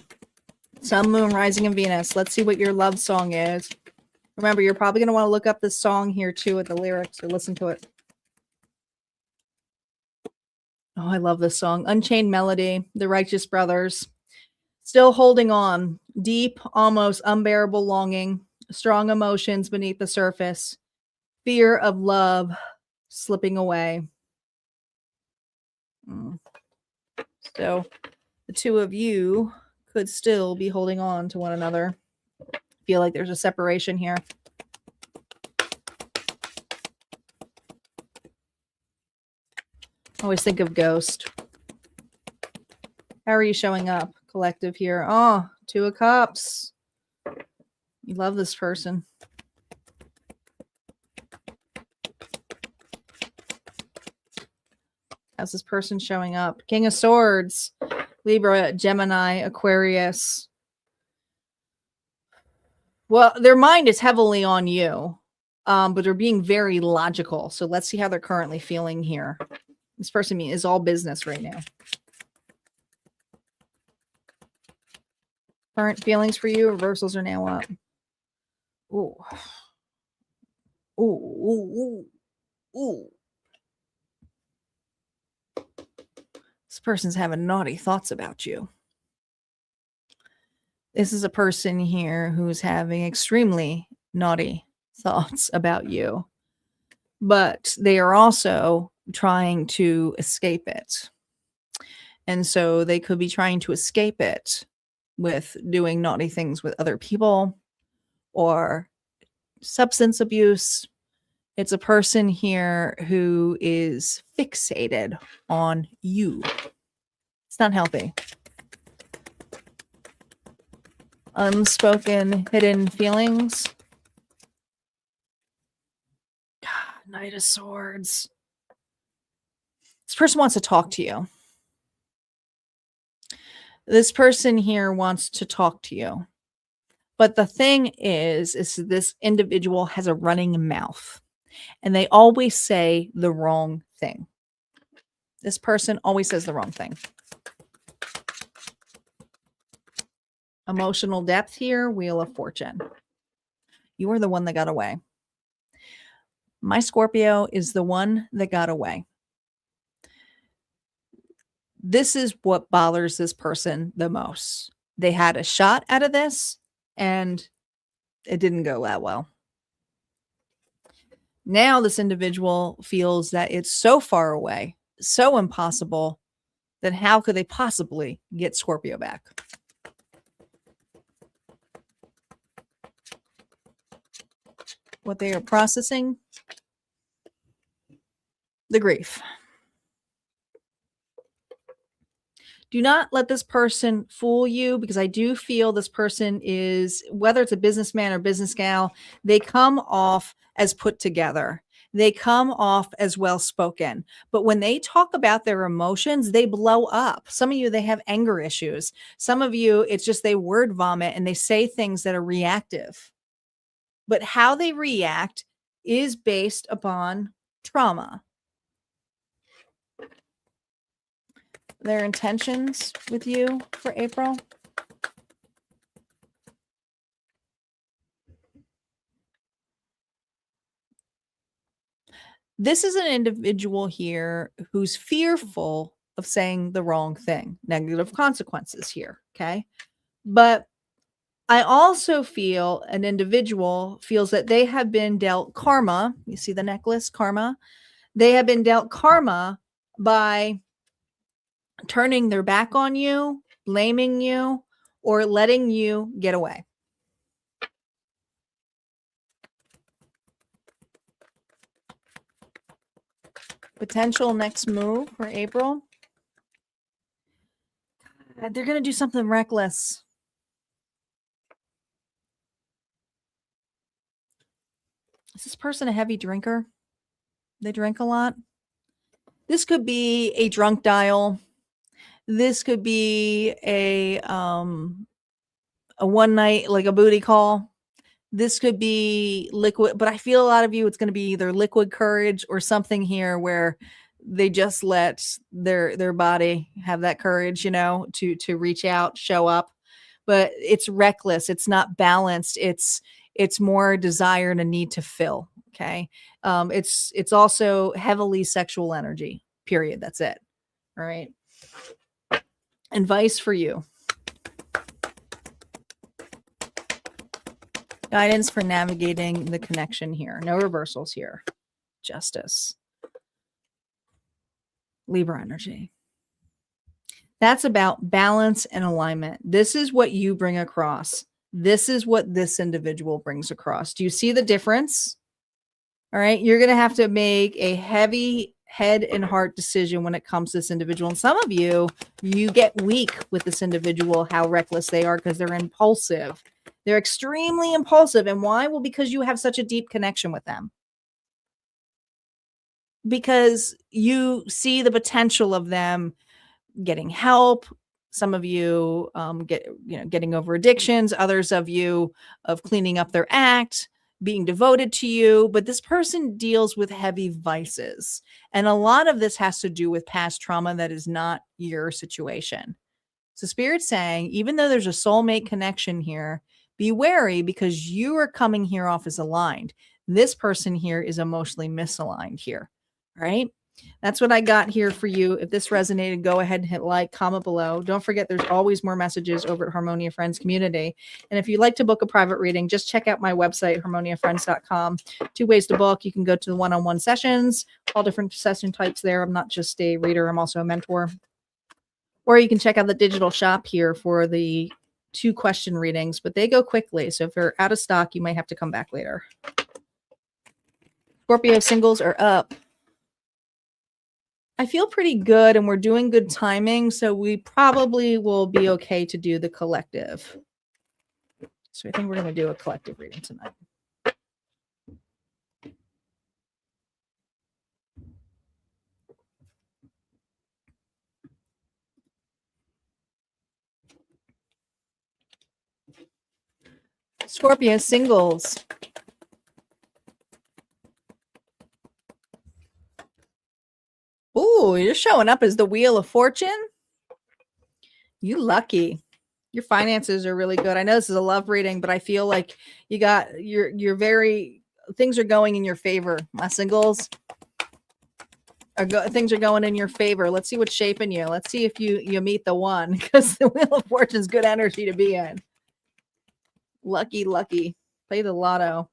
Sun, Moon, Rising, and Venus. Let's see what your love song is. Remember, you're probably going to want to look up this song here too at the lyrics, or listen to it. Oh, I love this song. Unchained Melody, The Righteous Brothers. Still holding on. Deep, almost unbearable longing. Strong emotions beneath the surface. Fear of love slipping away. So the two of you could still be holding on to one another. Feel like there's a separation here. Always think of Ghost. How are you showing up, collective here? Oh, Two of Cups. You love this person. How's this person showing up? King of Swords, Libra, Gemini, Aquarius. Well, their mind is heavily on you, but they're being very logical. So let's see how they're currently feeling here. This person is all business right now. Current feelings for you, reversals are now up. Ooh. Ooh, ooh, ooh, ooh. This person's having naughty thoughts about you. This is a person here who's having extremely naughty thoughts about you, but they are also trying to escape it. And so they could be trying to escape it with doing naughty things with other people or substance abuse. It's a person here who is fixated on you. It's not healthy. Unspoken, hidden feelings. God, Knight of Swords. This person wants to talk to you. This person here wants to talk to you. But the thing is this individual has a running mouth. And they always say the wrong thing. This person always says the wrong thing. Emotional depth here, Wheel of Fortune. You are the one that got away. My Scorpio is the one that got away. This is what bothers this person the most. They had a shot out of this and it didn't go that well. Now this individual feels that it's so far away, so impossible, that how could they possibly get Scorpio back? What they are processing, the grief. Do not let this person fool you, because I do feel this person is, whether it's a businessman or business gal, they come off as put together. They come off as well-spoken. But when they talk about their emotions, they blow up. Some of you, they have anger issues. Some of you, it's just they word vomit and they say things that are reactive. But how they react is based upon trauma. Their intentions with you for April. This is an individual here who's fearful of saying the wrong thing. Negative consequences here, okay? But I also feel an individual feels that they have been dealt karma. You see the necklace, karma? They have been dealt karma by turning their back on you, blaming you, or letting you get away. Potential next move for April. God, they're going to do something reckless. Is this person a heavy drinker? They drink a lot. This could be a drunk dial. This could be a one night, like a booty call. This could be liquid, but I feel a lot of you, it's going to be either liquid courage or something here where they just let their body have that courage, you know, to reach out, show up. But it's reckless. It's not balanced. It's more desire and a need to fill. Okay. It's also heavily sexual energy, period. That's it. All right. Advice for you. Guidance for navigating the connection here. No reversals here. Justice. Libra energy. That's about balance and alignment. This is what you bring across. This is what this individual brings across. Do you see the difference? All right. You're going to have to make a heavy head and heart decision when it comes to this individual. And some of you, you get weak with this individual, how reckless they are because they're impulsive. They're extremely impulsive. And why? Well, because you have such a deep connection with them. Because you see the potential of them getting help. Some of you getting over addictions, others of you of cleaning up their act, being devoted to you. But this person deals with heavy vices. And a lot of this has to do with past trauma that is not your situation. So Spirit's saying, even though there's a soulmate connection here, be wary because you are coming here off as aligned. This person here is emotionally misaligned here. Right? That's what I got here for you. If this resonated, go ahead and hit like, comment below. Don't forget, there's always more messages over at Harmonia Friends community. And if you'd like to book a private reading, just check out my website, harmoniafriends.com. 2 ways to book. You can go to the one-on-one sessions, all different session types there. I'm not just a reader. I'm also a mentor. Or you can check out the digital shop here for the 2 question readings, but they go quickly. So if you're out of stock, you might have to come back later. Scorpio singles are up. I feel pretty good and we're doing good timing, so we probably will be okay to do the collective. So I think we're going to do a collective reading tonight. Scorpio singles. Ooh, you're showing up as the Wheel of Fortune. You lucky. Your finances are really good. I know this is a love reading, but I feel like you got you're very things are going in your favor. My singles things are going in your favor. Let's see what's shaping you. Let's see if you meet the one, because the Wheel of Fortune is good energy to be in. Lucky, lucky. Play the lotto.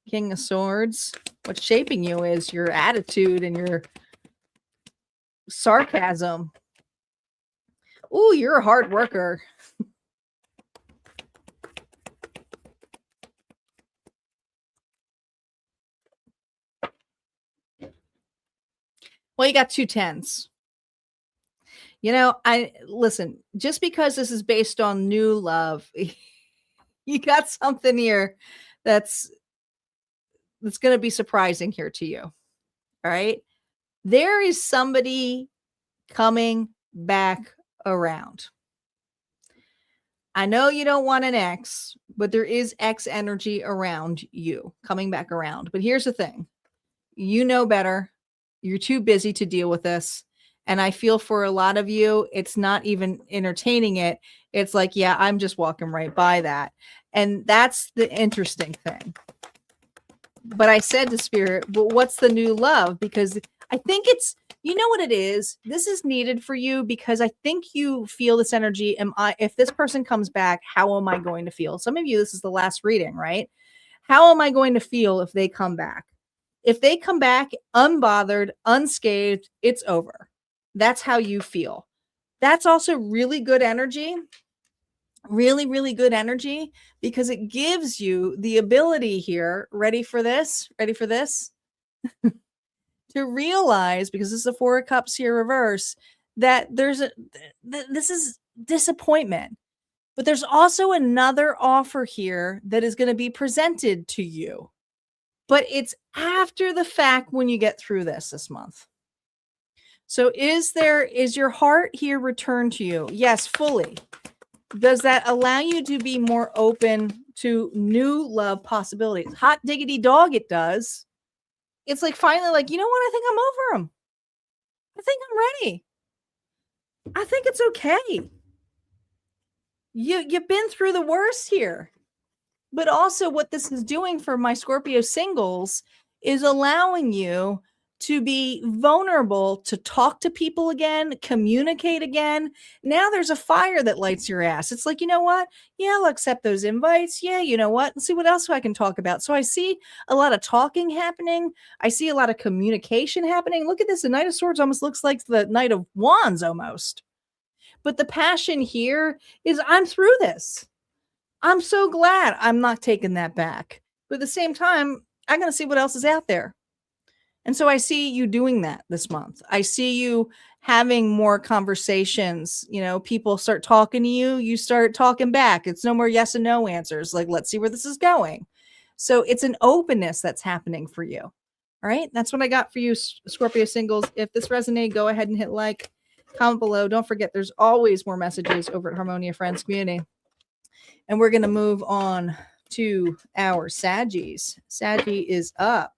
King of Swords. What's shaping you is your attitude and your sarcasm. Ooh, you're a hard worker. Well, you got 2 10s. You know, listen, just because this is based on new love, you got something here that's going to be surprising here to you. All right. There is somebody coming back around. I know you don't want an ex, but there is ex energy around you coming back around. But here's the thing. You know better. You're too busy to deal with this. And I feel for a lot of you, it's not even entertaining it. It's like, yeah, I'm just walking right by that. And that's the interesting thing. But I said to Spirit, but what's the new love? Because I think it's, you know what it is? This is needed for you because I think you feel this energy. If this person comes back, how am I going to feel? Some of you, this is the last reading, right? How am I going to feel if they come back? If they come back unbothered, unscathed, it's over. That's how you feel. That's also really good energy. Really, really good energy because it gives you the ability here. Ready for this? Ready for this? To realize, because this is the 4 of Cups here reverse, that this is disappointment. But there's also another offer here that is going to be presented to you. But it's after the fact when you get through this month. So is your heart here returned to you? Yes, fully. Does that allow you to be more open to new love possibilities? Hot diggity dog, it does. It's like finally like, you know what? I think I'm over him. I think I'm ready. I think it's okay. You've been through the worst here. But also what this is doing for my Scorpio singles is allowing you to be vulnerable, to talk to people again, communicate again. Now there's a fire that lights your ass. It's like, you know what? Yeah, I'll accept those invites. Yeah, you know what? Let's see what else I can talk about. So I see a lot of talking happening. I see a lot of communication happening. Look at this. The Knight of Swords almost looks like the Knight of Wands almost. But the passion here is I'm through this. I'm so glad I'm not taking that back. But at the same time, I'm going to see what else is out there. And so I see you doing that this month. I see you having more conversations. You know, people start talking to you, you start talking back. It's no more yes and no answers. Like, let's see where this is going. So it's an openness that's happening for you. All right. That's what I got for you, Scorpio singles. If this resonated, go ahead and hit like, comment below. Don't forget, there's always more messages over at Harmonia Friends Community. And we're going to move on to our Saggies. Saggy is up.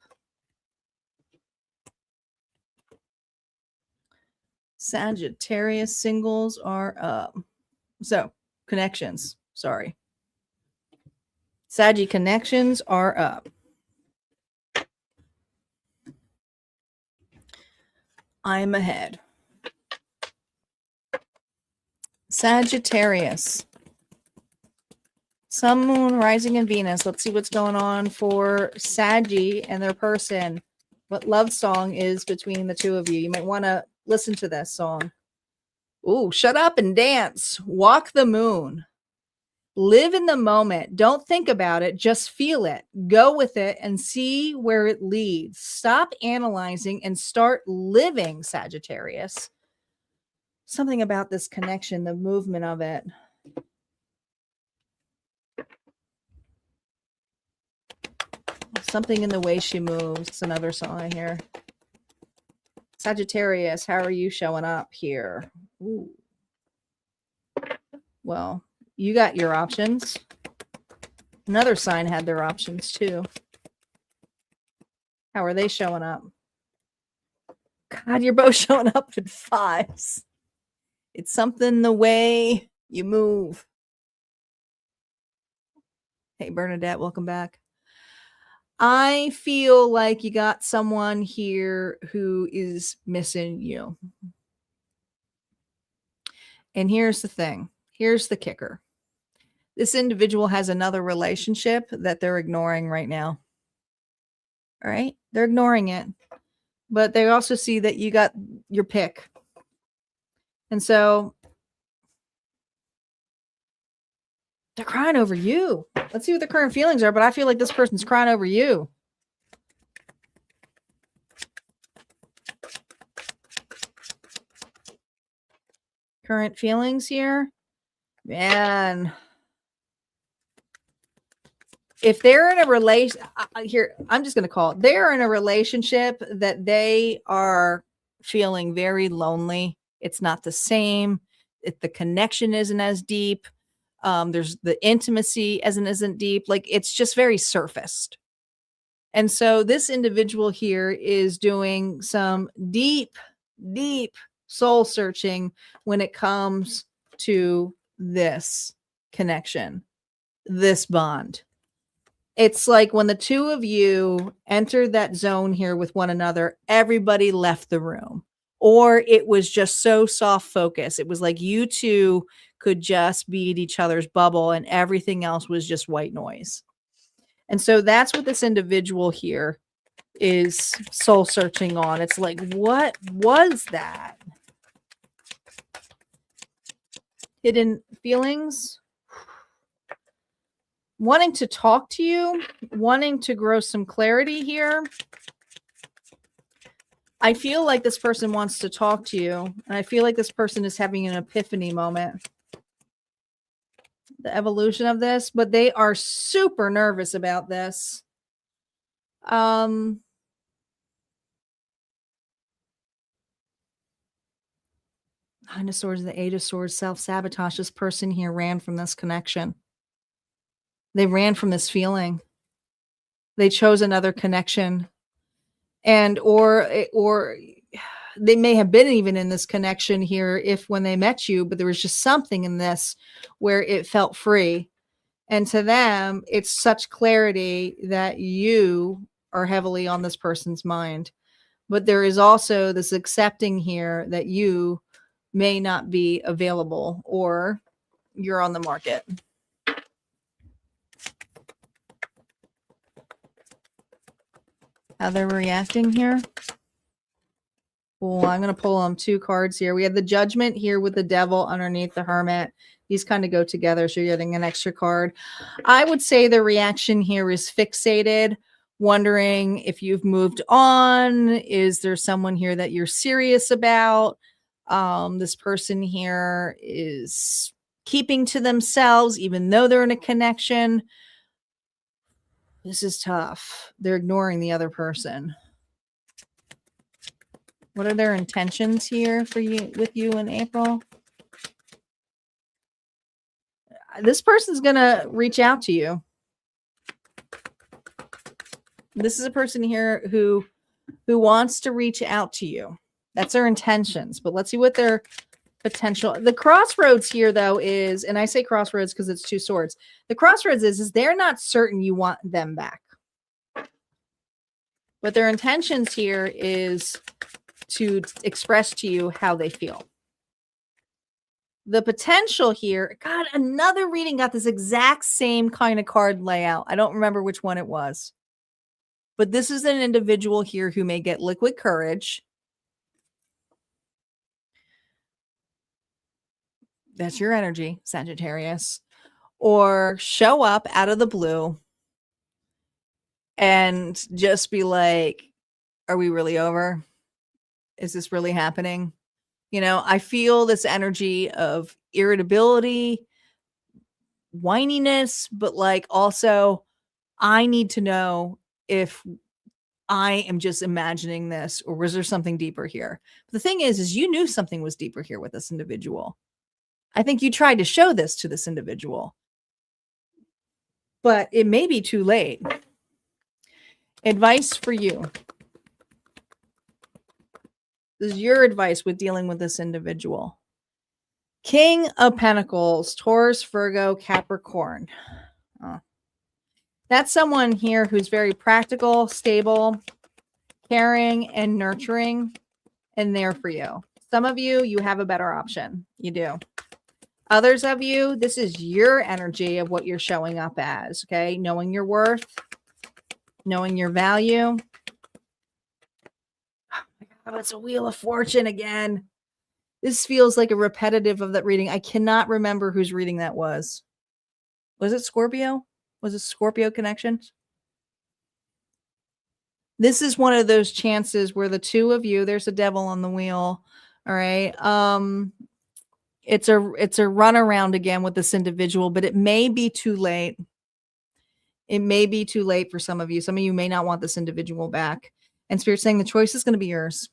Sagittarius singles are up. So, connections. Sorry. Saggy connections are up. I'm ahead. Sagittarius. Sun, Moon, Rising, and Venus. Let's see what's going on for Saggy and their person. What love song is between the two of you. You might want to listen to this song. Ooh, shut up and dance. Walk the moon. Live in the moment. Don't think about it. Just feel it. Go with it and see where it leads. Stop analyzing and start living, Sagittarius. Something about this connection, the movement of it. Something in the way she moves. It's another song I hear. Sagittarius, how are you showing up here? Ooh. Well, you got your options. Another sign had their options too. How are they showing up? God, you're both showing up in fives. It's something the way you move. Hey, Bernadette, welcome back. I feel like you got someone here who is missing you. And here's the thing. Here's the kicker. This individual has another relationship that they're ignoring right now. All right? They're ignoring it. But they also see that you got your pick. And so they're crying over you. Let's see what the current feelings are, but I feel like this person's crying over you. Current feelings here. Man. If they're in a relation here, I'm just going to call it. They're in a relationship that they are feeling very lonely. It's not the same. The connection isn't as deep. There's the intimacy isn't deep. Like, it's just very surfaced. And so this individual here is doing some deep, deep soul searching when it comes to this connection, this bond. It's like when the two of you entered that zone here with one another, everybody left the room. Or it was just so soft focus. It was like you two could just be at each other's bubble and everything else was just white noise. And so that's what this individual here is soul searching on. It's like, what was that? Hidden feelings. Wanting to talk to you, wanting to grow some clarity here. I feel like this person wants to talk to you, and I feel like this person is having an epiphany moment. The evolution of this, but they are super nervous about this. Nine of Swords, the Eight of Swords, self-sabotage. This person here ran from this connection. They ran from this feeling. They chose another connection. And or they may have been even in this connection here if when they met you, but there was just something in this where it felt free. And to them, it's such clarity that you are heavily on this person's mind. But there is also this accepting here that you may not be available or you're on the market. How they're reacting here. Well, I'm going to pull them two cards here. We have the Judgment here with the Devil underneath the Hermit. These kind of go together, so you're getting an extra card. I would say the reaction here is fixated wondering if you've moved on. Is there someone here that you're serious about? This person here is keeping to themselves, even though they're in a connection. This is tough. They're ignoring the other person. What are their intentions here for you, with you in April? This person's going to reach out to you. This is a person here who wants to reach out to you. That's their intentions. But let's see what their potential. The crossroads here, though, is, and I say crossroads because it's two swords. The crossroads is they're not certain you want them back. But their intentions here is to express to you how they feel. The potential here, God, another reading got this exact same kind of card layout. I don't remember which one it was. But this is an individual here who may get liquid courage. That's your energy, Sagittarius. Or show up out of the blue and just be like, are we really over? Is this really happening? You know, I feel this energy of irritability, whininess, but like also I need to know if I am just imagining this or was there something deeper here? But the thing is you knew something was deeper here with this individual. I think you tried to show this to this individual, but it may be too late. Advice for you. This is your advice with dealing with this individual. King of Pentacles, Taurus, Virgo, Capricorn. That's someone here who's very practical, stable, caring, and nurturing, and there for you. Some of you, you have a better option. You do. Others of you, this is your energy of what you're showing up as, okay? Knowing your worth, knowing your value. Oh my God, it's a Wheel of Fortune again. This feels like a repetitive of that reading. I cannot remember whose reading that was. Was it Scorpio? Was it Scorpio Connection? This is one of those chances where the two of you, there's a devil on the wheel. All right. It's a runaround again with this individual, but it may be too late. It may be too late for some of you. Some of you may not want this individual back. And Spirit's saying the choice is going to be yours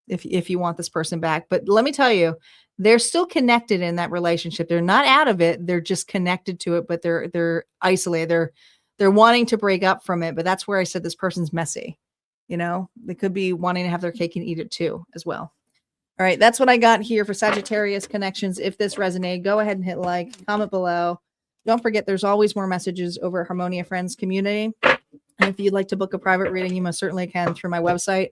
if you want this person back. But let me tell you, they're still connected in that relationship. They're not out of it. They're just connected to it, but they're isolated. They're wanting to break up from it. But that's where I said this person's messy. You know, they could be wanting to have their cake and eat it too as well. All right, that's what I got here for Sagittarius connections. If this resonated, go ahead and hit like, comment below. Don't forget, there's always more messages over at Harmonia Friends community. And if you'd like to book a private reading, you most certainly can through my website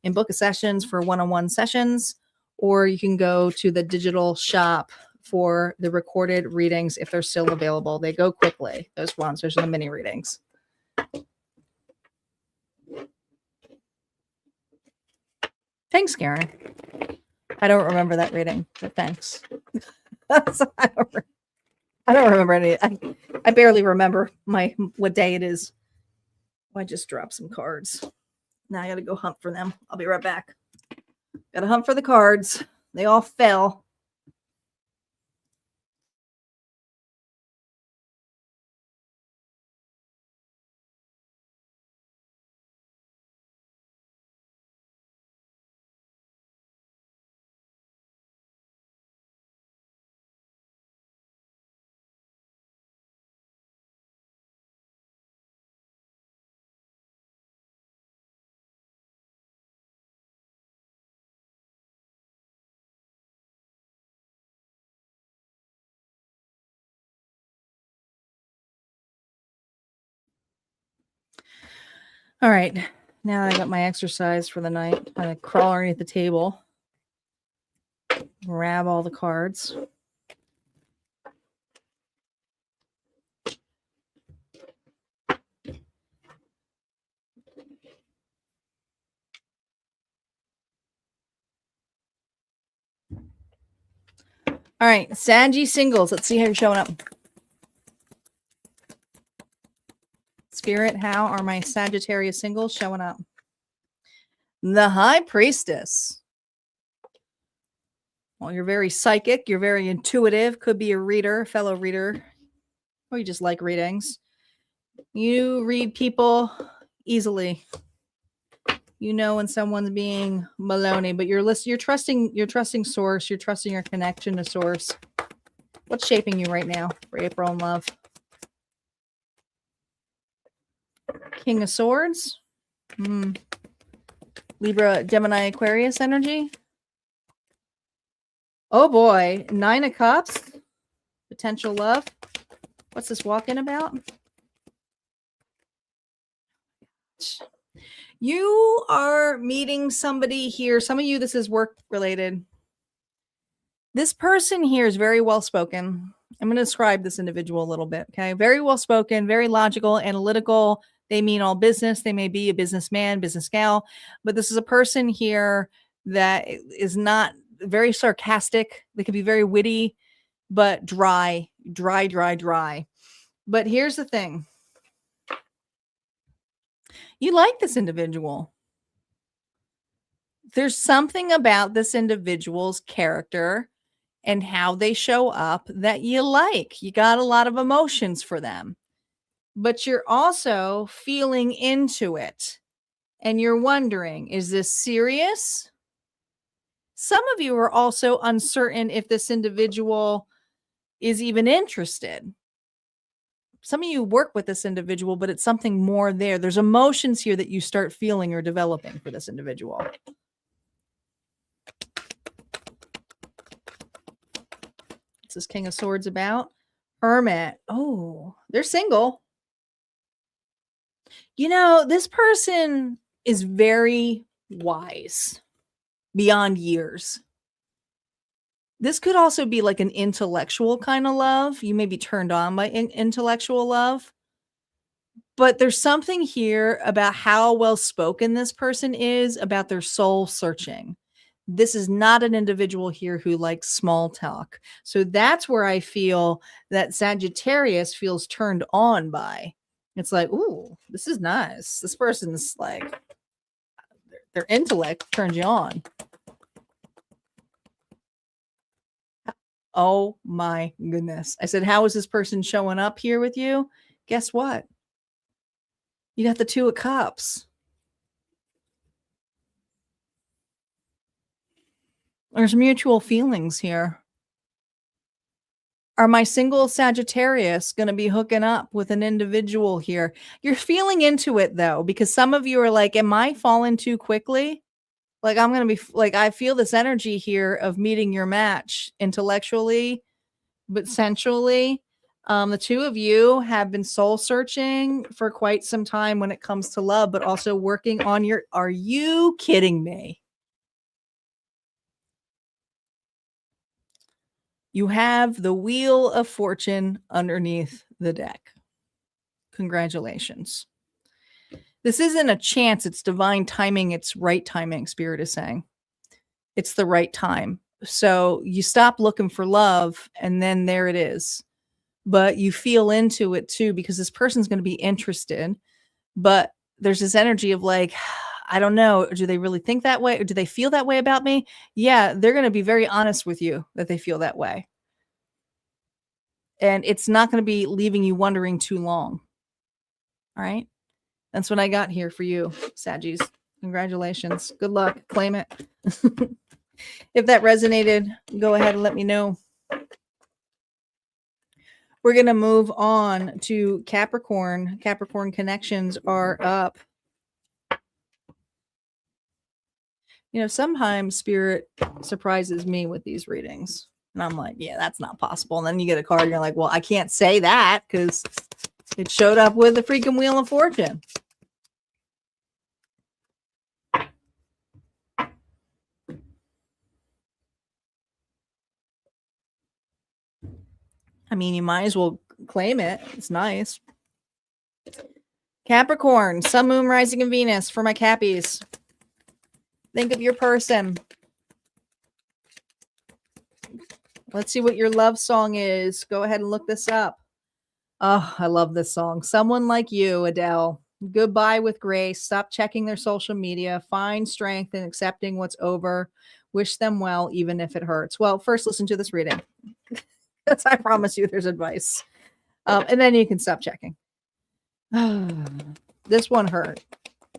and book a sessions for one-on-one sessions, or you can go to the digital shop for the recorded readings if they're still available. They go quickly. Those ones, those are the mini readings. Thanks, Karen. I don't remember that reading, but thanks. I don't remember any. I barely remember what day it is. I just dropped some cards. Now I got to go hunt for them. I'll be right back. Got to hunt for the cards. They all fell. All right. Now I got my exercise for the night. I'm going to crawl underneath the table. Grab all the cards. All right, Sagittarius Singles. Let's see how you're showing up. Spirit, how are my Sagittarius singles showing up? The High Priestess. Well, you're very psychic. You're very intuitive. Could be a reader, fellow reader, or you just like readings. You read people easily. You know when someone's being baloney, but you're trusting source. You're trusting your connection to source. What's shaping you right now for April in love? King of Swords. Libra, Gemini, Aquarius energy. Oh boy, 9 of Cups. Potential love. What's this walk-in about? You are meeting somebody here. Some of you, this is work related. This person here is very well spoken. I'm going to describe this individual a little bit. Okay. Very well spoken, very logical, analytical. They mean all business. They may be a businessman, business gal, but this is a person here that is not very sarcastic. They could be very witty, but dry. But here's the thing. You like this individual. There's something about this individual's character and how they show up that you like. You got a lot of emotions for them, but you're also feeling into it. And you're wondering, is this serious? Some of you are also uncertain if this individual is even interested. Some of you work with this individual, but it's something more there. There's emotions here that you start feeling or developing for this individual. What's this King of Swords about? Hermit. Oh, they're single. You know, this person is very wise beyond years. This could also be like an intellectual kind of love. You may be turned on by intellectual love. But there's something here about how well spoken this person is about their soul searching. This is not an individual here who likes small talk. So that's where I feel that Sagittarius feels turned on by. It's like, ooh, this is nice. This person's like, their intellect turns you on. Oh my goodness. I said, how is this person showing up here with you? Guess what? You got the 2 of Cups. There's mutual feelings here. Are my single Sagittarius going to be hooking up with an individual here? You're feeling into it though, because some of you are like, am I falling too quickly? Like I'm going to be like, I feel this energy here of meeting your match intellectually, but sensually. The 2 of you have been soul searching for quite some time when it comes to love, but also working on your, are you kidding me? You have the Wheel of Fortune underneath the deck. Congratulations. This isn't a chance. It's divine timing. It's right timing, Spirit is saying. It's the right time. So you stop looking for love and then there it is. But you feel into it too, because this person's going to be interested. But there's this energy of like, I don't know. Do they really think that way? Or do they feel that way about me? Yeah, they're going to be very honest with you that they feel that way. And it's not going to be leaving you wondering too long. All right. That's what I got here for you, Saggies. Congratulations. Good luck. Claim it. If that resonated, go ahead and let me know. We're going to move on to Capricorn. Capricorn connections are up. You know, sometimes Spirit surprises me with these readings. And I'm like, yeah, that's not possible. And then you get a card and you're like, well, I can't say that because it showed up with the freaking Wheel of Fortune. I mean, you might as well claim it. It's nice. Capricorn, Sun, Moon, Rising, and Venus for my Cappies. Think of your person. Let's see what your love song is. Go ahead and look this up. Oh, I love this song. Someone like you, Adele. Goodbye with grace. Stop checking their social media. Find strength in accepting what's over. Wish them well, even if it hurts. Well, first listen to this reading. Because I promise you there's advice. And then you can stop checking. This one hurt.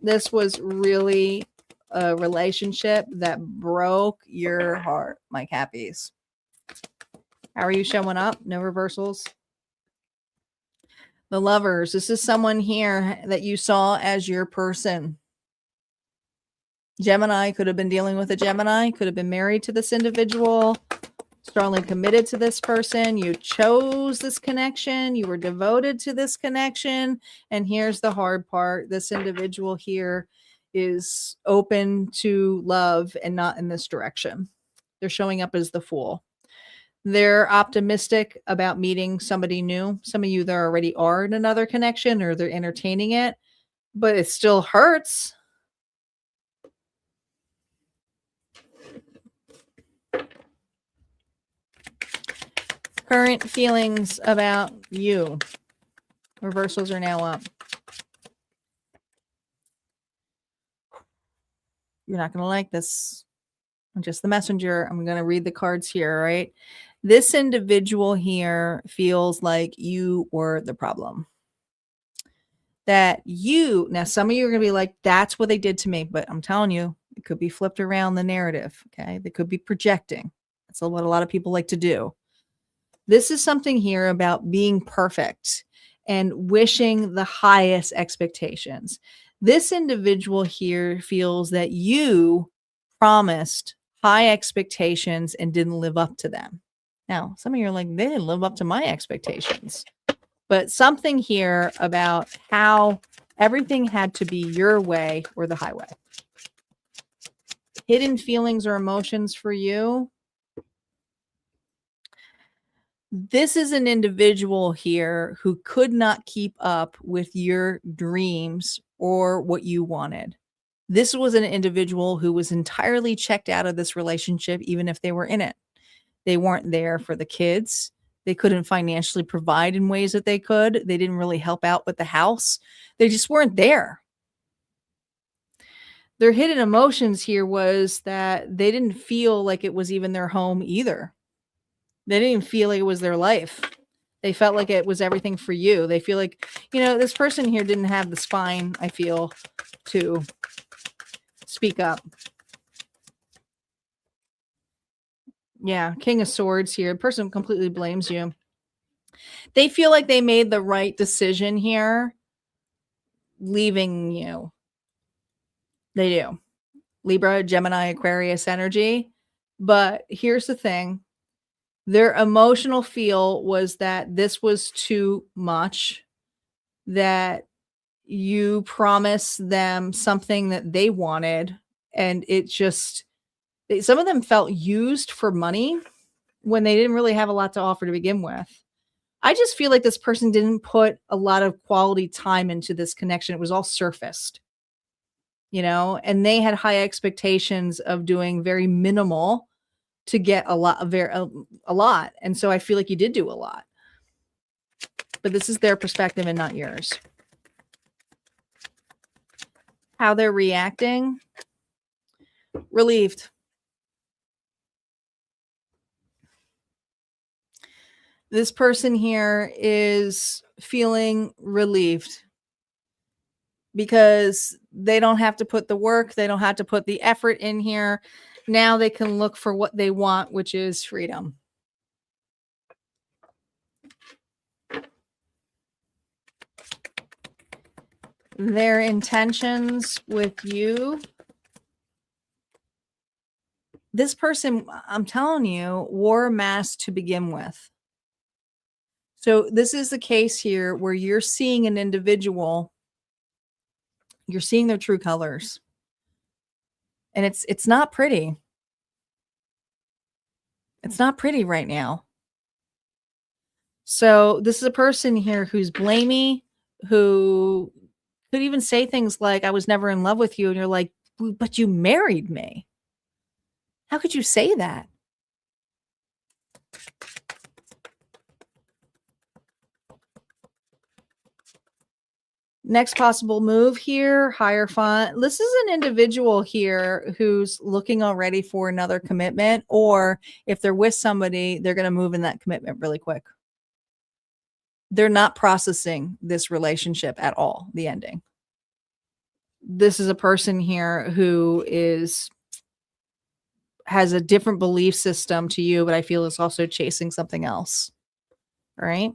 This was really a relationship that broke your heart, my Cappies. How are you showing up? No reversals. The Lovers. This is someone here that you saw as your person. Gemini, could have been dealing with a Gemini, could have been married to this individual, strongly committed to this person. You chose this connection. You were devoted to this connection. And here's the hard part. This individual here is open to love and not in this direction. They're showing up as the Fool. They're optimistic about meeting somebody new. Some of you there already are in another connection or they're entertaining it, but it still hurts. Current feelings about you. Reversals are now up. You're not going to like this. I'm just the messenger. I'm going to read the cards here, right? This individual here feels like you were the problem. That you, now some of you are going to be like, that's what they did to me. But I'm telling you, it could be flipped around the narrative. Okay. They could be projecting. That's what a lot of people like to do. This is something here about being perfect and wishing the highest expectations. This individual here feels that you promised high expectations and didn't live up to them. Now, some of you are like, they didn't live up to my expectations. But something here about how everything had to be your way or the highway. Hidden feelings or emotions for you. This is an individual here who could not keep up with your dreams or what you wanted. This was an individual who was entirely checked out of this relationship, even if they were in it. They weren't there for the kids. They couldn't financially provide in ways that they could. They didn't really help out with the house. They just weren't there. Their hidden emotions here was that they didn't feel like it was even their home either. They didn't feel like it was their life. They felt like it was everything for you. They feel like, you know, this person here didn't have the spine, I feel, to speak up. Yeah, King of Swords here. The person completely blames you. They feel like they made the right decision here, leaving you. They do. Libra, Gemini, Aquarius energy. But here's the thing. Their emotional feel was that this was too much, that you promised them something that they wanted, and it just, some of them felt used for money when they didn't really have a lot to offer to begin with. I just feel like this person didn't put a lot of quality time into this connection. It was all surfaced, you know, and they had high expectations of doing very minimal to get a lot. And so I feel like you did do a lot, but this is their perspective and not yours. How they're reacting. Relieved. This person here is feeling relieved because they don't have to put the work. They don't have to put the effort in here. Now they can look for what they want, which is freedom. Their intentions with you. This person, I'm telling you, wore a mask to begin with. So this is the case here where you're seeing an individual, you're seeing their true colors. And it's not pretty. It's not pretty right now. So this is a person here who's blamey, who could even say things like, I was never in love with you. And you're like, but you married me. How could you say that? Next possible move here, higher font. This is an individual here who's looking already for another commitment, or if they're with somebody, they're going to move in that commitment really quick. They're not processing this relationship at all, the ending. This is a person here who has a different belief system to you, but I feel is also chasing something else. All right.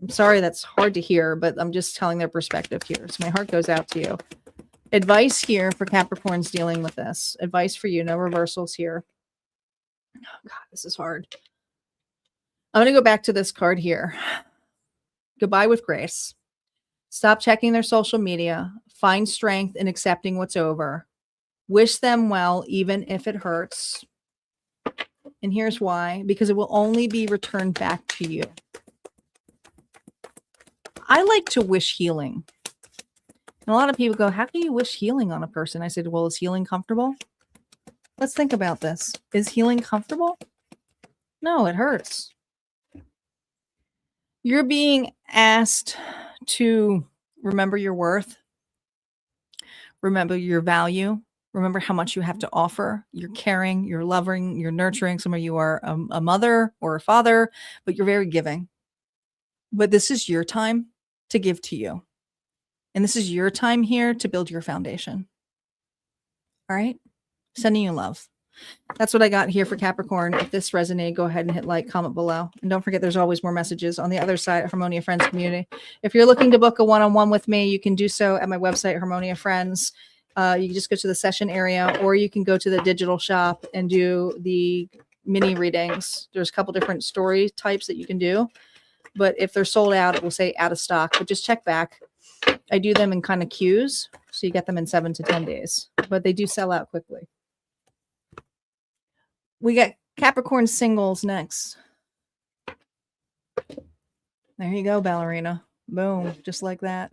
I'm sorry that's hard to hear, but I'm just telling their perspective here. So my heart goes out to you. Advice here for Capricorns dealing with this. Advice for you. No reversals here. Oh, God, this is hard. I'm going to go back to this card here. Goodbye with grace. Stop checking their social media. Find strength in accepting what's over. Wish them well, even if it hurts. And here's why. Because it will only be returned back to you. I like to wish healing. And a lot of people go, how can you wish healing on a person? I said, well, is healing comfortable? Let's think about this. Is healing comfortable? No, it hurts. You're being asked to remember your worth. Remember your value. Remember how much you have to offer. You're caring, you're loving, you're nurturing. Some of you are a mother or a father, but you're very giving. But this is your time to give to you. And this is your time here to build your foundation. All right? Sending you love. That's what I got here for Capricorn. If this resonated, go ahead and hit like, comment below. And don't forget, there's always more messages on the other side of Harmonia Friends community. If you're looking to book a one-on-one with me, you can do so at my website, Harmonia Friends. You can just go to the session area, or you can go to the digital shop and do the mini readings. There's a couple different story types that you can do. But if they're sold out, it will say out of stock. But just check back. I do them in kind of queues, so you get them in 7 to 10 days. But they do sell out quickly. We got Capricorn Singles next. There you go, ballerina. Boom, just like that.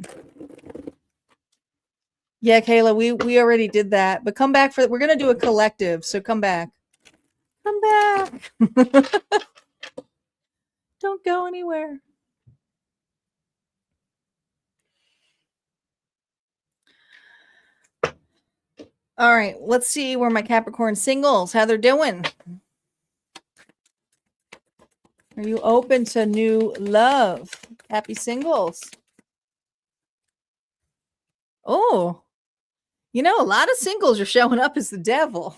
Yeah, Kayla, we already did that. But come back we're going to do a collective, so come back. Come back. Don't go anywhere. All right, let's see where my Capricorn Singles, how they're doing. Are you open to new love? Happy singles. Oh, you know, a lot of singles are showing up as the devil.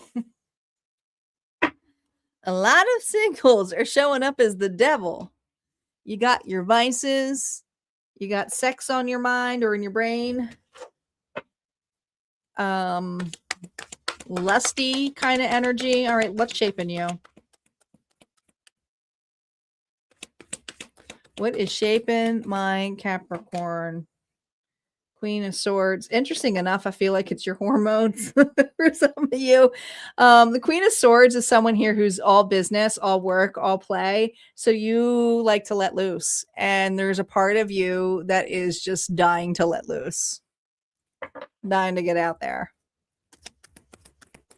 A lot of singles are showing up as the devil. You got your vices. You got sex on your mind or in your brain. Lusty kind of energy. All right, what's shaping you? What is shaping my Capricorn? Queen of Swords. Interesting enough, I feel like it's your hormones for some of you. The Queen of Swords is someone here who's all business, all work, all play. So you like to let loose. And there's a part of you that is just dying to let loose. Dying to get out there.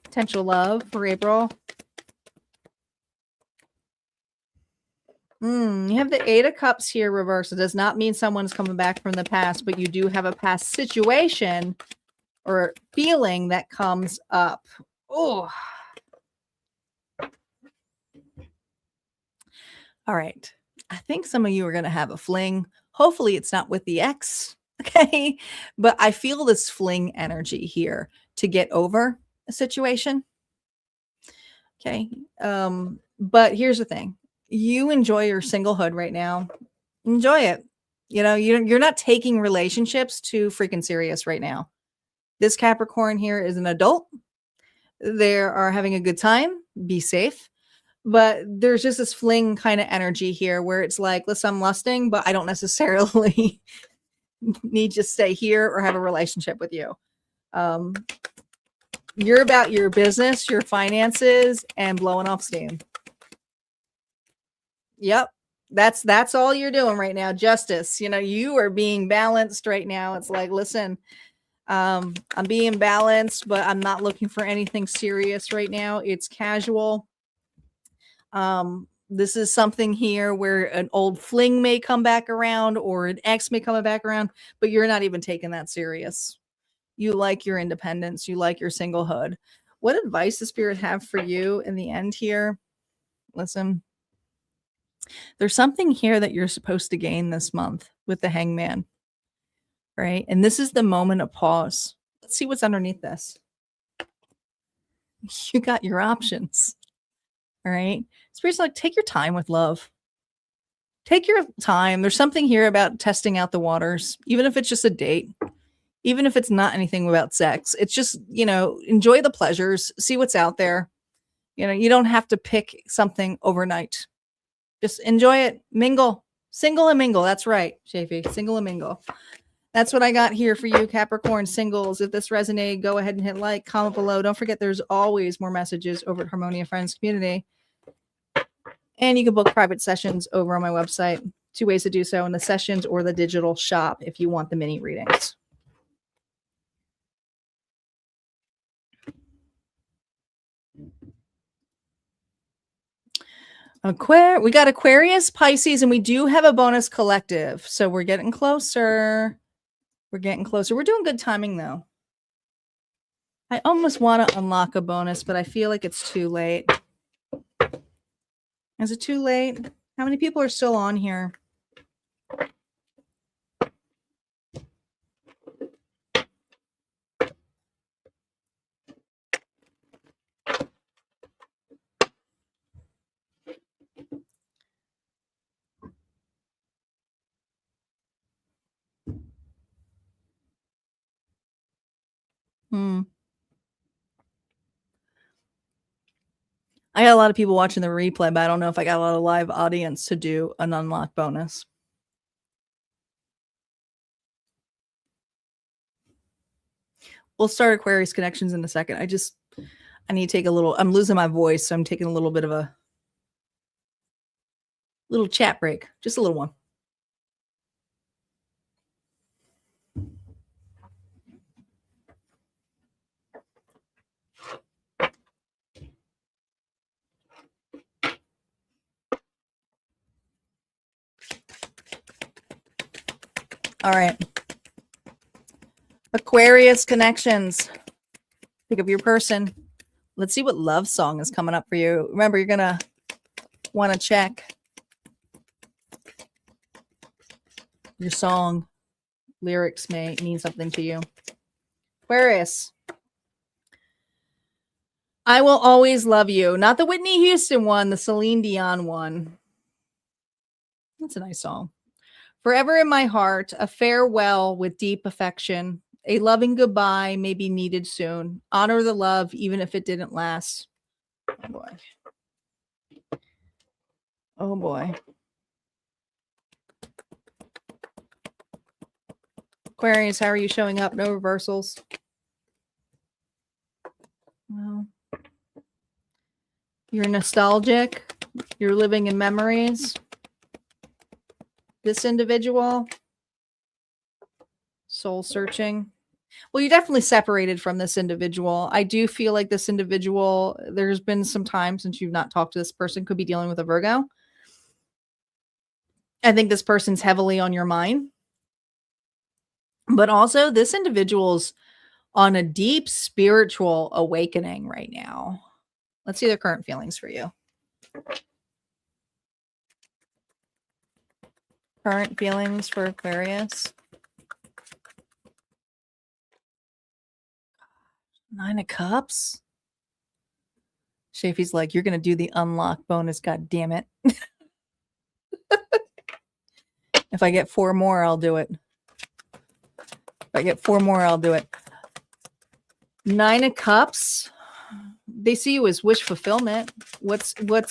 Potential love for April. You have the 8 of Cups here reversed. It does not mean someone's coming back from the past, but you do have a past situation or feeling that comes up. Oh. All right. I think some of you are going to have a fling. Hopefully it's not with the ex. Okay. But I feel this fling energy here to get over a situation. Okay. But here's the thing. You enjoy your singlehood right now. Enjoy it. You know, you're not taking relationships too freaking serious right now. This Capricorn here is an adult. They are having a good time. Be safe. But there's just this fling kind of energy here where it's like, listen, I'm lusting, but I don't necessarily need to stay here or have a relationship with you. You're about your business, your finances, and blowing off steam. Yep. That's all you're doing right now. Justice. You know, you are being balanced right now. It's like, listen, I'm being balanced, but I'm not looking for anything serious right now. It's casual. This is something here where an old fling may come back around or an ex may come back around, but you're not even taking that serious. You like your independence. You like your singlehood. What advice does Spirit have for you in the end here? Listen, there's something here that you're supposed to gain this month with the Hangman, right? And this is the moment of pause. Let's see what's underneath this. You got your options, all right? Spirit's like, take your time with love. Take your time. There's something here about testing out the waters, even if it's just a date, even if it's not anything about sex. It's just, enjoy the pleasures, see what's out there. You don't have to pick something overnight. Just enjoy it. Mingle. Single and mingle. That's right, Shafi. Single and mingle. That's what I got here for you, Capricorn Singles. If this resonated, go ahead and hit like, comment below. Don't forget there's always more messages over at Harmonia Friends Community. And you can book private sessions over on my website. 2 ways to do so, in the sessions or the digital shop if you want the mini readings. We got Aquarius, Pisces, and we do have a bonus collective. So we're getting closer. We're getting closer. We're doing good timing, though. I almost want to unlock a bonus, but I feel like it's too late. Is it too late? How many people are still on here? I got a lot of people watching the replay, but I don't know if I got a lot of live audience to do an unlock bonus. We'll start Aquarius Connections in a second. I need to take a little, I'm losing my voice, so I'm taking a little bit of a little chat break. Just a little one. All right. Aquarius Connections. Pick up your person. Let's see what love song is coming up for you. Remember, you're going to want to check your song. Lyrics may mean something to you. Aquarius. I will always love you. Not the Whitney Houston one, the Celine Dion one. That's a nice song. Forever in my heart, a farewell with deep affection. A loving goodbye may be needed soon. Honor the love, even if it didn't last. Oh, boy. Oh, boy. Aquarius, how are you showing up? No reversals. Well, you're nostalgic. You're living in memories. This individual, soul searching. Well, you're definitely separated from this individual. I do feel like this individual, there's been some time since you've not talked to this person, could be dealing with a Virgo. I think this person's heavily on your mind. But also, this individual's on a deep spiritual awakening right now. Let's see their current feelings for you. Current feelings for Aquarius. 9 of Cups. Shafi's like, you're going to do the unlock bonus. God damn it. If I get 4 more, I'll do it. If I get 4 more, I'll do it. 9 of Cups. They see you as wish fulfillment. What's but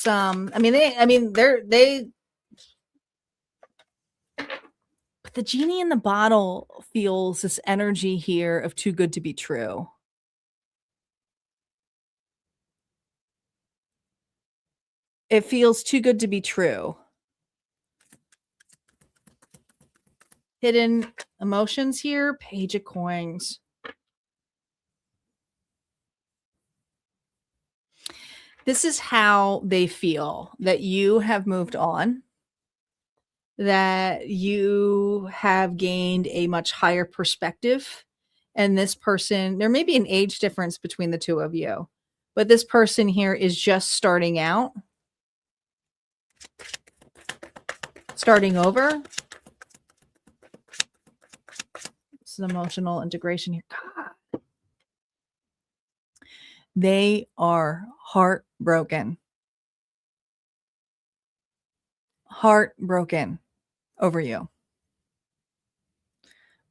the genie in the bottle feels this energy here of too good to be true. It feels too good to be true. Hidden emotions here. Page of Coins. This is how they feel, that you have moved on, that you have gained a much higher perspective. And this person, there may be an age difference between the two of you, but this person here is just starting out, starting over. This is emotional integration here. God. They are heartbroken. Heartbroken over you.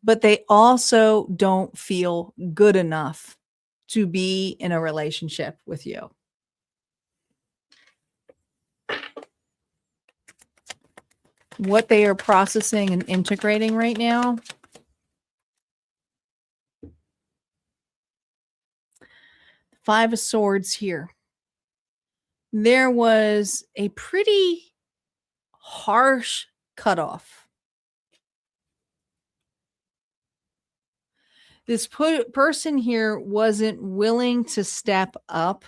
But they also don't feel good enough to be in a relationship with you. What they are processing and integrating right now. Five of Swords here. There was a pretty harsh cutoff. This person here wasn't willing to step up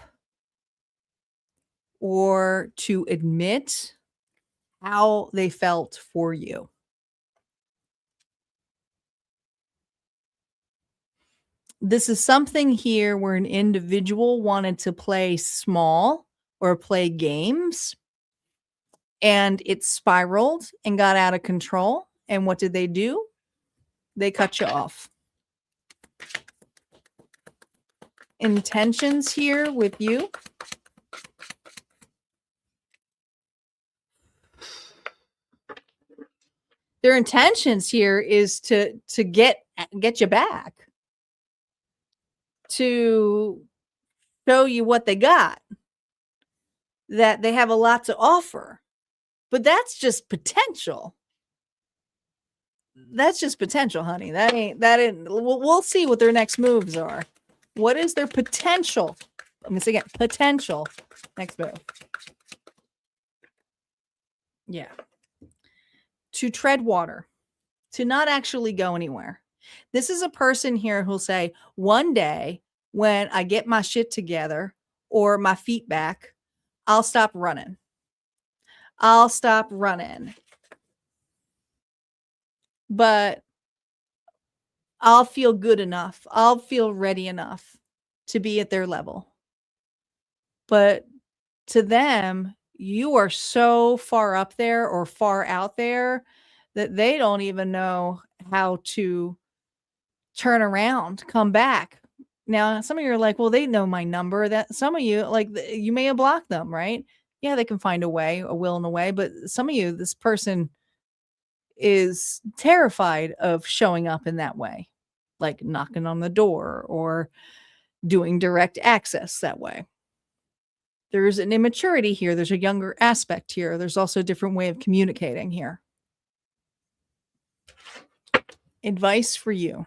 or to admit how they felt for you. This is something here where an individual wanted to play small or play games, and it spiraled and got out of control. And what did they do? They cut you off. Intentions here with you. Their intentions here is to get you back, to show you what they got, that they have a lot to offer. But that's just potential. That's just potential, honey. That ain't. We'll see what their next moves are. What is their potential? Let me say again, potential next move. Yeah. To tread water, to not actually go anywhere. This is a person here who'll say, one day when I get my shit together or my feet back, I'll stop running. I'll stop running. But I'll feel good enough. I'll feel ready enough to be at their level. But to them, you are so far up there or far out there that they don't even know how to turn around, come back. Now, some of you are like, well, they know my number. That some of you, like, you may have blocked them, right? Yeah, they can find a way, a will and a way. But some of you, this person is terrified of showing up in that way, like knocking on the door or doing direct access that way. There's an immaturity here. There's a younger aspect here. There's also a different way of communicating here. Advice for you.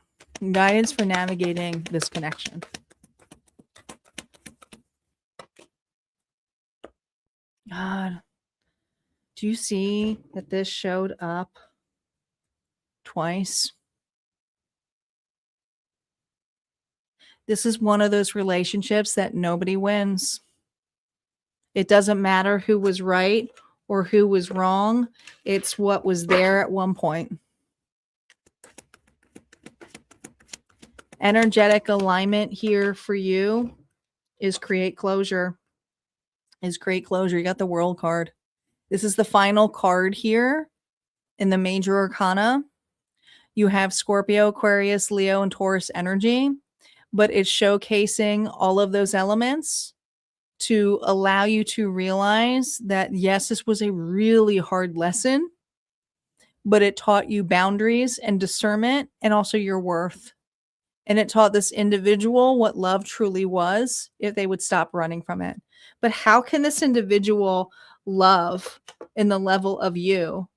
Guidance for navigating this connection. God, do you see that this showed up twice? This is one of those relationships that nobody wins. It doesn't matter who was right or who was wrong. It's what was there at one point. Energetic alignment here for you is create closure. You got the World card. This is the final card here in the major arcana. You have Scorpio, Aquarius, Leo, and Taurus energy, but it's showcasing all of those elements to allow you to realize that, yes, this was a really hard lesson, but it taught you boundaries and discernment and also your worth. And it taught this individual what love truly was if they would stop running from it. But how can this individual love in the level of you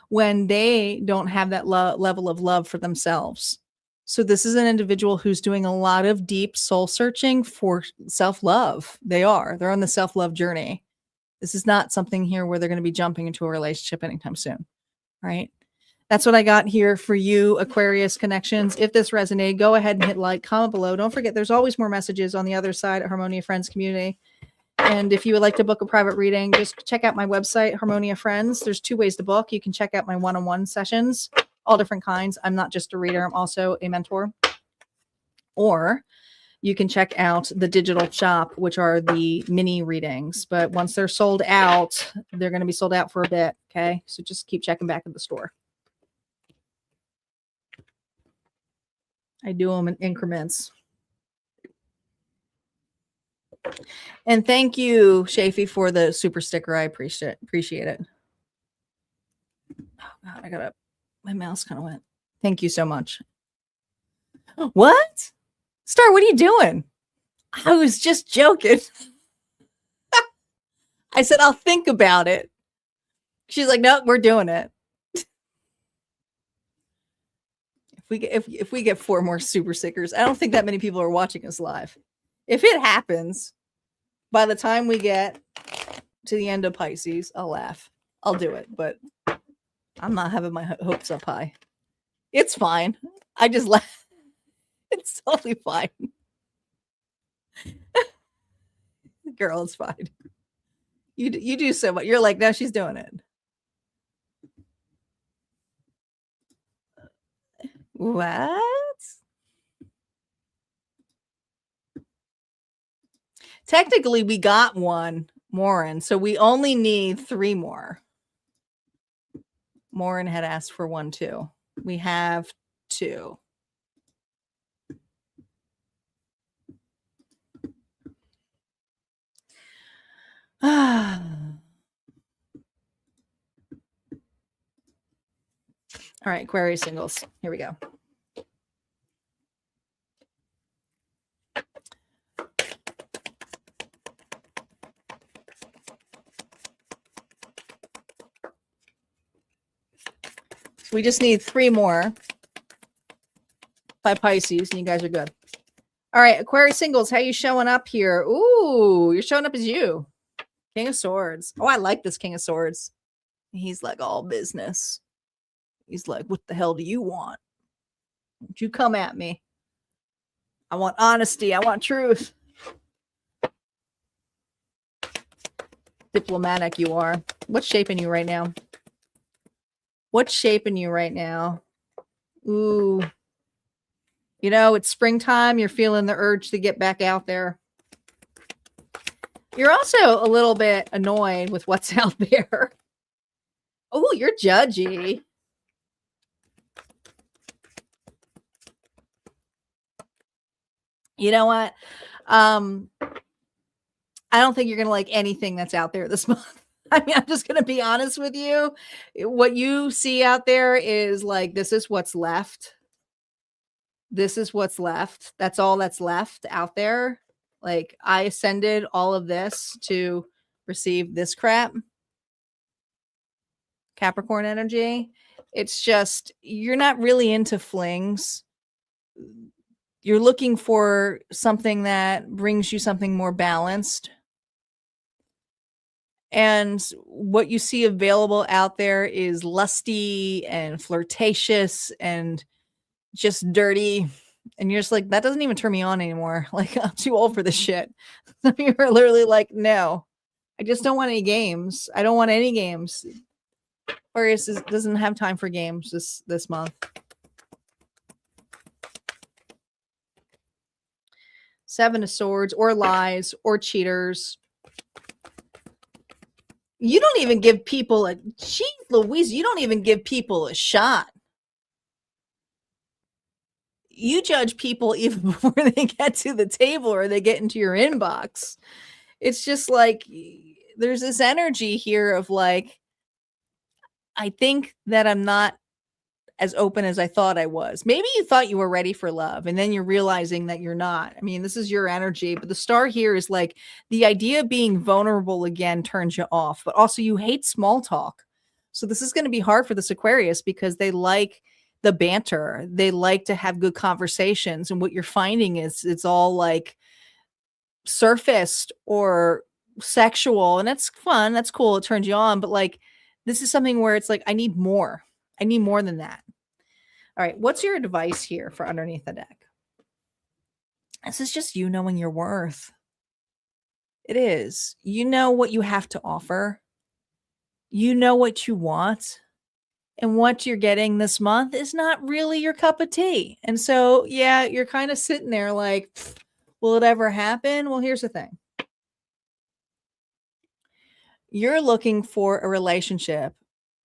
when they don't have that level of love for themselves? So this is an individual who's doing a lot of deep soul searching for self-love. They're on the self-love journey. This is not something here where they're going to be jumping into a relationship anytime soon, right? That's what I got here for you, Aquarius connections. If this resonated, go ahead and hit like, comment below. Don't forget, there's always more messages on the other side at Harmonia Friends community. And if you would like to book a private reading, just check out my website, Harmonia Friends. There's 2 ways to book. You can check out my one-on-one sessions, all different kinds. I'm not just a reader. I'm also a mentor. Or you can check out the digital shop, which are the mini readings. But once they're sold out, they're going to be sold out for a bit. Okay. So just keep checking back at the store. I do them in increments. And thank you, Shafi, for the super sticker. I appreciate it. Oh God, my mouse kind of went. Thank you so much. What? Star, what are you doing? I was just joking. I said, I'll think about it. She's like, no, we're doing it. If we get 4 more super stickers, I don't think that many people are watching us live. If it happens, by the time we get to the end of Pisces, I'll laugh. I'll do it, but I'm not having my hopes up high. It's fine. I just laugh. It's totally fine. Girl, it's fine. You do so much. You're like, now she's doing it. What? Technically, we got 1 more in, so we only need 3 more. Morin had asked for 1 too. We have 2. All right, Aquarius Singles. Here we go. We just need 3 more by Pisces, and you guys are good. All right, Aquarius Singles, how you showing up here? Ooh, you're showing up as you. King of Swords. Oh, I like this King of Swords. He's like all business. He's like, what the hell do you want? Don't you come at me. I want honesty. I want truth. Diplomatic you are. What's shaping you right now? What's shaping you right now? Ooh. You know, it's springtime. You're feeling the urge to get back out there. You're also a little bit annoyed with what's out there. Oh, you're judgy. You know what? I don't think you're going to like anything that's out there this month. I mean, I'm just going to be honest with you. What you see out there is like, this is what's left. This is what's left. That's all that's left out there. Like, I ascended all of this to receive this crap. Capricorn energy. It's just, you're not really into flings. You're looking for something that brings you something more balanced. And what you see available out there is lusty and flirtatious and just dirty. And you're just like, that doesn't even turn me on anymore. Like, I'm too old for this shit. You're literally like, no, I just don't want any games. I don't want any games. Aquarius doesn't have time for games this month. Seven of Swords, or lies, or cheaters. You don't even give people geez Louise, you don't even give people a shot. You judge people even before they get to the table or they get into your inbox. It's just like, there's this energy here of like, I think that I'm not as open as I thought I was. Maybe you thought you were ready for love and then you're realizing that you're not. I mean, this is your energy, but the star here is like the idea of being vulnerable again turns you off, but also you hate small talk. So this is going to be hard for this Aquarius because they like the banter. They like to have good conversations. And what you're finding is it's all like surfaced or sexual, and that's fun. That's cool. It turns you on. But like, this is something where it's like, I need more. I need more than that. All right. What's your advice here for underneath the deck? This is just you knowing your worth. It is. You know what you have to offer. You know what you want. And what you're getting this month is not really your cup of tea. And so, yeah, you're kind of sitting there like, will it ever happen? Well, here's the thing. You're looking for a relationship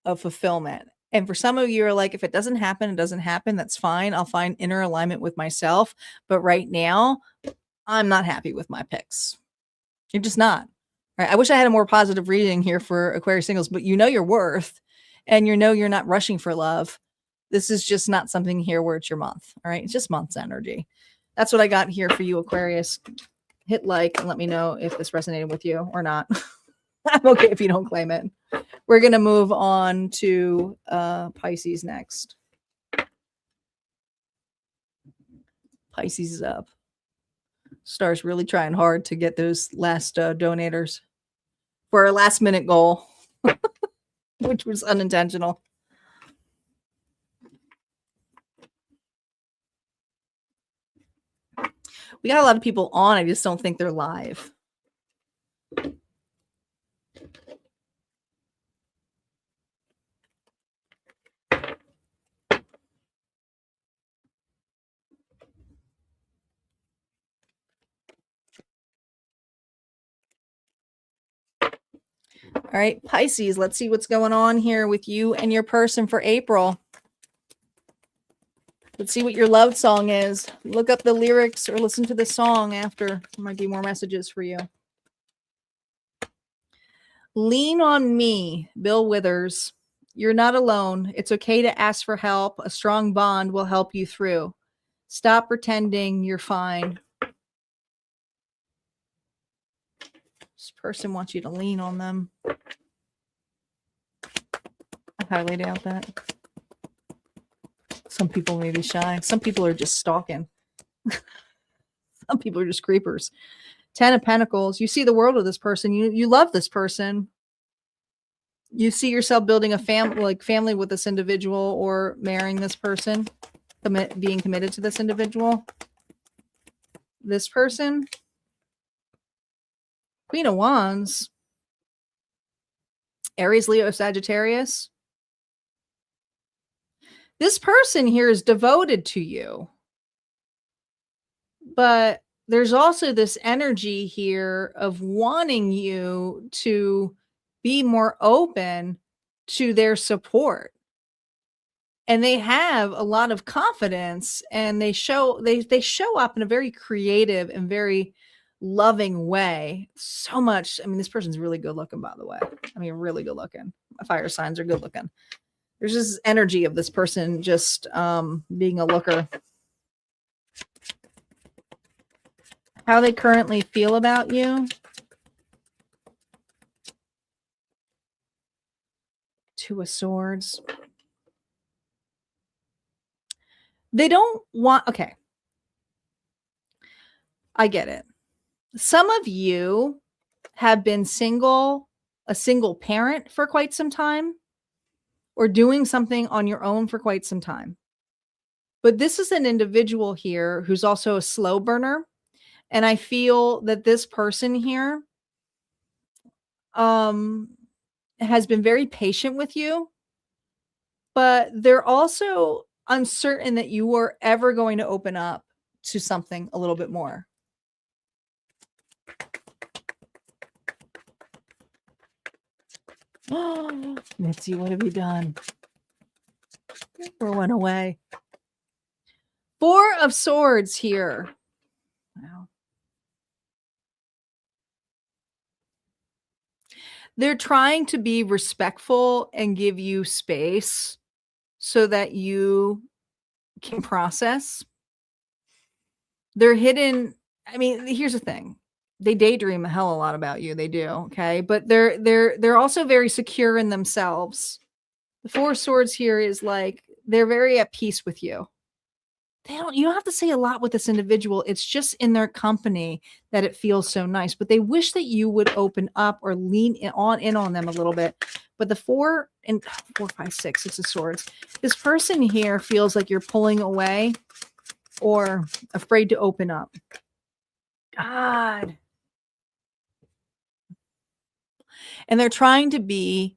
of fulfillment. And for some of you are like, if it doesn't happen, it doesn't happen. That's fine. I'll find inner alignment with myself. But right now, I'm not happy with my picks. You're just not. Right? I wish I had a more positive reading here for Aquarius Singles, but you know your worth. And you know you're not rushing for love. This is just not something here where it's your month. All right. It's just month's energy. That's what I got here for you, Aquarius. Hit like and let me know if this resonated with you or not. I'm okay if you don't claim it. We're going to move on to Pisces next. Pisces is up. Star's really trying hard to get those last donators for our last minute goal. Which was unintentional. We got a lot of people on. I just don't think they're live. All right, Pisces, let's see what's going on here with you and your person for April. Let's see what your love song is. Look up the lyrics or listen to the song after. There might be more messages for you. Lean on me, Bill Withers. You're not alone. It's okay to ask for help. A strong bond will help you through. Stop pretending you're fine. This person wants you to lean on them. I highly doubt that. Some people may be shy. Some people are just stalking. Some people are just creepers. 10 of Pentacles. You see the world with this person. You love this person. You see yourself building a family with this individual or marrying this person, being committed to this individual. This person. Queen of Wands. Aries, Leo, Sagittarius. This person here is devoted to you. But there's also this energy here of wanting you to be more open to their support. And they have a lot of confidence and they show up in a very creative and very loving way. So much. I mean, this person's really good looking, by the way. I mean, really good looking. Fire signs are good looking. There's this energy of this person just being a looker. How they currently feel about you. Two of Swords. They don't want, okay. I get it. Some of you have been single, a single parent for quite some time, or doing something on your own for quite some time. But this is an individual here who's also a slow burner. And I feel that this person here has been very patient with you, but they're also uncertain that you are ever going to open up to something a little bit more. Oh, Mitzi, what have you done? Or went away. Four of Swords here. Wow. They're trying to be respectful and give you space so that you can process. They're hidden. I mean, here's the thing. They daydream a hell of a lot about you. They do. Okay. But they're also very secure in themselves. The Four of Swords here is like, they're very at peace with you. you don't have to say a lot with this individual. It's just in their company that it feels so nice, but they wish that you would open up or lean in on them a little bit. But the 4 and 4, 5, 6, 6 of swords, this person here feels like you're pulling away or afraid to open up. God. And they're trying to be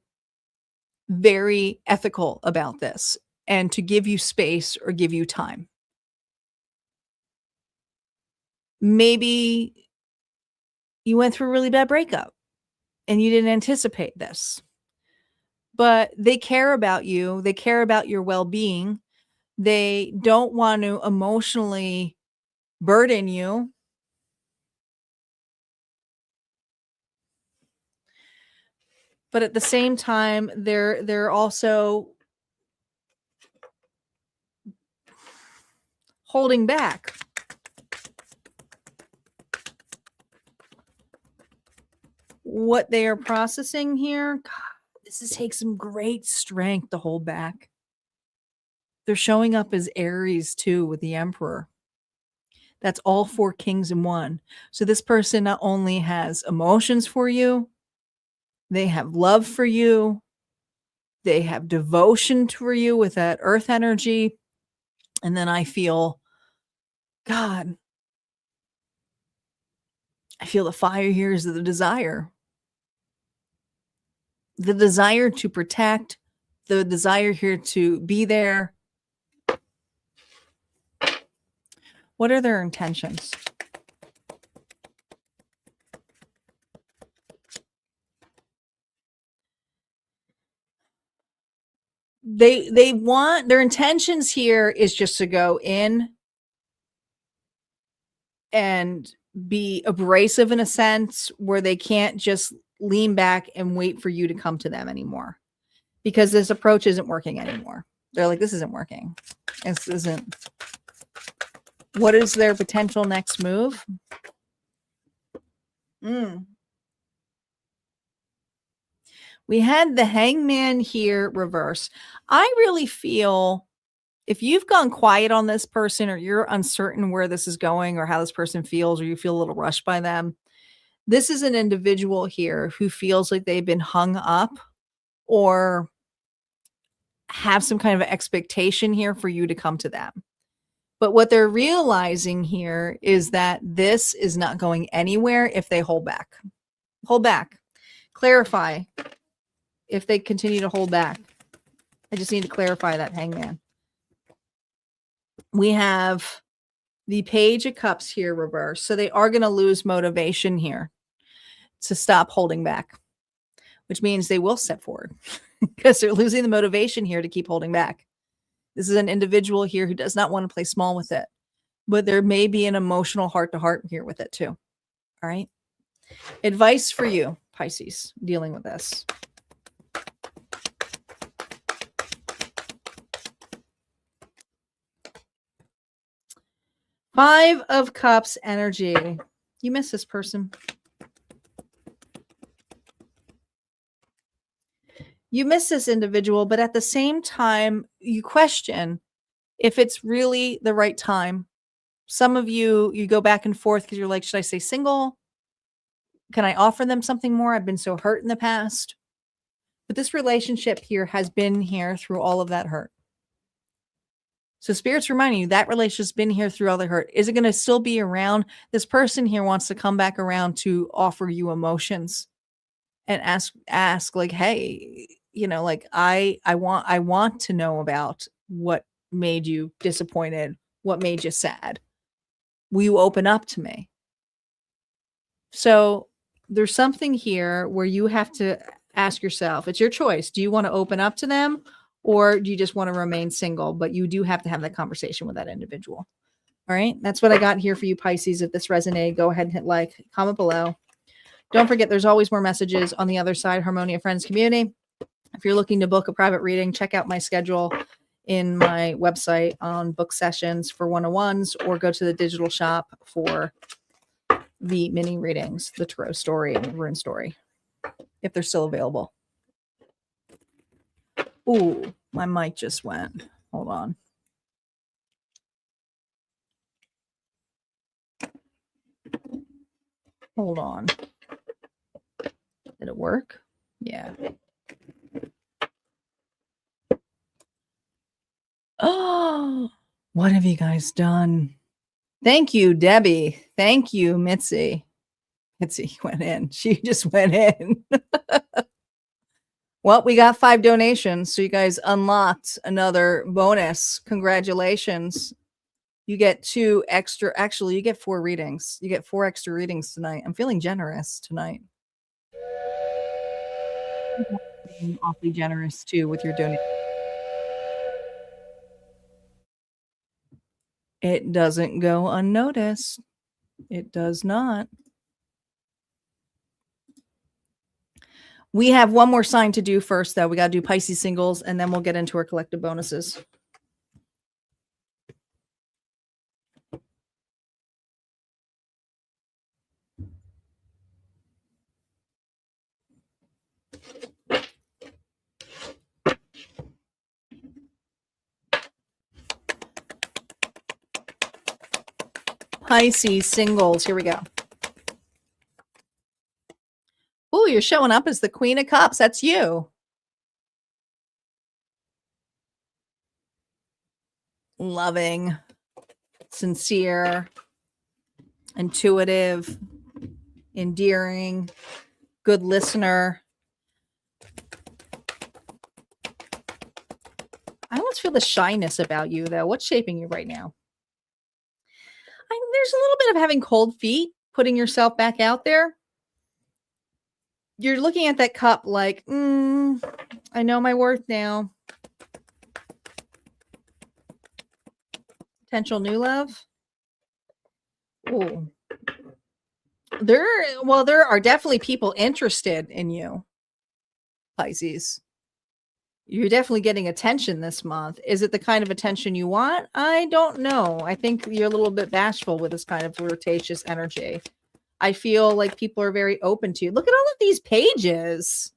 very ethical about this and to give you space or give you time. Maybe you went through a really bad breakup and you didn't anticipate this, but they care about you. They care about your well-being. They don't want to emotionally burden you. But at the same time, they're also holding back. What they are processing here, God, this takes some great strength to hold back. They're showing up as Aries too with the Emperor. That's all 4 kings in one. So this person not only has emotions for you, they have love for you, they have devotion for you with that earth energy. And then I feel, God, I feel the fire here is the desire. The desire to protect, the desire here to be there. What are their intentions? They want, their intentions here is just to go in and be abrasive in a sense where they can't just lean back and wait for you to come to them anymore, because this approach isn't working anymore. They're like, this isn't working. This isn't. What is their potential next move? We had the Hangman here reverse. I really feel if you've gone quiet on this person, or you're uncertain where this is going or how this person feels, or you feel a little rushed by them, this is an individual here who feels like they've been hung up or have some kind of expectation here for you to come to them. But what they're realizing here is that this is not going anywhere if they hold back. Hold back. Clarify if they continue to hold back. I just need to clarify that, Hangman. We have the Page of Cups here reversed. So they are going to lose motivation here to stop holding back, which means they will step forward because they're losing the motivation here to keep holding back. This is an individual here who does not want to play small with it, but there may be an emotional heart-to-heart here with it too. All right. Advice for you, Pisces, dealing with this. Five of Cups energy. You miss this person. You miss this individual, but at the same time, you question if it's really the right time. Some of you go back and forth because you're like, should I stay single? Can I offer them something more? I've been so hurt in the past. But this relationship here has been here through all of that hurt. So Spirit's reminding you that relationship's been here through all the hurt. Is it going to still be around? This person here wants to come back around to offer you emotions and ask like, hey, you know, like I want to know about what made you disappointed, what made you sad. Will you open up to me? So there's something here where you have to ask yourself, it's your choice. Do you want to open up to them, or do you just want to remain single? But you do have to have that conversation with that individual. All right. That's what I got here for you, Pisces. If this resonated, go ahead and hit like, comment below. Don't forget, there's always more messages on the other side, Harmonia Friends community. If you're looking to book a private reading, check out my schedule in my website on book sessions for 101s, or go to the digital shop for the mini readings, the tarot story and the rune story, if they're still available. Ooh, my mic just went. Hold on. Hold on. Did it work? Yeah. Oh, what have you guys done? Thank you, Debbie. Thank you, Mitzi. Mitzi went in. She just went in. Well, we got 5 donations, so you guys unlocked another bonus. Congratulations. You get 2 extra. Actually, you get 4 readings. You get 4 extra readings tonight. I'm feeling generous tonight. Being awfully generous too with your donation. It doesn't go unnoticed. It does not. We have one more sign to do first, though. We got to do Pisces Singles, and then we'll get into our collective bonuses. Pisces Singles. Here we go. Oh, you're showing up as the Queen of Cups. That's you. Loving, sincere, intuitive, endearing, good listener. I almost feel the shyness about you, though. What's shaping you right now? There's a little bit of having cold feet, putting yourself back out there. You're looking at that cup like, I know my worth now. Potential new love. Oh, there are definitely people interested in you, Pisces. You're definitely getting attention this month. Is it the kind of attention you want? I don't know. I think you're a little bit bashful with this kind of flirtatious energy. I feel like people are very open to you. Look at all of these pages.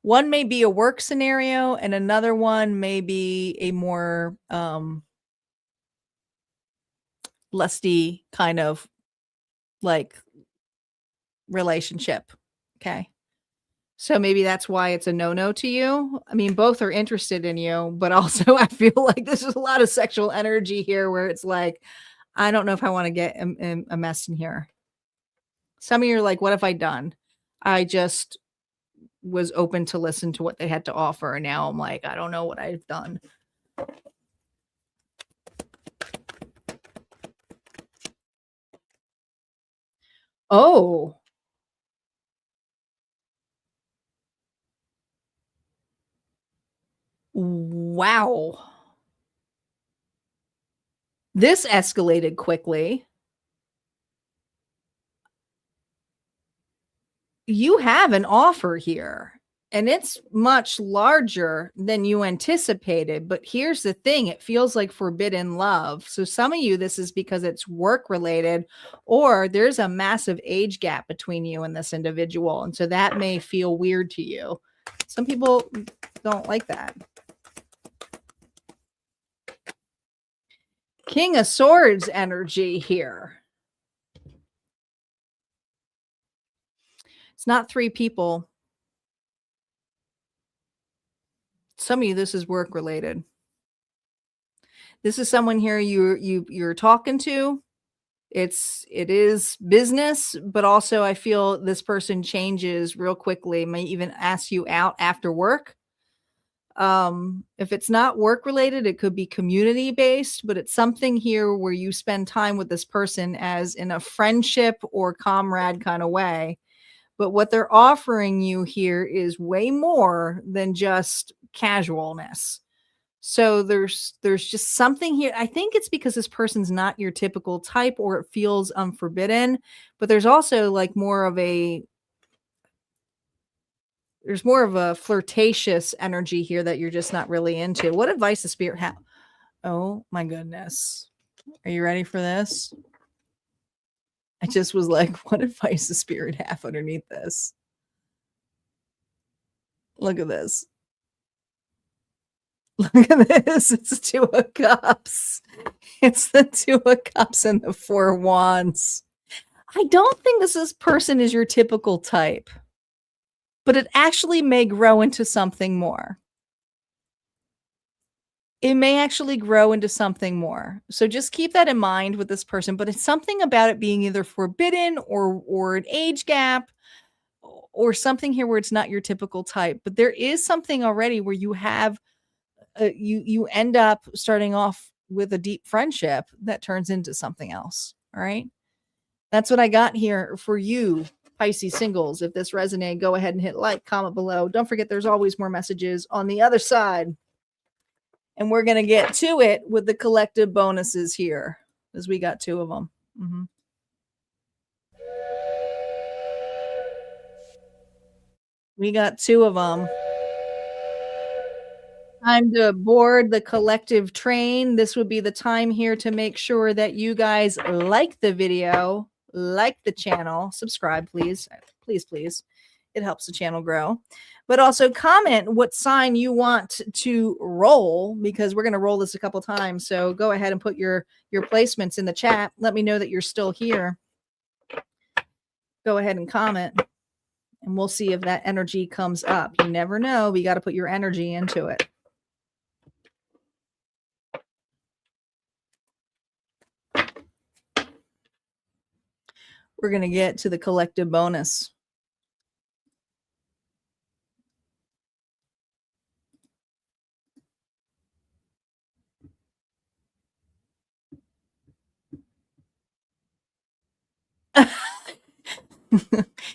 One may be a work scenario, and another one may be a more lusty kind of like relationship. Okay. So maybe that's why it's a no-no to you. I mean, both are interested in you, but also I feel like this is a lot of sexual energy here where it's like, I don't know if I want to get a mess in here. Some of you are like, what have I done? I just was open to listen to what they had to offer. And now I'm like, I don't know what I've done. Oh. Wow. This escalated quickly. You have an offer here, and it's much larger than you anticipated. But here's the thing, it feels like forbidden love. So some of you, this is because it's work related, or there's a massive age gap between you and this individual. And so that may feel weird to you. Some people don't like that. King of Swords energy here. It's not 3 people. Some of you, this is work related. This is someone here you're talking to. It is business, but also I feel this person changes real quickly, may even ask you out after work. If it's not work related, it could be community based, but it's something here where you spend time with this person as in a friendship or comrade kind of way. But what they're offering you here is way more than just casualness. So there's just something here. I think it's because this person's not your typical type, or it feels unforbidden, but there's also like more of a flirtatious energy here that you're just not really into. What advice does Spirit have? Oh my goodness. Are you ready for this? I just was like, what advice does Spirit have underneath this? Look at this. Look at this. It's the Two of Cups. It's the Two of Cups and the Four of Wands. I don't think this person is your typical type, but it actually may grow into something more. It may actually grow into something more. So just keep that in mind with this person, but it's something about it being either forbidden or an age gap or something here where it's not your typical type. But there is something already where you have you end up starting off with a deep friendship that turns into something else. All right. That's what I got here for you, Pisces Singles. If this resonated, go ahead and hit like, comment below. Don't forget there's always more messages on the other side. And we're going to get to it with the collective bonuses here, because we got 2 of them. We got 2 of them. Time to board the collective train. This would be the time here to make sure that you guys like the video, like the channel, subscribe, please. Please, please. It helps the channel grow. But also comment what sign you want to roll, because we're going to roll this a couple times. So go ahead and put your placements in the chat. Let me know that you're still here. Go ahead and comment, and we'll see if that energy comes up. You never know. We got to put your energy into it. We're going to get to the collective bonus.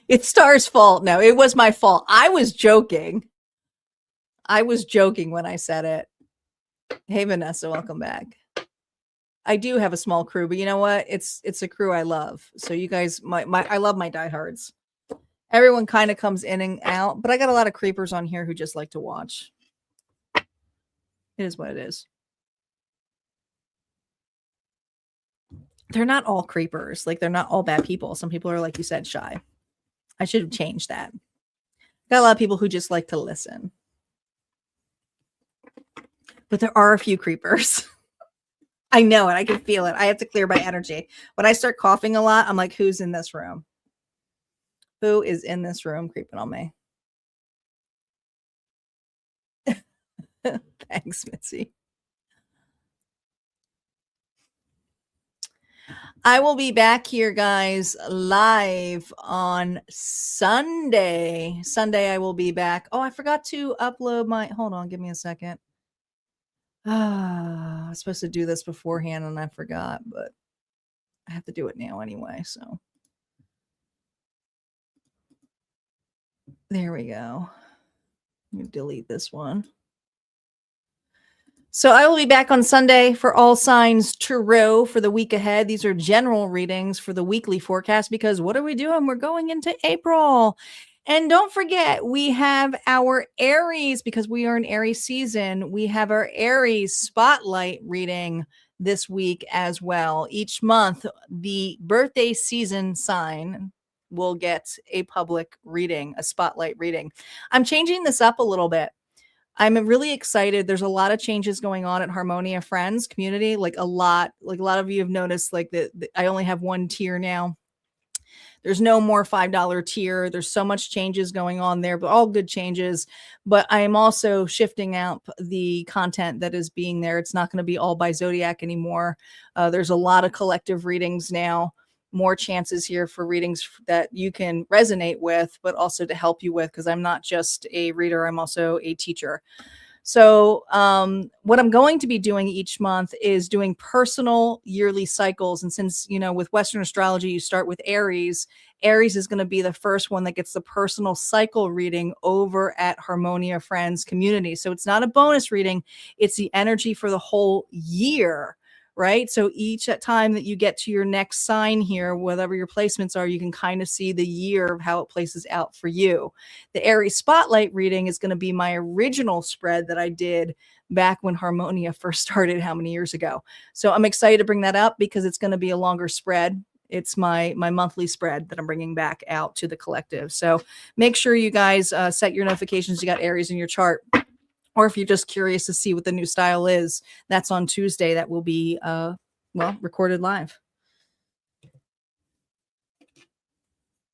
It's Star's fault. No, it was my fault. I was joking. I was joking when I said it. Hey, Vanessa, welcome back. I do have a small crew, but you know what? It's a crew I love. So you guys, I love my diehards. Everyone kind of comes in and out, but I got a lot of creepers on here who just like to watch. It is what it is. They're not all creepers. Like, they're not all bad people. Some people are, like you said, shy. I should have changed that. Got a lot of people who just like to listen. But there are a few creepers. I know it. I can feel it. I have to clear my energy. When I start coughing a lot, I'm like, who's in this room? Who is in this room creeping on me? Thanks, Mitzi. I will be back here, guys, live on Sunday. Sunday, I will be back. Oh, I forgot to upload my... Hold on, give me a second. I was supposed to do this beforehand, and I forgot, but I have to do it now anyway, so... There we go. Let me delete this one. So I will be back on Sunday for All Signs Tarot for the week ahead. These are general readings for the weekly forecast, because what are we doing? We're going into April. And don't forget, we have our Aries, because we are in Aries season. We have our Aries spotlight reading this week as well. Each month, the birthday season sign will get a public reading, a spotlight reading. I'm changing this up a little bit. I'm really excited. There's a lot of changes going on at Harmonia Friends community. Like a lot of you have noticed, like I only have 1 tier now. There's no more $5 tier. There's so much changes going on there, but all good changes. But I am also shifting out the content that is being there. It's not going to be all by Zodiac anymore. There's a lot of collective readings now. More chances here for readings that you can resonate with, but also to help you with, because I'm not just a reader, I'm also a teacher. So what I'm going to be doing each month is doing personal yearly cycles. And since, you know, with Western astrology, you start with Aries. Aries is going to be the first one that gets the personal cycle reading over at Harmonia Friends community. So it's not a bonus reading. It's the energy for the whole year. Right? So each time that you get to your next sign here, whatever your placements are, you can kind of see the year of how it places out for you. The Aries Spotlight reading is going to be my original spread that I did back when Harmonia first started, how many years ago. So I'm excited to bring that up because it's going to be a longer spread. It's my monthly spread that I'm bringing back out to the collective. So make sure you guys set your notifications. You got Aries in your chart. Or if you're just curious to see what the new style is, that's on Tuesday. That will be, well, recorded live.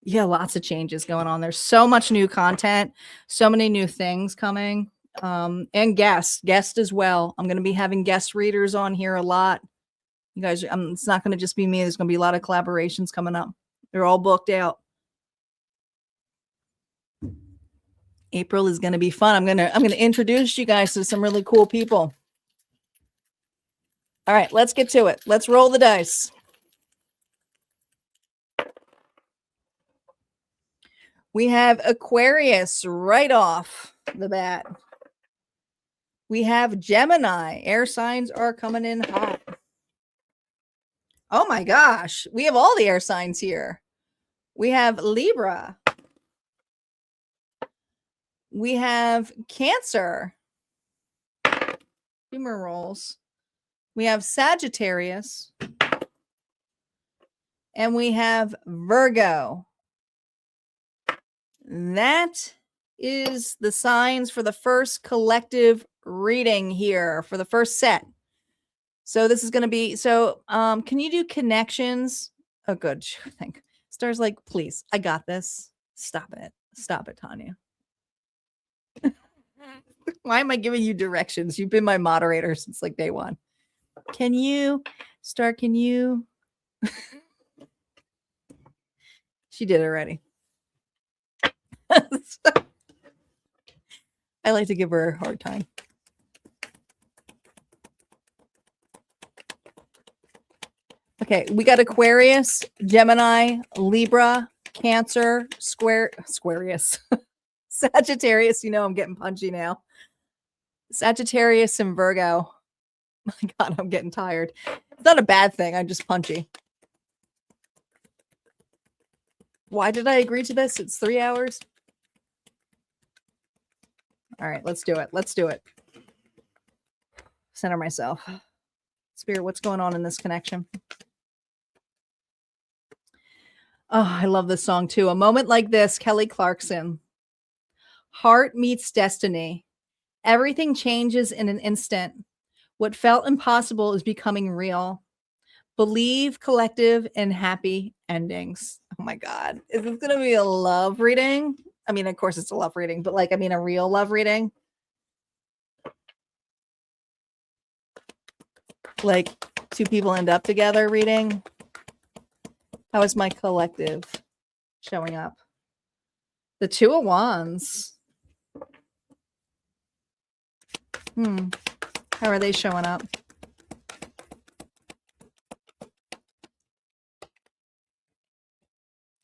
Yeah, lots of changes going on. There's so much new content, so many new things coming, and guest as well. I'm going to be having guest readers on here a lot. You guys, it's not going to just be me. There's going to be a lot of collaborations coming up. They're all booked out. April is going to be fun. I'm going to introduce you guys to some really cool people. All right, let's get to it. Let's roll the dice. We have Aquarius right off the bat. We have Gemini. Air signs are coming in hot. Oh my gosh. We have all the air signs here. We have Libra. We have Cancer. Humor rolls. We have Sagittarius. And we have Virgo. That is the signs for the first collective reading here for the first set. So this is going to be, can you do connections? Oh, good. Thank Star's like, please, I got this. Stop it. Stop it, Tanya. Why am I giving you directions? You've been my moderator since like day one. Can you, Star, can you? She did it already. I like to give her a hard time. Okay, we got Aquarius, Gemini, Libra, Cancer, Aquarius, Sagittarius. You know I'm getting punchy now. Sagittarius and Virgo. My God, I'm getting tired. It's not a bad thing. I'm just punchy. Why did I agree to this? It's 3 hours. All right, let's do it. Let's do it. Center myself. Spirit, what's going on in this connection? Oh, I love this song too. A moment like this, Kelly Clarkson. Heart meets destiny. Everything changes in an instant. What felt impossible is becoming real. Believe, collective, and happy endings. Oh my God. Is this going to be a love reading? I mean, of course it's a love reading, but a real love reading. Like two people end up together reading. How is my collective showing up? The Two of Wands. How are they showing up?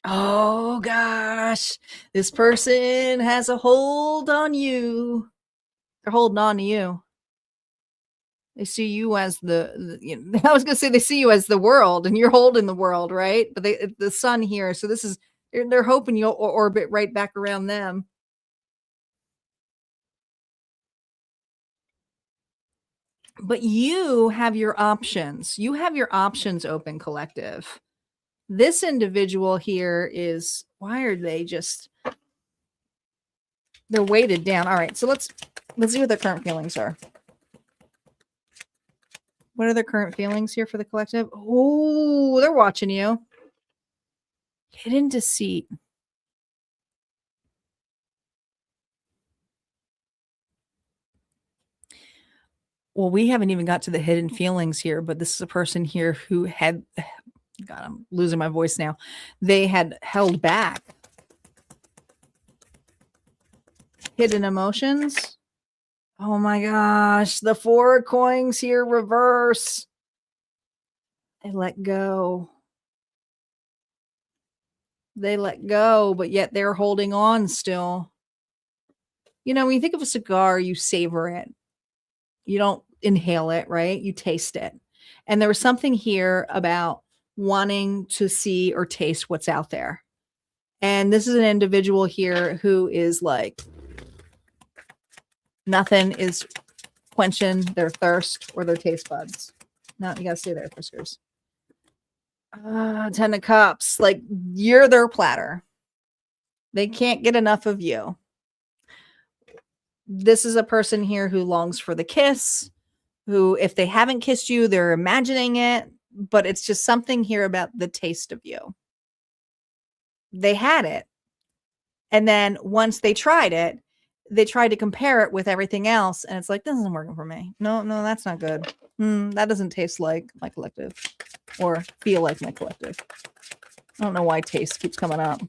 Oh gosh, this person has a hold on you. They're holding on to you. They see you as I was going to say they see you as the world and you're holding the world, right? But the sun here. So this is, they're hoping you'll orbit right back around them. But you have your options. You have your options open, collective. This individual here is, why are they just, they're weighted down. All right. So let's see what their current feelings are. What are their current feelings here for the collective? Oh, they're watching you. Hidden deceit. Well, we haven't even got to the hidden feelings here, but this is a person here who had, God, I'm losing my voice now. They had held back. Hidden emotions. Oh my gosh, the Four of Coins here reverse. They let go. They let go, but yet they're holding on still. You know, when you think of a cigar, you savor it. You don't inhale it, right? You taste it. And there was something here about wanting to see or taste what's out there. And this is an individual here who is like, nothing is quenching their thirst or their taste buds. No, you got to stay there, Friskers. 10 of Cups. Like, you're their platter. They can't get enough of you. This is a person here who longs for the kiss, who, if they haven't kissed you, they're imagining it, but it's just something here about the taste of you. They had it. And then once they tried it, they tried to compare it with everything else. And it's like, this isn't working for me. No, that's not good. That doesn't taste like my collective or feel like my collective. I don't know why taste keeps coming up.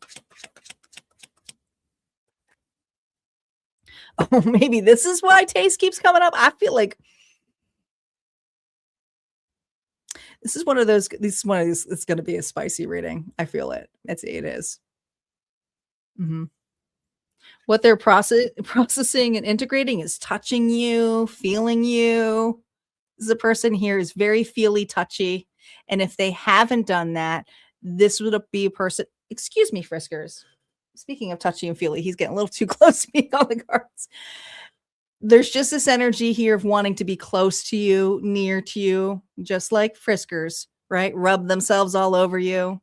Oh, maybe this is why taste keeps coming up. I feel like this is one of those. This is one of these. It's going to be a spicy reading. I feel it. It is. What they're processing and integrating is touching you, feeling you. This is a person here is very feely, touchy, and if they haven't done that, this would be a person. Excuse me, Friskers. Speaking of touchy and feely, he's getting a little too close to me on the cards. There's just this energy here of wanting to be close to you, near to you, just like Friskers, right? Rub themselves all over you.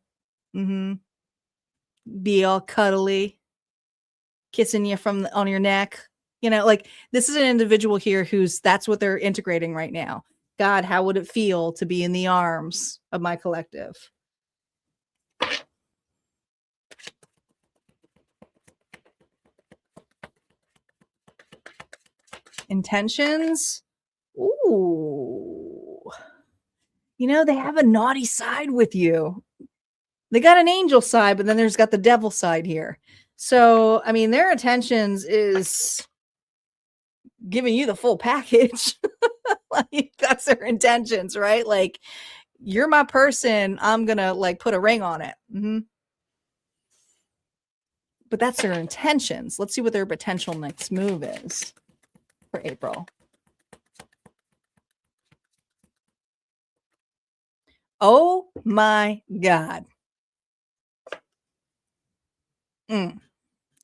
Be all cuddly, kissing you on your neck. You know, like this is an individual here that's what they're integrating right now. God, how would it feel to be in the arms of my collective? Intentions. Ooh. You know, they have a naughty side with you. They got an angel side, but then there's got the devil side here. So, I mean, their intentions is giving you the full package. Like, that's their intentions, right? Like, you're my person. I'm going to like put a ring on it. But that's their intentions. Let's see what their potential next move is for April. Oh my God.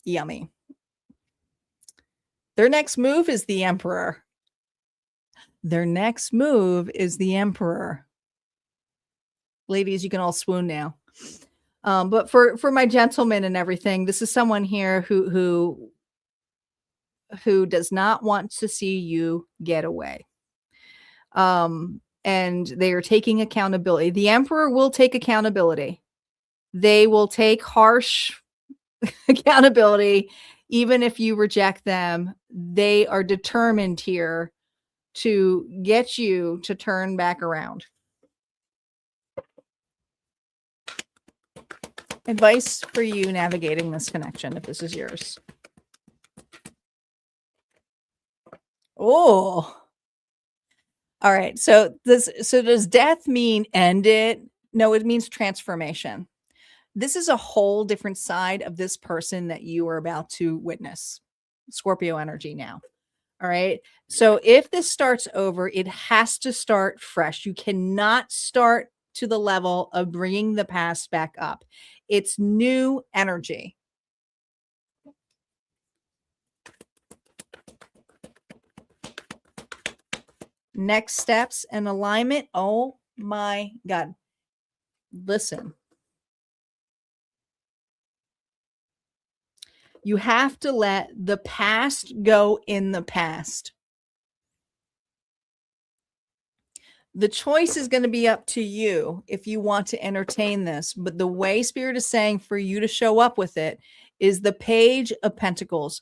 Yummy. Their next move is the Emperor. Their next move is the Emperor. Ladies, you can all swoon now. But for my gentlemen and everything, this is someone here who does not want to see you get away. And they are taking accountability. The Emperor will take accountability. They will take harsh accountability. Even if you reject them, they are determined here to get you to turn back around. Advice for you navigating this connection, if this is yours. Oh, all right. So does death mean end it? No, it means transformation. This is a whole different side of this person that you are about to witness. Scorpio energy now. All right. So if this starts over, it has to start fresh. You cannot start to the level of bringing the past back up. It's new energy. Next steps and alignment. Oh my God. Listen. You have to let the past go in the past. The choice is going to be up to you if you want to entertain this. But the way Spirit is saying for you to show up with it is the Page of Pentacles.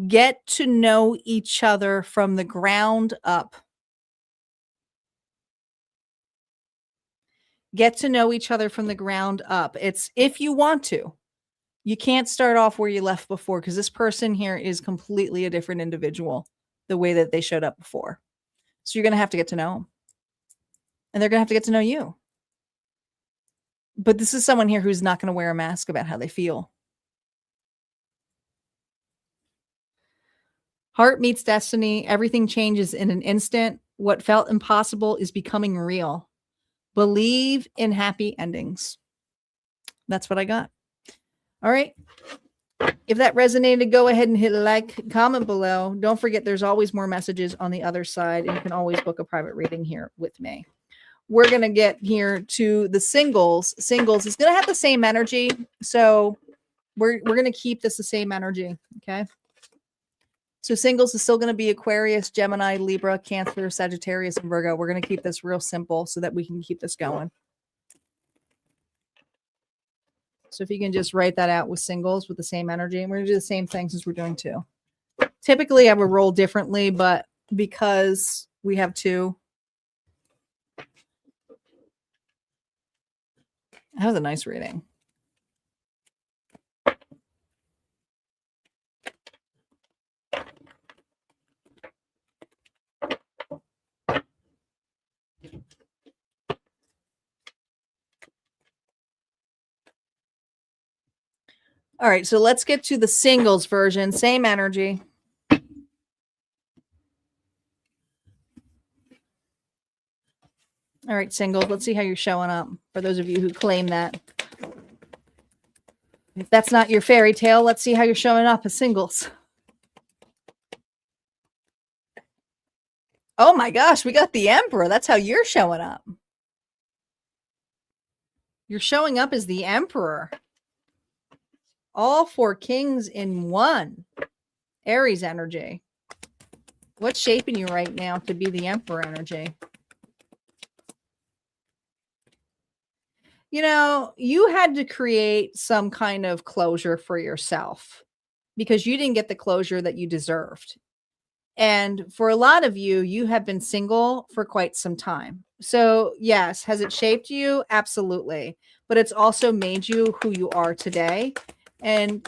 Get to know each other from the ground up. Get to know each other from the ground up. It's if you want to. You can't start off where you left before because this person here is completely a different individual the way that they showed up before. So you're going to have to get to know them. And they're going to have to get to know you. But this is someone here who's not going to wear a mask about how they feel. Heart meets destiny. Everything changes in an instant. What felt impossible is becoming real. Believe in happy endings. That's what I got. All right. If that resonated, go ahead and hit a like, comment below. Don't forget, there's always more messages on the other side, and you can always book a private reading here with me. We're going to get here to the singles. Singles is going to have the same energy. So we're going to keep this the same energy. Okay. So singles is still going to be Aquarius, Gemini, Libra, Cancer, Sagittarius, and Virgo. We're going to keep this real simple so that we can keep this going. So if you can just write that out with singles with the same energy, and we're going to do the same thing since we're doing two. Typically, I would roll differently, but because we have two, that was a nice reading. All right, so let's get to the singles version. Same energy. All right, singles, let's see how you're showing up for those of you who claim that. If that's not your fairy tale, let's see how you're showing up as singles. Oh my gosh, we got the Emperor. That's how you're showing up. You're showing up as the Emperor. All 4 kings in one. Aries energy. What's shaping you right now to be the Emperor energy? You know, you had to create some kind of closure for yourself because you didn't get the closure that you deserved. And for a lot of you, you have been single for quite some time. So yes, has it shaped you? Absolutely. But it's also made you who you are today and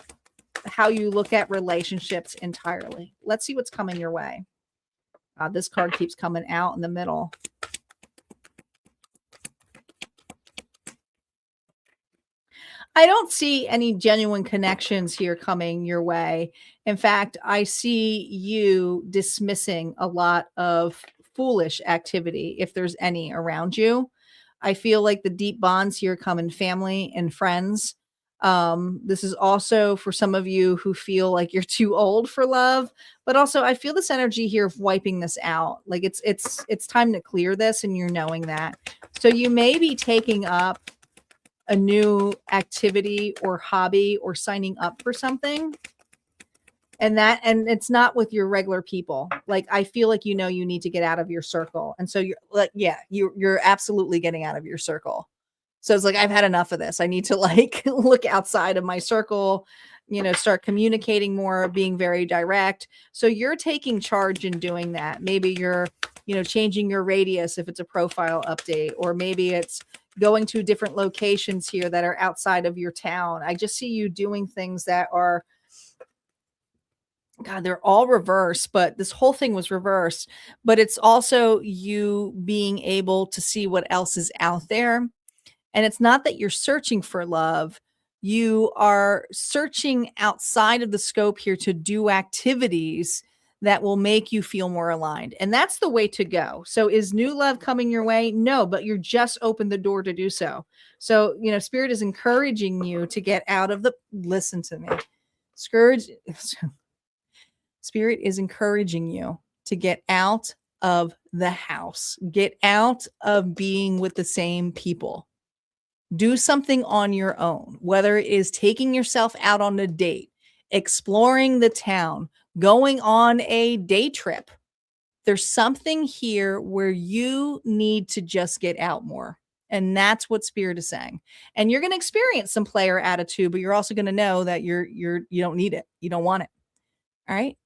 how you look at relationships entirely. Let's see what's coming your way. This card keeps coming out in the middle. I don't see any genuine connections here coming your way. In fact, I see you dismissing a lot of foolish activity, if there's any around you. I feel like the deep bonds here come in family and friends. This is also for some of you who feel like you're too old for love, but also I feel this energy here of wiping this out. Like it's time to clear this, and you're knowing that. So you may be taking up a new activity or hobby or signing up for something. And it's not with your regular people. Like, I feel like, you need to get out of your circle. And so you're like, yeah, you're absolutely getting out of your circle. So it's like, I've had enough of this. I need to like look outside of my circle, start communicating more, being very direct. So you're taking charge in doing that. Maybe you're, changing your radius if it's a profile update, or maybe it's going to different locations here that are outside of your town. I just see you doing things that are, God, they're all reversed, but this whole thing was reversed. But it's also you being able to see what else is out there. And it's not that you're searching for love. You are searching outside of the scope here to do activities that will make you feel more aligned. And that's the way to go. So is new love coming your way? No, but you're just opened the door to do so. So, Spirit is encouraging you to get out of listen to me. Spirit is encouraging you to get out of the house. Get out of being with the same people. Do something on your own, whether it is taking yourself out on a date, exploring the town, going on a day trip. There's something here where you need to just get out more. And that's what Spirit is saying. And you're going to experience some player attitude, but you're also going to know that you don't need it. You don't want it. All right.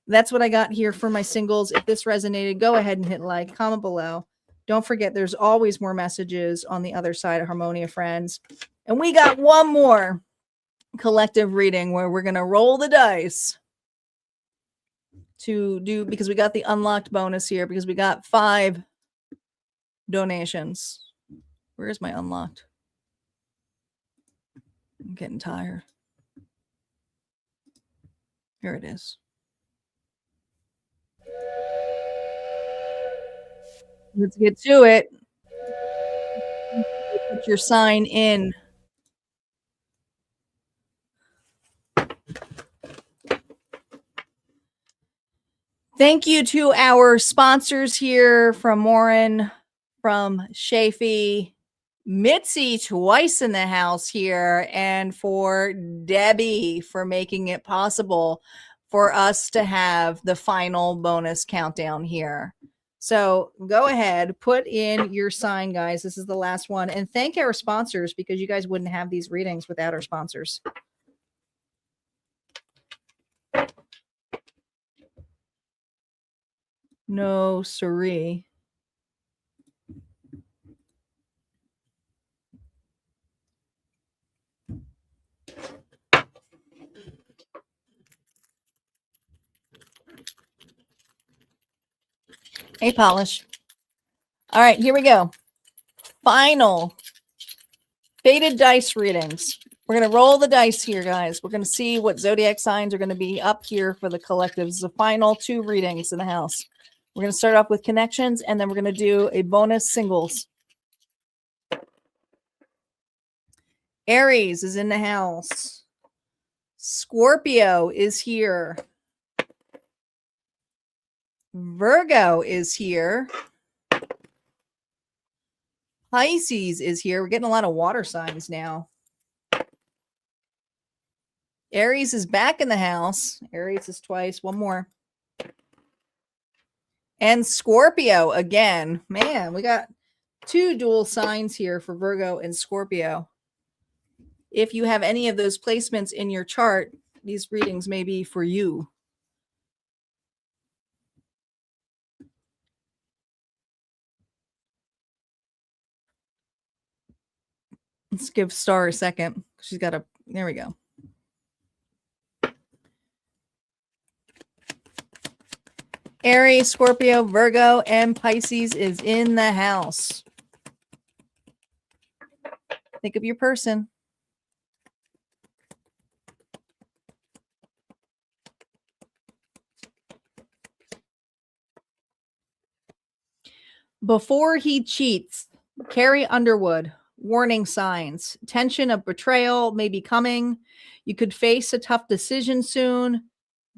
That's what I got here for my singles. If this resonated, go ahead and hit like, comment below. Don't forget, there's always more messages on the other side of Harmonia, friends. And we got one more collective reading where we're going to roll the dice to do, because we got the unlocked bonus here, because we got 5 donations. Where is my unlocked? I'm getting tired. Here it is. Let's get to it. Put your sign in. Thank you to our sponsors here, from Warren, from Shafi, Mitzi twice in the house here, and for Debbie for making it possible for us to have the final bonus countdown here. So go ahead, put in your sign, guys. This is the last one. And thank our sponsors, because you guys wouldn't have these readings without our sponsors. No, siree. Hey, polish. All right, here we go. Final faded dice readings. We're going to roll the dice here, guys. We're going to see what zodiac signs are going to be up here for the collectives. The final 2 readings in the house. We're going to start off with connections, and then we're going to do a bonus singles. Aries is in the house. Scorpio is here. Virgo is here. Pisces is here. We're getting a lot of water signs now. Aries is back in the house. Aries is twice. One more. And Scorpio again. Man, we got 2 dual signs here for Virgo and Scorpio. If you have any of those placements in your chart, these readings may be for you. Let's give Star a second. She's got a, there we go. Aries, Scorpio, Virgo, and Pisces is in the house. Think of your person. Before he cheats, Carrie Underwood. Warning signs. Tension of betrayal may be coming. You could face a tough decision soon.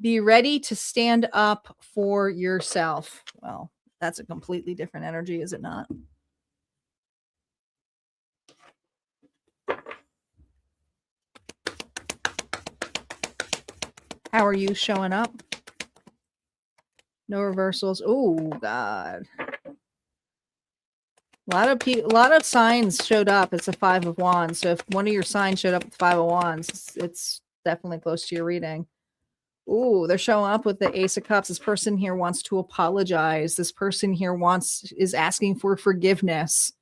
Be ready to stand up for yourself. Well, that's a completely different energy, is it not? How are you showing up? No reversals. Oh, God. A lot of signs showed up. It's a 5 of Wands. So if one of your signs showed up with 5 of Wands, it's definitely close to your reading. Ooh, they're showing up with the Ace of Cups. This person here wants to apologize. This person here is asking for forgiveness.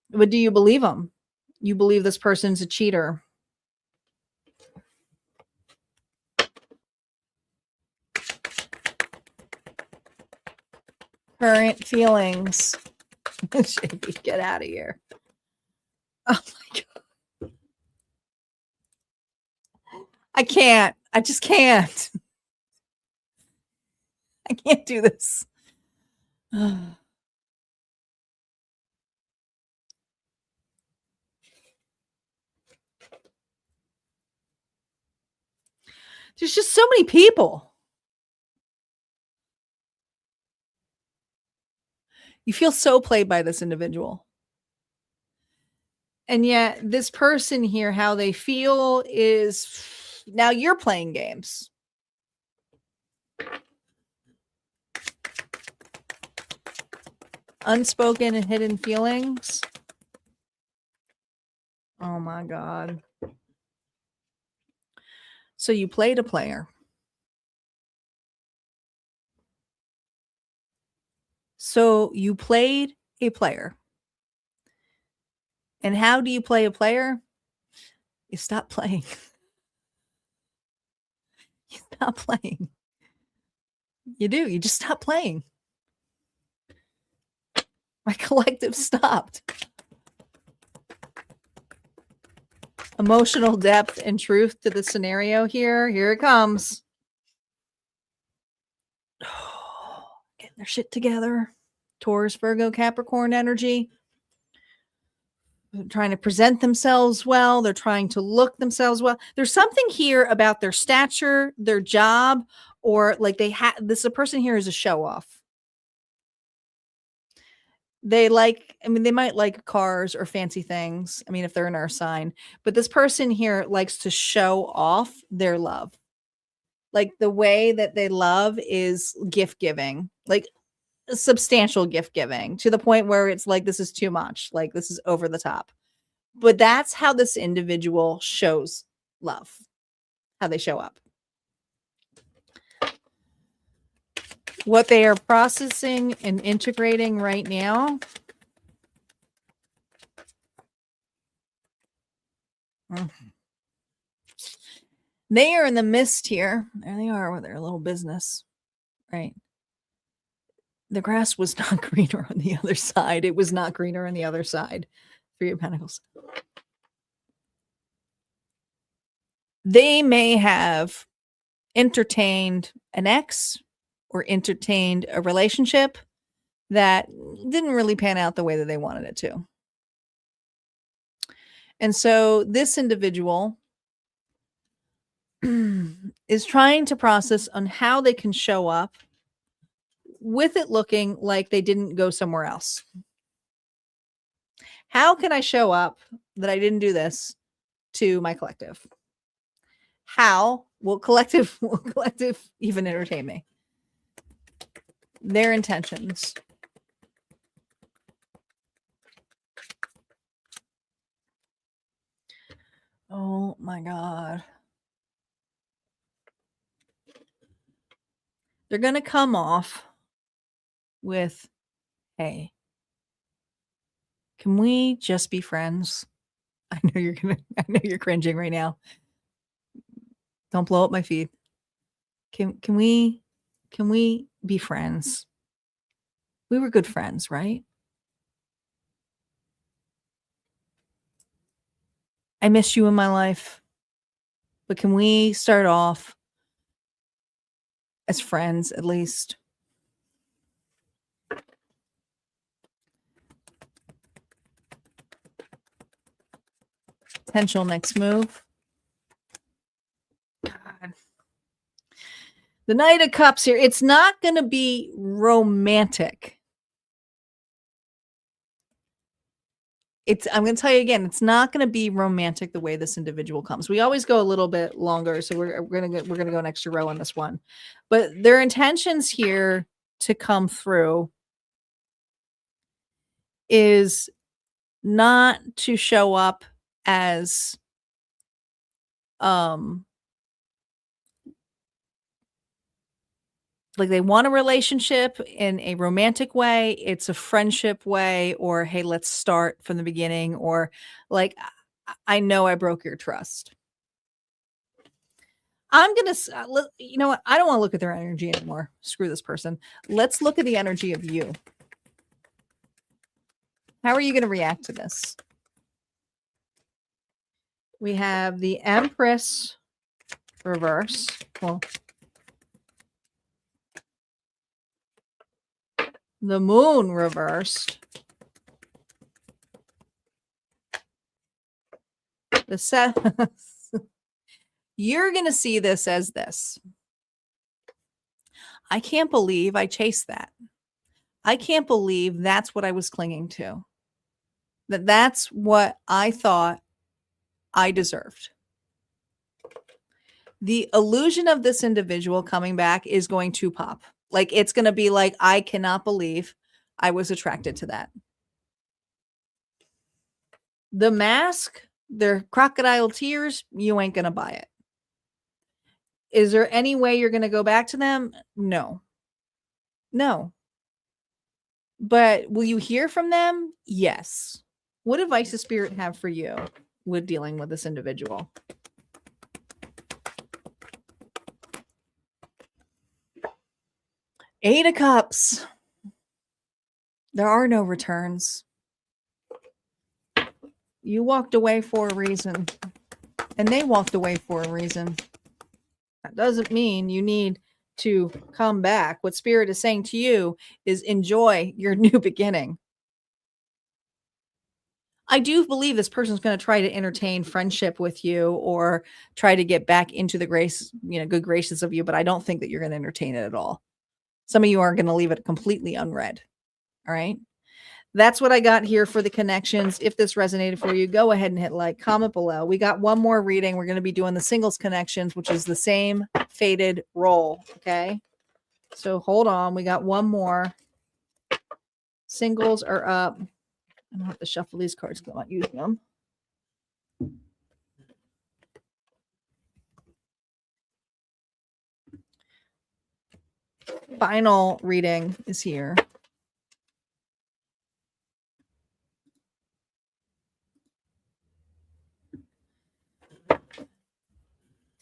But do you believe them? You believe this person's a cheater. Current feelings. Shapey, get out of here. Oh my God. I can't. I just can't. I can't do this. There's just so many people. You feel so played by this individual. And yet this person here, how they feel is now you're playing games. Unspoken and hidden feelings. Oh my God. So you played a player. So you played a player. And how do you play a player? You stop playing. You stop playing. You do. You just stop playing. My collective stopped. Emotional depth and truth to the scenario here. Here it comes. Getting their shit together. Taurus, Virgo, Capricorn energy. They're trying to present themselves well. They're trying to look themselves well. There's something here about their stature, their job, or like this a person here is a show off. They like, I mean, they might like cars or fancy things. I mean, if they're an earth sign, but this person here likes to show off their love. Like the way that they love is gift giving, like substantial gift giving to the point where it's like, this is too much. Like this is over the top. But that's how this individual shows love, how they show up. What they are processing and integrating right now. They are in the midst here. There they are with their little business, right? The grass was not greener on the other side. It was not greener on the other side. Three of Pentacles. They may have entertained an ex or entertained a relationship that didn't really pan out the way that they wanted it to. And so this individual is trying to process on how they can show up with it looking like they didn't go somewhere else. How can I show up that I didn't do this to my collective? How will collective even entertain me? Their intentions. Oh my God. They're going to come off with, hey, can we just be friends? I know you're cringing right now. Don't blow up my feed. Can we be friends? We were good friends, right? I miss you in my life, but can we start off as friends at least? Potential next move. God. The Knight of Cups here. It's not going to be romantic. I'm going to tell you again, it's not going to be romantic the way this individual comes. We always go a little bit longer, so we're going to go an extra row on this one. But their intentions here to come through is not to show up as like they want a relationship in a romantic way, it's a friendship way, or hey, let's start from the beginning, or like, I know I broke your trust. I'm going to, you know what? I don't want to look at their energy anymore. Screw this person. Let's look at the energy of you. How are you going to react to this? We have the Empress reverse. Well, the Moon reversed. The you're going to see this as this. I can't believe I chased that. I can't believe that's what I was clinging to. That's what I thought I deserved. The illusion of this individual coming back is going to pop. Like, it's going to be like, I cannot believe I was attracted to that. The mask, their crocodile tears, you ain't going to buy it. Is there any way you're going to go back to them? No. No. But will you hear from them? Yes. What advice does Spirit have for you with dealing with this individual? Eight of Cups. There are no returns. You walked away for a reason, and they walked away for a reason. That doesn't mean you need to come back. What Spirit is saying to you is enjoy your new beginning. I do believe this person's going to try to entertain friendship with you or try to get back into the good graces of you, but I don't think that you're going to entertain it at all. Some of you are going to leave it completely unread. All right. That's what I got here for the connections. If this resonated for you, go ahead and hit like, comment below. We got one more reading. We're going to be doing the singles connections, which is the same faded roll. Okay. So hold on. We got one more. Singles are up. I don't have to shuffle these cards because I'm not using them. Final reading is here.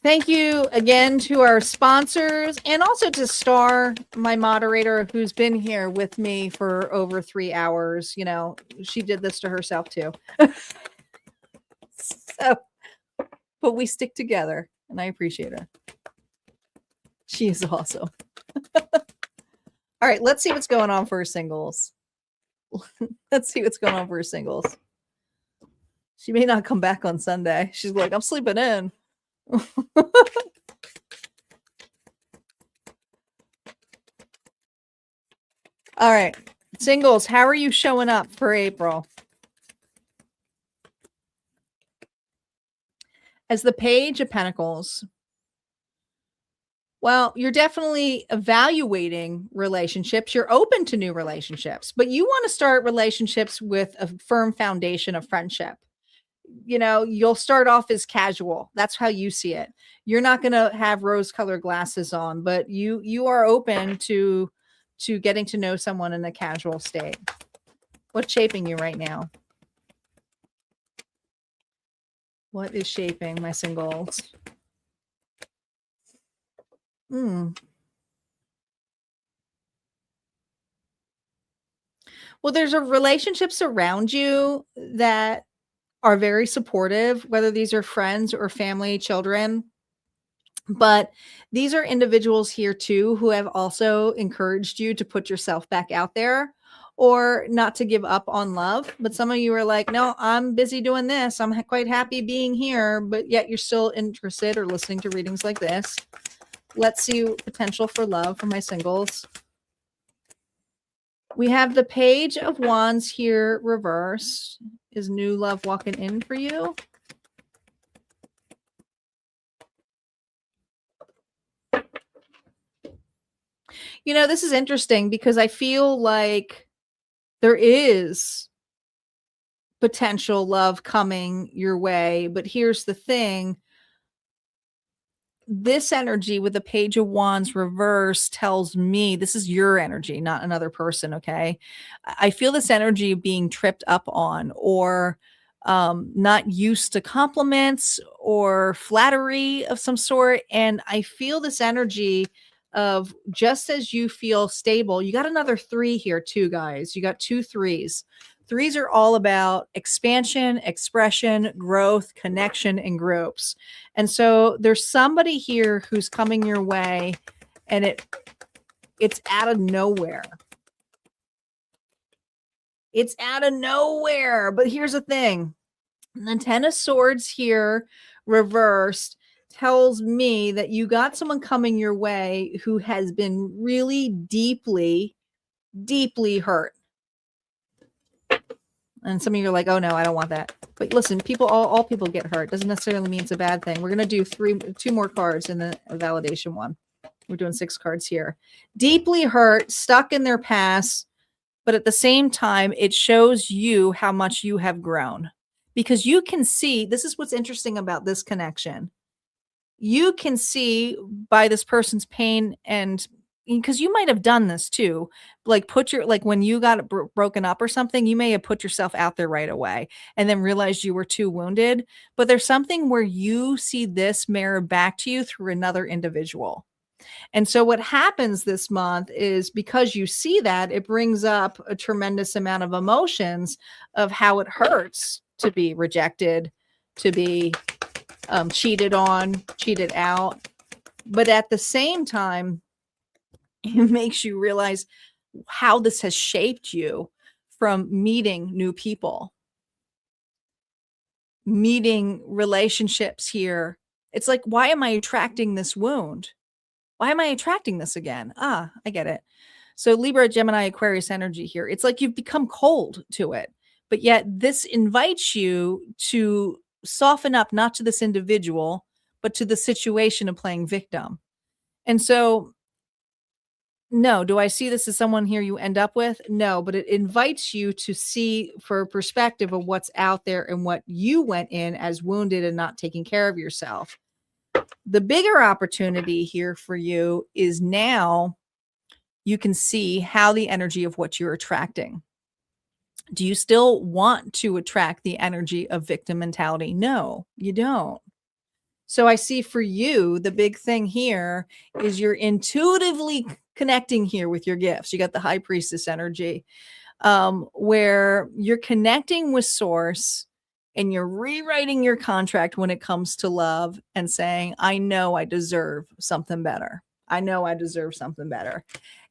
Thank you again to our sponsors and also to Star, my moderator, who's been here with me for over 3 hours. You know, she did this to herself too. So, but we stick together and I appreciate her. She is awesome. All right, let's see what's going on for singles. Let's see what's going on for singles. She may not come back on Sunday. She's like, I'm sleeping in. All right, singles, how are you showing up for April? As the Page of Pentacles, well, you're definitely evaluating relationships. You're open to new relationships, but you want to start relationships with a firm foundation of friendship. You know, you'll start off as casual. That's how you see it. You're not going to have rose-colored glasses on, but you are open to getting to know someone in a casual state. What's shaping you right now? What is shaping my singles? Well, there's a relationships around you that are very supportive, whether these are friends or family, children. But these are individuals here too who have also encouraged you to put yourself back out there or not to give up on love. But some of you are like, no, I'm busy doing this. I'm quite happy being here, but yet you're still interested or listening to readings like this. Let's see potential for love for my singles. We have the Page of Wands here reversed. Is new love walking in for you? You know, this is interesting because I feel like there is potential love coming your way. But here's the thing. This energy with the Page of Wands reverse tells me this is your energy, not another person. Okay. I feel this energy being tripped up on or not used to compliments or flattery of some sort. And I feel this energy of just as you feel stable, you got another 3 here too, guys. You got 2 3s. 3s are all about expansion, expression, growth, connection, and groups. And so there's somebody here who's coming your way and it's out of nowhere. It's out of nowhere. But here's the thing. The 10 of Swords here reversed tells me that you got someone coming your way who has been really deeply, deeply hurt. And some of you are like, oh no, I don't want that. But listen, people, all people get hurt. Doesn't necessarily mean it's a bad thing. We're going to do 2 more cards in the validation one. We're doing 6 cards here. Deeply hurt, stuck in their past. But at the same time, it shows you how much you have grown. Because you can see, this is what's interesting about this connection. You can see by this person's pain, and because you might have done this too, like when you got broken up or something, you may have put yourself out there right away and then realized you were too wounded. But there's something where you see this mirror back to you through another individual. And so what happens this month is because you see that, it brings up a tremendous amount of emotions of how it hurts to be rejected, to be cheated on, cheated out. But at the same time, it makes you realize how this has shaped you from meeting new people, meeting relationships here. It's like, why am I attracting this wound? Why am I attracting this again? I get it. So Libra, Gemini, Aquarius energy here. It's like you've become cold to it, but yet this invites you to soften up, not to this individual, but to the situation of playing victim. And so, no, do I see this as someone here you end up with? No, but it invites you to see for a perspective of what's out there and what you went in as wounded and not taking care of yourself. The bigger opportunity here for you is now you can see how the energy of what you're attracting. Do you still want to attract the energy of victim mentality? No, you don't. So I see for you, the big thing here is you're intuitively connecting here with your gifts. You got the high priestess energy, where you're connecting with source and you're rewriting your contract when it comes to love and saying, I know I deserve something better. I know I deserve something better.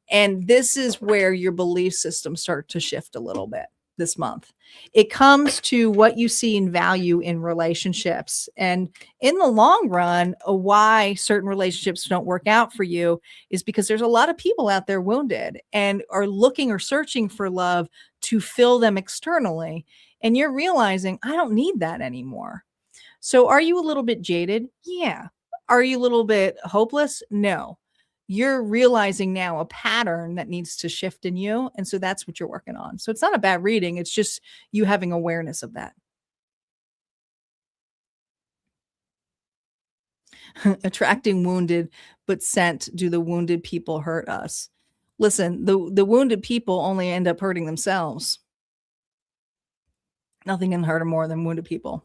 And this is where your belief systems start to shift a little bit this month. It comes to what you see in value in relationships. And in the long run, why certain relationships don't work out for you is because there's a lot of people out there wounded and are looking or searching for love to fill them externally. And you're realizing, I don't need that anymore. So are you a little bit jaded? Yeah. Are you a little bit hopeless? No. You're realizing now a pattern that needs to shift in you. And so that's what you're working on. So it's not a bad reading. It's just you having awareness of that. Attracting wounded, but sent. Do the wounded people hurt us? Listen, the wounded people only end up hurting themselves. Nothing can hurt them more than wounded people.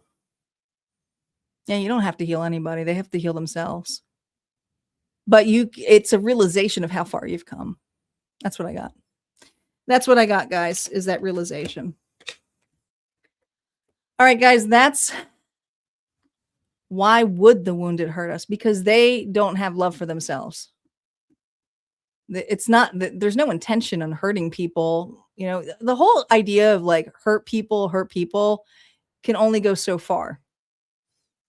Yeah, you don't have to heal anybody. They have to heal themselves. But it's a realization of how far you've come. That's what I got. That's what I got, guys, is that realization. All right, guys, that's why would the wounded hurt us? Because they don't have love for themselves. It's not that there's no intention on hurting people. You know, the whole idea of like hurt people can only go so far.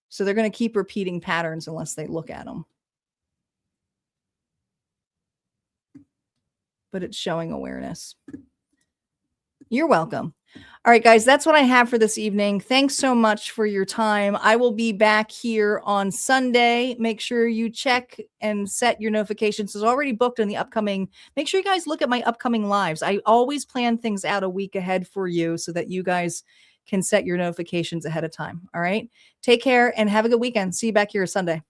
So they're going to keep repeating patterns unless they look at them. But it's showing awareness. You're welcome. All right, guys, that's what I have for this evening. Thanks so much for your time. I will be back here on Sunday. Make sure you check and set your notifications. It's already booked on the upcoming. Make sure you guys look at my upcoming lives. I always plan things out a week ahead for you so that you guys can set your notifications ahead of time. All right. Take care and have a good weekend. See you back here Sunday.